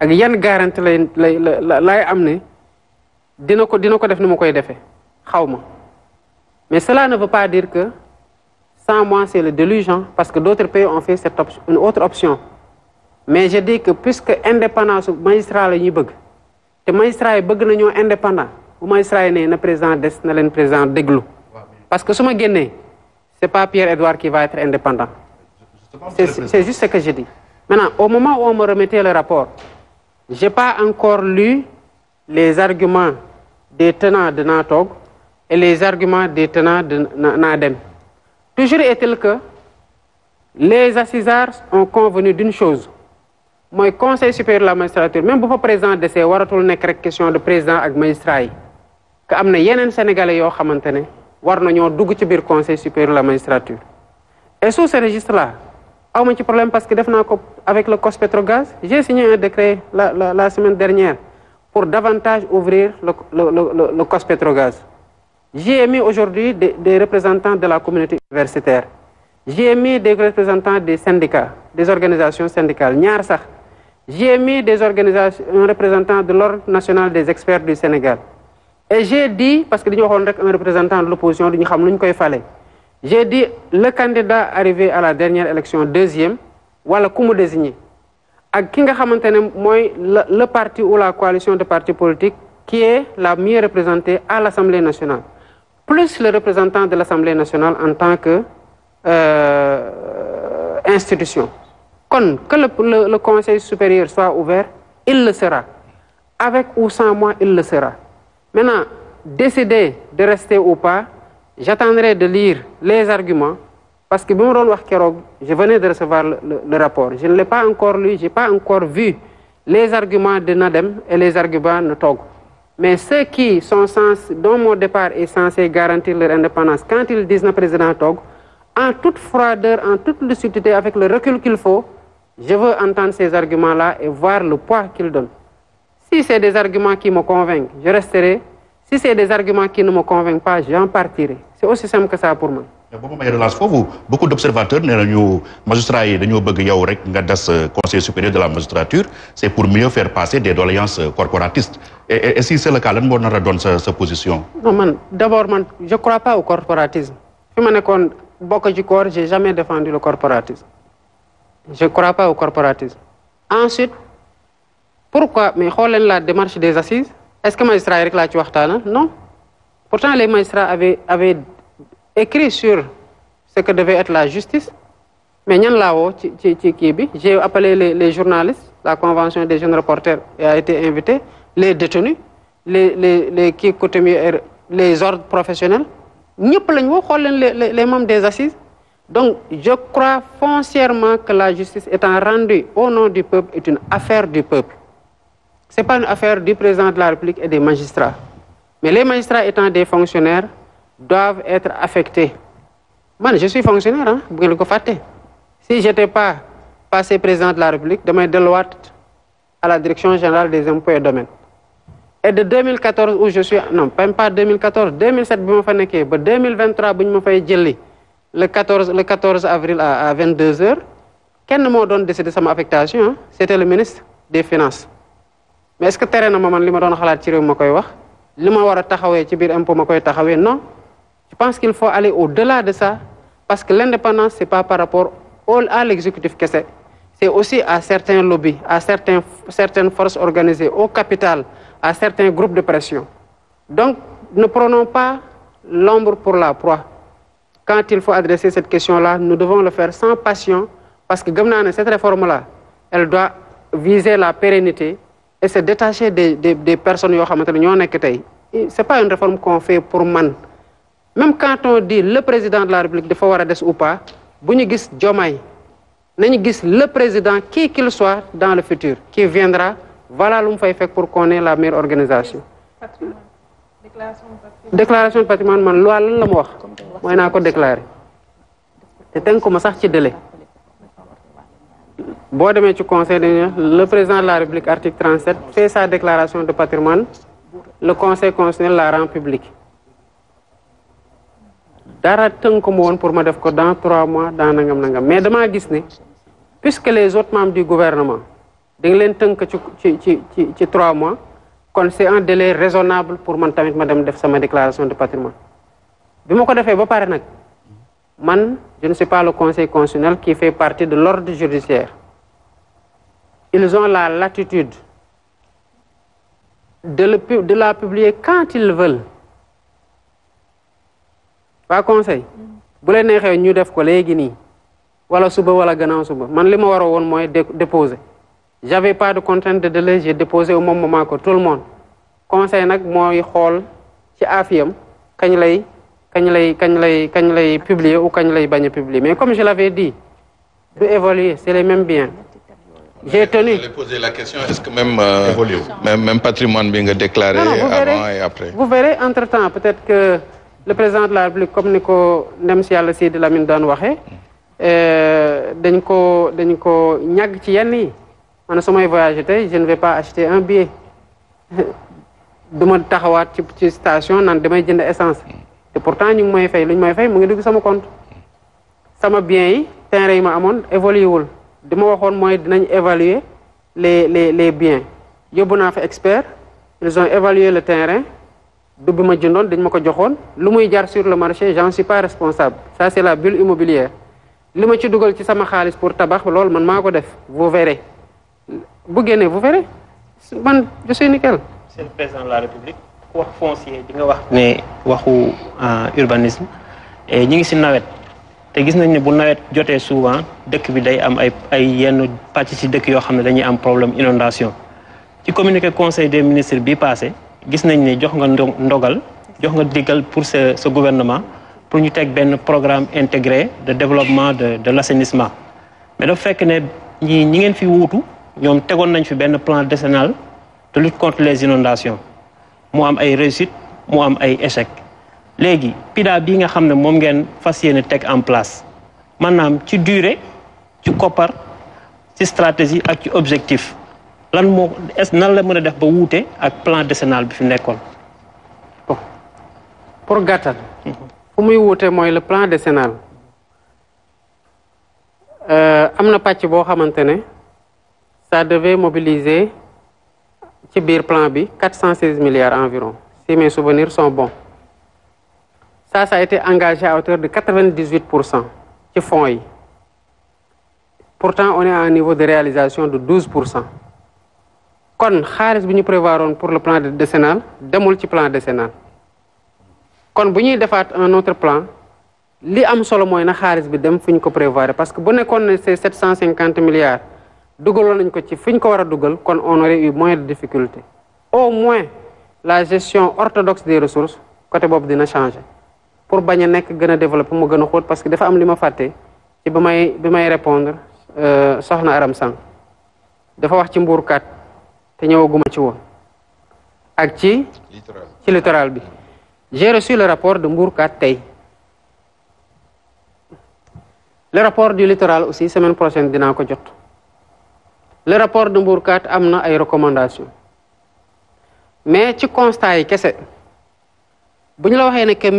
ak yan garantie lay am ne dina ko def ni mu koy defee xaw ma mais cela ne veut pas dire que sans moi c'est le déluge parce que d'autres pays ont fait une autre option mais je dis que puisque indépendance magistrat la ñuy bëgg te magistrat yi bëgg nañoo indépendant bu magistrat yi ne na président des na leen président déglu parce que su ma génnee c'est pas Pierre-Edouard qui va être indépendant c'est juste ce que je dis maintenant au moment où on me remettait le rapport j'ai pas encore lu les arguments des tenants de Natog et les arguments des tenants de Nadem. Toujours est-il que les assisards ont convenu d'une chose. Moi, conseil supérieur de la magistrature, même si le président de ces waratul nek rek question de président ak magistrat yi que amna yenen sénégalais yo xamantene war nañoo dugg ci biir conseil supérieur de la magistrature. Et sous ce registre là, awma ci problème parce que def naa ko avec le COS-Petrogaz, j'ai signé un décret la semaine dernière pour davantage ouvrir le COS-Petrogaz. J'ai mis aujourd'hui des représentants de la communauté universitaire. J'ai mis des représentants des syndicats, des organisations syndicales. Ñaar sax. J'ai mis des organisations, un représentant de l'Ordre national des experts du Sénégal. Et j'ai dit, parce que nous avons un représentant de l'opposition, nous savons qu'il fallait. J'ai dit, le candidat arrivé à la dernière élection, deuxième, voilà comment désigner. Et qui le parti ou la coalition de partis politiques qui est la mieux représentée à l'Assemblée nationale, plus le représentant de l'Assemblée nationale en tant que institution. Que le Conseil supérieur soit ouvert, il le sera. Avec ou sans moi, il le sera. Maintenant, décider de rester ou pas, j'attendrai de lire les arguments, parce que je venais de recevoir le rapport. Je ne l'ai pas encore lu, je n'ai pas encore vu les arguments de Nadem et les arguments de Togo. Mais ceux qui sont dont mon départ est censé garantir leur indépendance, quand ils disent le président Togo, en toute froideur, en toute lucidité, avec le recul qu'il faut, je veux entendre ces arguments-là et voir le poids qu'ils donnent. Si c'est des arguments qui me convainquent, je resterai. Si c'est des arguments qui ne me convainquent pas, j'en partirai. C'est aussi simple que ça pour moi. Beaucoup d'observateurs, les magistrats, le Conseil supérieur de la magistrature, c'est pour mieux faire passer des doléances corporatistes. Et si c'est le cas, on donne sa position. Non, d'abord, je ne crois pas au corporatisme. Je n'ai jamais défendu le corporatisme. Je ne crois pas au corporatisme. Ensuite, pourquoi? Mais la démarche des assises, est-ce que les magistrats sont non. Pourtant, les magistrats avaient écrit sur ce que devait être la justice. Mais j'ai appelé les journalistes, la convention des jeunes reporters a été invitée, les détenus, les ordres professionnels, les membres des assises. Donc, je crois foncièrement que la justice étant rendue au nom du peuple est une affaire du peuple. Ce n'est pas une affaire du président de la République et des magistrats. Mais les magistrats étant des fonctionnaires doivent être affectés. Moi, je suis fonctionnaire, hein, vous le savez. Si je n'étais pas passé président de la République, demain de loi à la direction générale des impôts et domaines. Et de 2014 où je suis, non, même pas 2014, 2007, 2023, le 14 avril à 22h, quel m'a donné décidé de ma affectation? Hein? C'était le ministre des Finances. Mais est-ce que terrain moment li ma doon xalaat ci réew ma koy wax li ma war a taxawee ci biir impôt ma koy taxawee non je pense qu'il faut aller au-delà de ça parce que l'indépendance c'est pas par rapport à l'exécutif kese c'est aussi à certains lobbies à certaines forces organisées au capital à certains groupes de pression donc ne prenons pas l'ombre pour la proie quand il faut adresser cette question-là nous devons le faire sans passion parce que gëm naa ne cette réforme-là elle doit viser la pérennité et se détacher des personnes qui ce n'est pas une réforme qu'on fait pour man. Même quand on dit le président de la République de Fawarades ou pas, si nous voyons Diomaye, nous voyons le président, qui qu'il soit dans le futur, qui viendra, voilà ce qu'on fait pour qu'on ait la meilleure organisation. Déclaration de patrimoine, man, loi, moi, je l'ai déclaré. C'est un comme ça, délai. Du Conseil, le président de la République, article 37, fait sa déclaration de patrimoine, le Conseil constitutionnel la rend publique. Dara tënk pour ma def ko dans 3 mois dans nangam nangam mais dama gis ne puisque les autres membres du gouvernement dañ leen tënk ci 3 mois kon c'est un délai raisonnable pour man tamit ma dem def sama déclaration de patrimoine bi ma ko defee ba pare nag man je ne suis pas le Conseil constitutionnel qui fait partie de l'ordre judiciaire. Ils ont la latitude de la publier quand ils veulent. Waa conseil bu leen neexee ñu def ko léegi nii wala suba wala gannaaw suba man li ma war a woon mooy déposer. J'avais pas de contrainte de délai, j'ai déposé au même moment que tout le monde. Conseil nag mooy xool ci afiyam kañ lay publier ou kañ lay bañ a publier. Mais comme je l'avais dit, du évoluer, c'est les mêmes biens. J'ai tenu. Je vais poser la question, est-ce que même patrimoine bi nga déclaré avant et après? Vous verrez entre-temps, peut-être que le président de la République, comme ni ko ndem si yàlla Sidi Lamine daan waxee, dañ ko ñàgg ci yenn yi. Man su may voyager tey je ne vais pas acheter un billet du ma taxawaat ci station naan damay jënd essence te pourtant ñu ngi may fay lu ñu may fay mu ngi dugg sama compte sama bien yi terrain yi ma amoon évolué wul di ma waxoon mooy dinañ évaluer les biens yóbbu naa fa expert ils ont évalué le terrain du bi ma jëndoon dañ ma ko joxoon lu muy jar sur le marché j'en suis pas responsable ça c'est la bulle immobilière li ma ci dugal ci sama xaalis pour tabax loolu man maa ko def vous verrez bu génnee vous verrez man je suis nickel. C'est le président de la République ku wax foncier di nga wax ne waxu urbanisme et ñi ngi ci nawet te gis nañ ne bu nawet jotee souvent dëkk bi day am ay yenn pàcc ci dëkk yoo xam ne dañuy am problème inondation ci communiqué conseil des ministres bi passé gis nañ ne jox nga ndogal jox nga diggal pour ce gouvernement pour ñu teg benn programme intégré de développement de l'assainissement mais dafa fekk ne ñi ngeen fi wuutu ñoom tegoon nañ fi benn plan décennal de lutte contre les inondations mu am ay réussite mu am ay échec léegi PIDA bii nga xam ne moom ngeen fas yéene teg en place maanaam ci durée ci koppar ci stratégie ak ci objectif lan moo nan la mën a def ba wuute ak plan décennal bi fi nekkoon. pour gàttal. fu muy wuute mooy le plan décennal am na pàcc boo xamante ne ça devait mobiliser ci biir plan bi 416 milliards environ si mes souvenirs sont bons ça a été engagé à hauteur de 98% ci fonds yi pourtant on est à un niveau de réalisation de 12%. kon xaalis bi ñu prévoiroon pour le plan décennal demul ci plan décennal kon bu ñuy defaat un autre plan li am solo mooy na xaalis bi dem fu ñu ko prévoir parce que bu nekkoon ne c'est 750 milliards dugaloon nañ ko ci fu ñu ko war a dugal kon on aurait eu moins de difficultés au moins la gestion orthodoxe des ressources côté boobu dina changer pour bañ a nekk gën a développer mu gën a xóot parce que dafa am li ma fàtte ci bi may répondre soxna Aram Sang dafa wax ci mbuurkat te ñëwaguma ci woon ak ci littoral bi j'ai reçu le rapport de Mbourkat tey le rapport du littoral aussi semaine prochaine dinaa ko jot le rapport de Mbourkat am na ay recommandations mais ci constat yi kese bu ñu la waxee ne que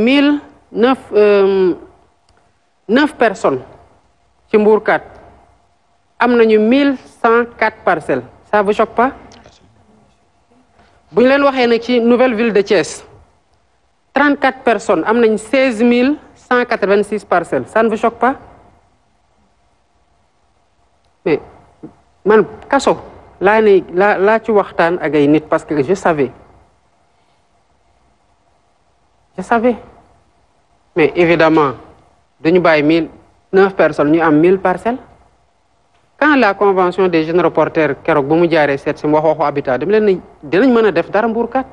9 personnes ci Mbourkat am nañu 1104 parcelles ça vous choque pas bu ñu leen waxee ne ci nouvelle ville de Thiès 34 personnes am nañ 16 186 parcelles ça ne vous choque pas mais man kaso laa ci waxtaan ak ay nit parce que je savais mais évidemment dañu bàyyi 9 personnes ñu am 1000 parcelles quand la convention des jeunes reporters keroog ba mu jaaree seet si mu wax waxu habitat dama leen ne dinañ mën a def dara Mbourkat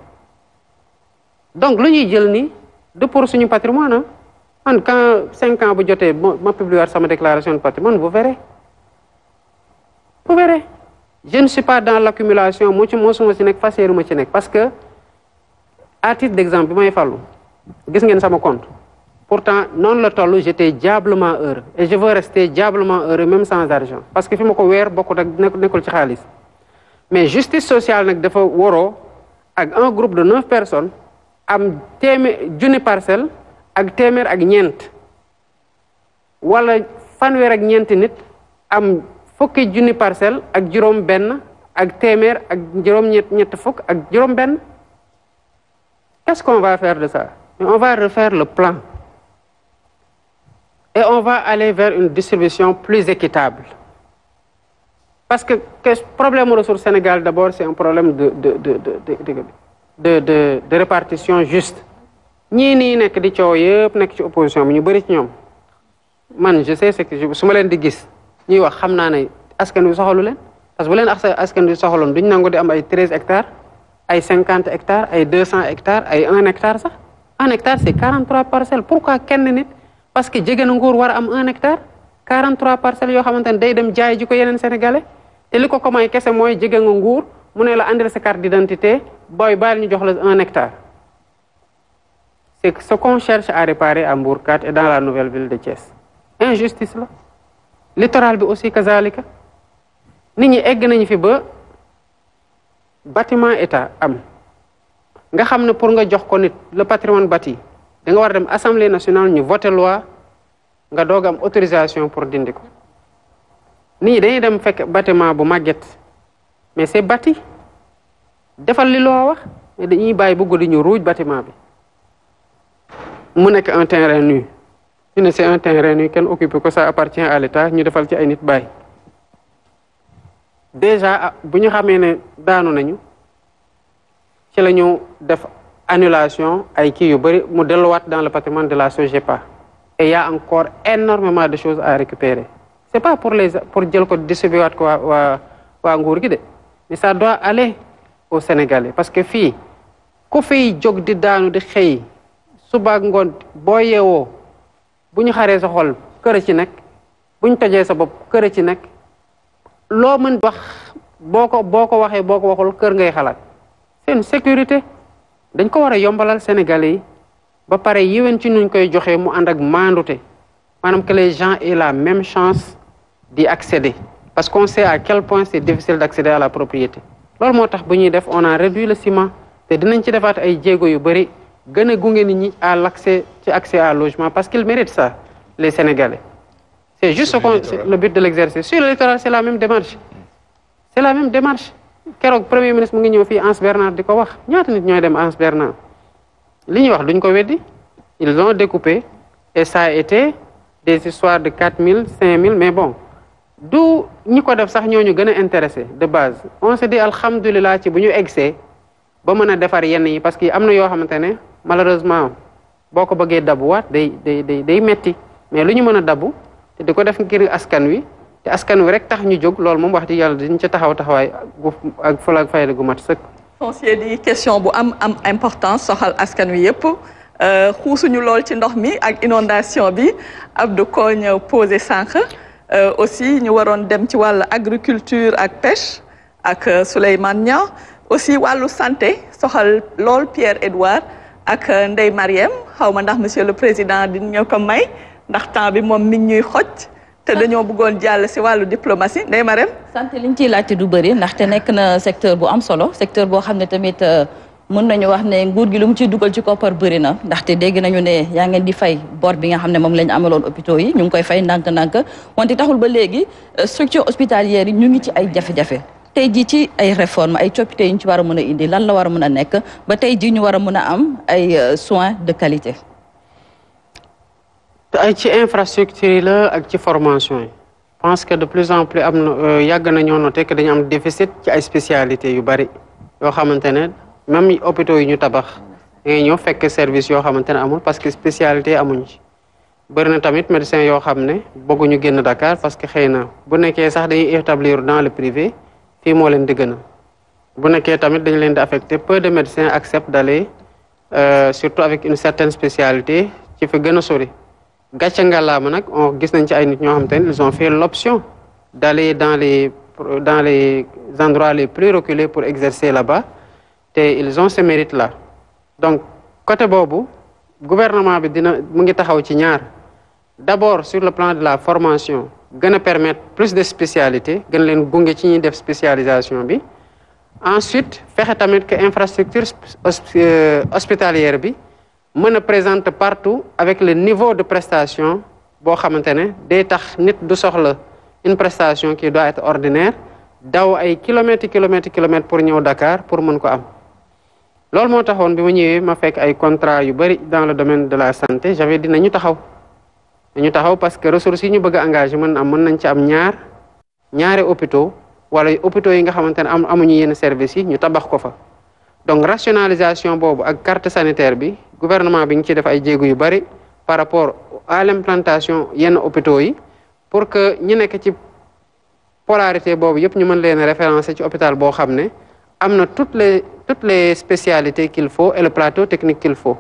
donc lu ñuy jël ni de pour suñu patrimoine man quand 5 ans bu jotee ma publier sama déclaration de patrimoine vous verrez je ne suis pas dans l'accumulation mosuma ci nekk faseeru ma ci nekk parce que à titre d'exemple bi may fàllu gis ngeen sama compte pourtant noonu la toll j'étais diablement heureux et je veux rester diablement heureux même sans argent parce que fi ma ko weer bokkut ak nekkul ci xaalis mais justice sociale nag dafa waroo ak un groupe de 9 personnes am junni parcelle ak téeméer ak ñeent wala fanweer ak ñeenti nit am fukki junni parcelle ak juróom benn ak téeméer ak juróom ñett fukk ak juróom benn qu'est-ce qu'on va faire de ça? On va refaire le plan et on va aller vers une distribution plus équitable parce que problème ressources Sénégal d'abord c'est un problème de de répartition juste ñii nii nekk di coow yëpp nekk ci opposition bi ñu bëri ci ñoom man je sais ce que su ma leen di gis ñuy wax xam naa ne askan wi soxalu leen parce que bu leen askan wi soxaloon duñ nangu di am ay 13 hectares ay 50 hectares ay 200 hectares ay 1 hectare sax 1 hectare c'est 43 parcelles pourquoi kenn nit parce que jege na nguur war a am 1 hectare 43 parcelles yoo xamante ne day dem jaay ji ko yeneen sénégalais te li ko may kese mooy jege nga nguur mu ne la andil sa carte d'identité booy baal ñu jox la 1 hectare c'est ce qu'on cherche à réparer à Mbour 4 et dans la nouvelle ville de Thiès injustice la littoral bi aussi kazalika nit ñi egg nañu fi ba bâtiment état am nga xam ne pour nga jox ko nit le patrimoine bâti da nga war a dem assemblée nationale ñu voter loi nga doog am autorisation pour dindi ko nit ñi dañuy dem fekk bâtiment bu màgget mais c'est bâti defal li loo wax mais dañuy bàyyi bu guddi ñu ruuj bâtiment bi mu nekk un terrain nu ñu ne c'est un terrain nu kenn occupé ko ça appartient à l'État ñu defal ci ay nit bàyyi déjà bu ñu xamee ne daanu nañu ci la ñu def annulation ay kii yu bëri mu delluwaat dans le patrimoine de la SOGEPA et il y a encore énormément de choses à récupérer c'est pas pour jël ko distribuer waat ko waa nguur gi de mais ça doit aller aux Sénégalais parce que fii ku fiy jóg di daanu di xëy suba ak ngoon boo yeewoo bu ñu xaree sa xol kër ci nekk bu ñu tojee sa bopp kër ci nekk loo mën wax boo ko waxee boo ko waxul kër ngay xalaat c'est une sécurité dañ ko war a yombalal Sénégalais yi ba pare yéwén ci nuñ koy joxee mu ànd ak maandute maanaam que les gens aient la même chance d'y accéder parce qu'on sait à quel point c'est difficile d'accéder à la propriété loolu moo tax bu ñuy def on a réduit le ciment te dinañ ci defaat ay jéego yu bëri gën a gunge nit ñi à l'accès ci accès à logement parce qu'ils méritent ça les Sénégalais c'est juste le but de l'exercice sur le littoral c'est la même démarche keroog premier ministre mu ngi ñëw fii Anse Bernard di ko wax ñaata nit ñooy dem Anse Bernard li ñuy wax duñ ko weddi ils ont découpé et ça a été des histoires de 4000 5000 mais bon du ñi ko def sax ñooñu gën a intéressé de base on se dit alhamdulilah ci bu ñu eggsee ba mën a defar yenn yi parce que am na yoo xamante ne malheureusement boo ko bëggee dabuwaat day metti mais lu ñu mën a dabu te di ko def ngir askan wi te askan wi rek tax ñu jóg loolu moom wax di yàlla diñ ca taxawaay ak fula ak fayda gu mat sëkk. foncier di question bu am importance soxal askan wi yëpp xuusuñu lool ci ndox mi ak inondation bi Abdou Kogne posé sànq aussi ñu waroon dem ci wàllu agriculture ak pêche ak Souleymane Niang aussi wàllu santé soxal lool Pierre-Edouard ak Ndeye Marième xaw ma ndax monsieur le président dinañu ko may ndax temps bi moom mi ngi ñuy xoj. te dañoo bëggoon jàll ci wàllu diplomatie Ndeye Marème santé liñ ciy laajte du bëri ndaxte nekk na secteur bu am solo secteur boo xam ne tamit mën nañu wax ne nguur gi lu mu ciy dugal ci koppar bëri na ndaxte dégg nañu ne yaa ngeen di fay bor bi nga xam ne moom lañ amaloon hôpitaux yi ñu ngi koy fay ndànk-ndànk wante taxul ba léegi structure hospitalière yi ñu ngi ci ay jafe-jafe tey jii ci ay réformes ay coppite yi ñu ci war a mën a indi lan la war a mën a nekk ba tey jii ñu war a mën a am ay soins de qualité. ay ci infrastructure yi la ak ci formation yi je pense que de plus en plus am na yàgg nañoo noté que dañu am déficit ci ay spécialités yu bari yoo xamante ne même hôpitaux yi ñu tabax da ngay ñëw fekk service yoo xamante ne amul parce que spécialité amuñ ci bëri na tamit médecin yoo xam ne bëgguñu génn Dakar parce que xëy na bu nekkee sax dañuy établir dans le privé fii moo leen di gën a bu nekkee tamit dañu leen di affecté peu de médecins acceptent d'aller surtout avec une certaine spécialité ci fi gën a sori gàcce ngàllaama nag on gis nañ ci ay nit ñoo xamante ne ils ont fait l'option d'aller dans les endroits les plus reculés pour exercer là-bas te ils ont ce mérite là donc côté boobu gouvernement bi mu ngi taxaw ci ñaar d'abord sur le plan de la formation gën a permettre plus de spécialités gën leen gunge ci ñuy def spécialisation bi ensuite fexe tamit que infrastructure hospitalière bi mën a présente partout avec le niveau de prestation boo xamante ne day tax nit du soxla une prestation qui doit être ordinaire daw ay kilomètres pour ñëw Dakar pour mën ko am loolu moo taxoon bi ma ñëwee ma fekk ay contrats yu bari dans le domaine de la santé j'avais dit nañu taxaw parce que ressources yi ñu bëgg a engagé mën nañ ci am ñaari hôpitaux wala hôpitaux yi nga xamante ne amuñu yenn services yi ñu tabax ko fa donc rationalisation boobu ak carte sanitaire bi gouvernement bi ngi ci def ay jéego yu bari par rapport à l'implantation yenn hôpitaux yi pour que ñi nekk ci polarité boobu yëpp ñu mën leen référencer ci hôpital boo xam ne am na toutes les spécialités qu'il faut et le plateau technique qu'il faut.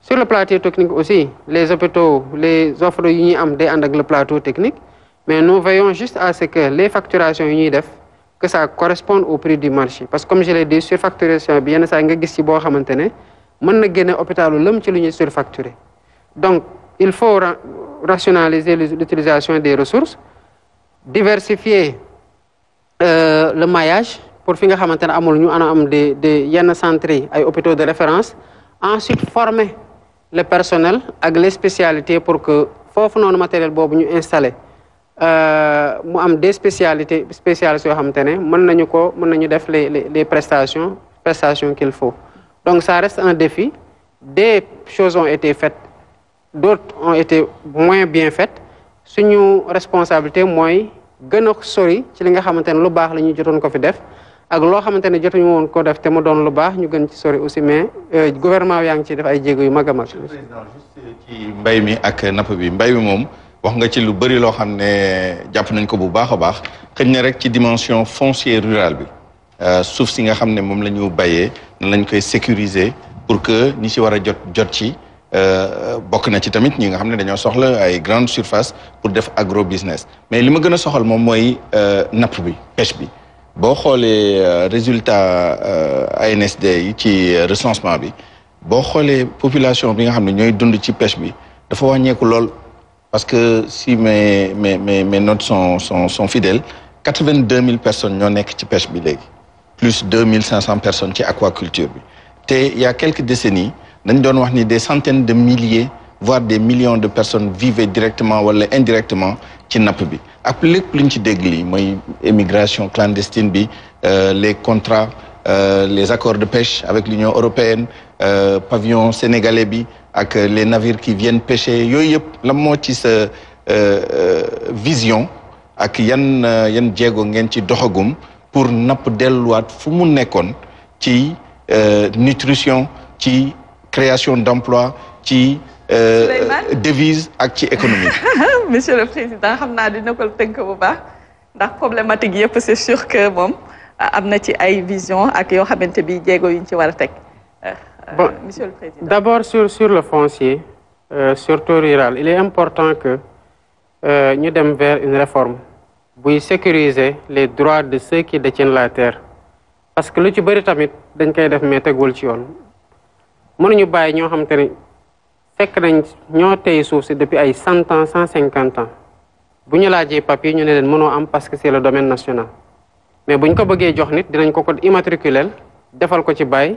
Sur le plateau technique aussi, les hôpitaux, les offres yu ñuy am day ànd ak le plateau technique, mais nous veillons juste à ce que les facturations yu ñuy def que ça corresponde au prix du marché. Parce que comme je l'ai dit, surfacturation bi yenn saa nga gis ci boo xamante ne mën na génne hôpitalu lëm ci lu ñuy surfacturé. Donc il faut rationaliser l'utilisation des ressources, diversifier le maillage pour fi nga xamante ne amul ñu am des yenn centres yi ay hôpitaux de référence, ensuite former le personnel ak les spécialités pour que foofu noonu matériel boobu ñu installé mu am des spécialités yoo xamante ne mën nañu def les prestations qu'il faut. Donc ça reste un défi. Des choses ont été faites, d'autres ont été moins bien faites. Suñu responsabilité mooy gën a sori ci li nga xamante ne lu baax la ñu jotoon ko fi def ak loo xamante ne jotuñu woon ko def te mu doon lu baax ñu gën ci sori aussi, mais gouvernement yaa ngi ciy def ay jéego yu mag a mag. Président, juste ci mbay mi ak napp bi mbay mi moom wax nga ci lu bëri loo xam ne jàpp nañ ko bu baax a baax xëy na rek ci dimension foncière rurale bi suuf si nga xam ne moom la ñu bayee nan lañ koy sécuriser pour que ñi ci war a jot ci bokk na ci tamit ñi nga xam ne dañoo soxla ay grande surface pour def agro business. Mais li ma gën a soxal moom mooy napp bi pêche bi boo xoolee résultat ANSD yi ci recensement bi boo xoolee population bi nga xam ne ñooy dund ci pêche bi dafa wàññeeku lool. Parce que si mes notes sont fidèles, 82 000 personnes ñoo nekk ci pêche bi léegi plus 2500 personnes ci aquaculture bi te il y a quelques décennies dañ doon wax ni des centaines de milliers voire des millions de personnes vivaient directement wala indirectement ci napp bi ak lépp lu ñu ci dégg lii mooy émigration clandestine bi les contrats les accords de pêche avec l'Union européenne pavillon sénégalais bi ak les navires qui viennent pêcher yooyu yëpp la moo ci sa vision ak yan jéego ngeen ci doxagum pour napp delluwaat fu mu nekkoon ci nutrition ci création d'emploi ci devise ak ci économie. Monsieur le Président xam naa dina ko tënk bu baax ndax problématique yëpp c'est sûr que moom am na ci ay vision ak yoo xamante bi jéego yuñ ci war a teg. Bon, Monsieur le Président. D'abord sur le foncier, surtout rural, il est important que nous dem vers une réforme pour sécuriser les droits de ceux qui détiennent la terre. Parce que lu ci bari tamit dañ koy def mais tegul ci yoon. Mënuñu bàyyi ñoo xamante ne fekk nañ ñoo tey suuf si depuis ay 100 ans 150 ans bu ñu laajee papier ñu ne leen mënoo am parce que c'est le domaine national. Mais bu ñu ko bëggee jox nit dinañ ko immatriculer defal ko ci bàyyi.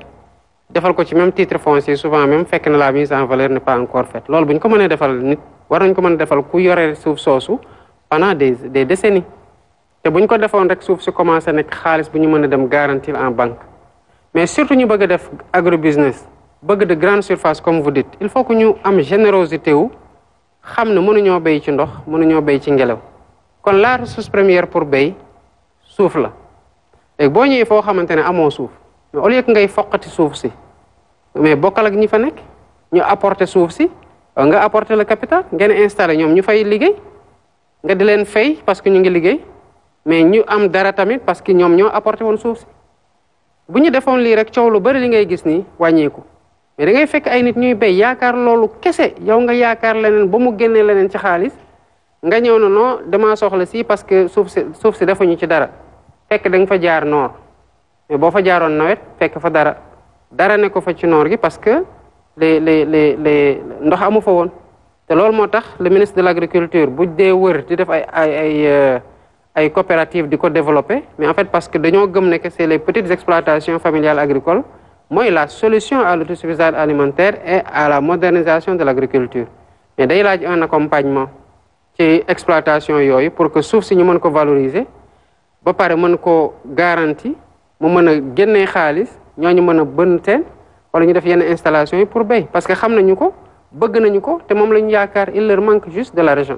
defal ko ci même titre foncier souvent même fekk na la mise en valeur n'est pas encore faite loolu bu ñu ko mënee defal nit war nañ ko mën a defal ku yore suuf soosu pendant des décennies te bu ñu ko defoon rek suuf si commencé nekk xaalis bu ñu mën a dem garantir en banque mais surtout ñu bëgg a def agrobusiness bëgg de grande surface comme vous dites il faut que ñu am générosité wu xam ne mënuñoo béy ci ndox mënuñoo béy ci ngelaw kon la ressource première pour béy suuf la léegi boo ñëwee foo xamante ne amoo suuf mais au lieu que ngay foqati suuf si mais bokkal ak ñi fa nekk ñu apporter suuf si nga apporter le capital ngeen installé ñoom ñu fay liggéey nga di leen fay parce que ñu ngi liggéey mais ñu am dara tamit parce que ñoom ñoo apporté woon suuf si bu ñu defoon lii rek coow lu bari li ngay gis nii wàññeeku mais da ngay fekk ay nit ñuy béy yaakaar loolu kese yow nga yaakaar leneen ba mu génnee leneen ci xaalis nga ñëw na non damaa soxla si parce que suuf si defuñu ci dara fekk da nga fa jaar noor mais boo fa jaaroon nawet fekk fa dara ne ko fa ci noor gi parce que les ndox amu fa woon te loolu moo tax le ministre de l'agriculture bu dee wër di def ay coopératives di ko développer mais en fait parce que dañoo gëm ne que c'est les petites exploitations familiales agricoles mooy la solution à l'autosuffisance alimentaire et à la modernisation de l'agriculture mais day laaj un accompagnement ci exploitation yooyu pour que suuf si ñu mën ko valoriser ba pare mën ko garantie mu mën a génnee xaalis ñooñu mën a bën teen wala ñu def yenn installation yi pour béy parce que xam nañu ko bëgg nañu ko te moom la ñu yaakaar il leur manque juste de l'argent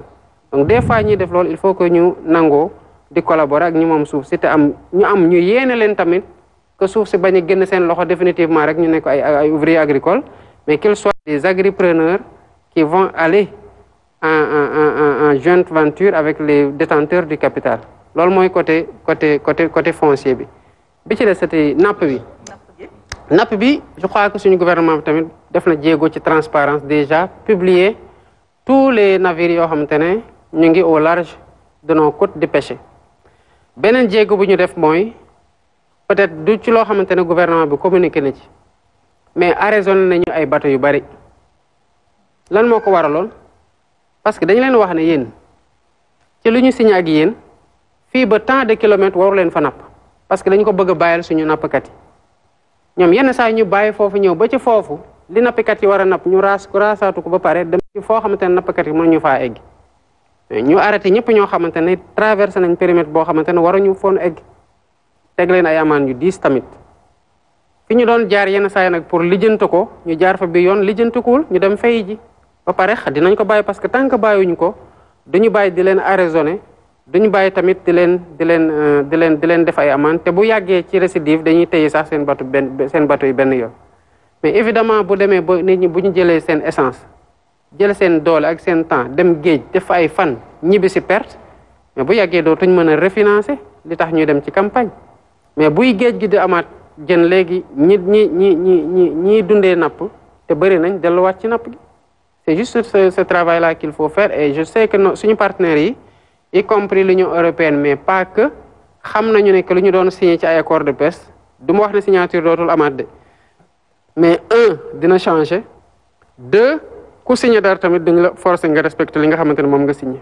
donc des fois ñuy def loolu il faut que ñu nangoo di collaborer ak ñi moom suuf si te ñu yéene leen tamit que suuf si bañ a génn seen loxo définitivement rek ñu nekk ay ouvriers agricoles mais qu'ils soient des agripreneurs qui vont aller en jointe venture avec les détenteurs du capital loolu mooy côté foncier bi ci des c'était napp bi je crois que suñu gouvernement bi tamit def na jéego ci transparence déjà publier tous les navires yoo xamante ne ñu ngi au large de nos côtes de pêche beneen jéego bu ñu def mooy peut-être du ci loo xamante ne gouvernement bi communiqué na ci mais arraisonné nañu ay bateau yu bari lan moo ko waraloon parce que dañu leen wax ne yéen ci lu ñu signé ak yéen fii ba tant de kilomètres waru leen fa napp parce que dañu ko bëgg a bàyyil suñu nappkat yi ñoom yenn saa ñu bàyyi foofu ñëw ba ci foofu li nappkat yi war a napp ñu raasaatu ko ba pare dem ci foo xamante ne nappkat yi mënuñu faa egg ñu arrêté ñëpp ñoo xamante ne traversé nañ périmètre boo xamante ne waruñu foon egg teg leen ay amaan yu diis tamit fi ñu doon jaar yenn saa yi nag pour lijjanti ko ñu jaar fa bi yoon lijjantikuwul ñu dem fay ji ba pare dinañ ko bàyyi parce que tant que bàyyiwuñu ko duñu bàyyi di leen arraisonné duñu bàyyi tamit di leen def ay amende te bu yàggee ci récidive dañuy téye sax seen bateau yi benn yoon mais évidemment bu demee ba nit ñi bu ñu jëlee seen essence jël seen doole ak seen temps dem géej def ay fan ñibbi si perte mais bu yàggee dootuñ mën a refinancer li tax ñuy dem ci campagne mais buy géej gi di amaat jën léegi ñi dundee napp te bëri nañ delluwaat ci napp gi c'est juste ce travail là qu'il faut faire et je sais que suñu partenaires yi y compris l'Union européenne mais pas que xam nañu ne que lu ñu doon signé ci ay accord de pêche du ma wax ne signature dootul amaat de mais dina changer deux ku signé dara tamit dañu la forcer nga respecter li nga xamante ne moom nga signé.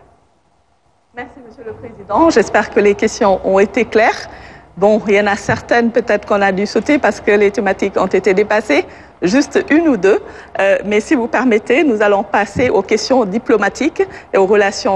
Merci Monsieur le Président. J'espère que les questions ont été claires. Bon, il y en a certaines peut-être qu'on a dû sauter parce que les thématiques ont été dépassées, juste une ou deux. Mais si vous permettez, nous allons passer aux questions diplomatiques et aux relations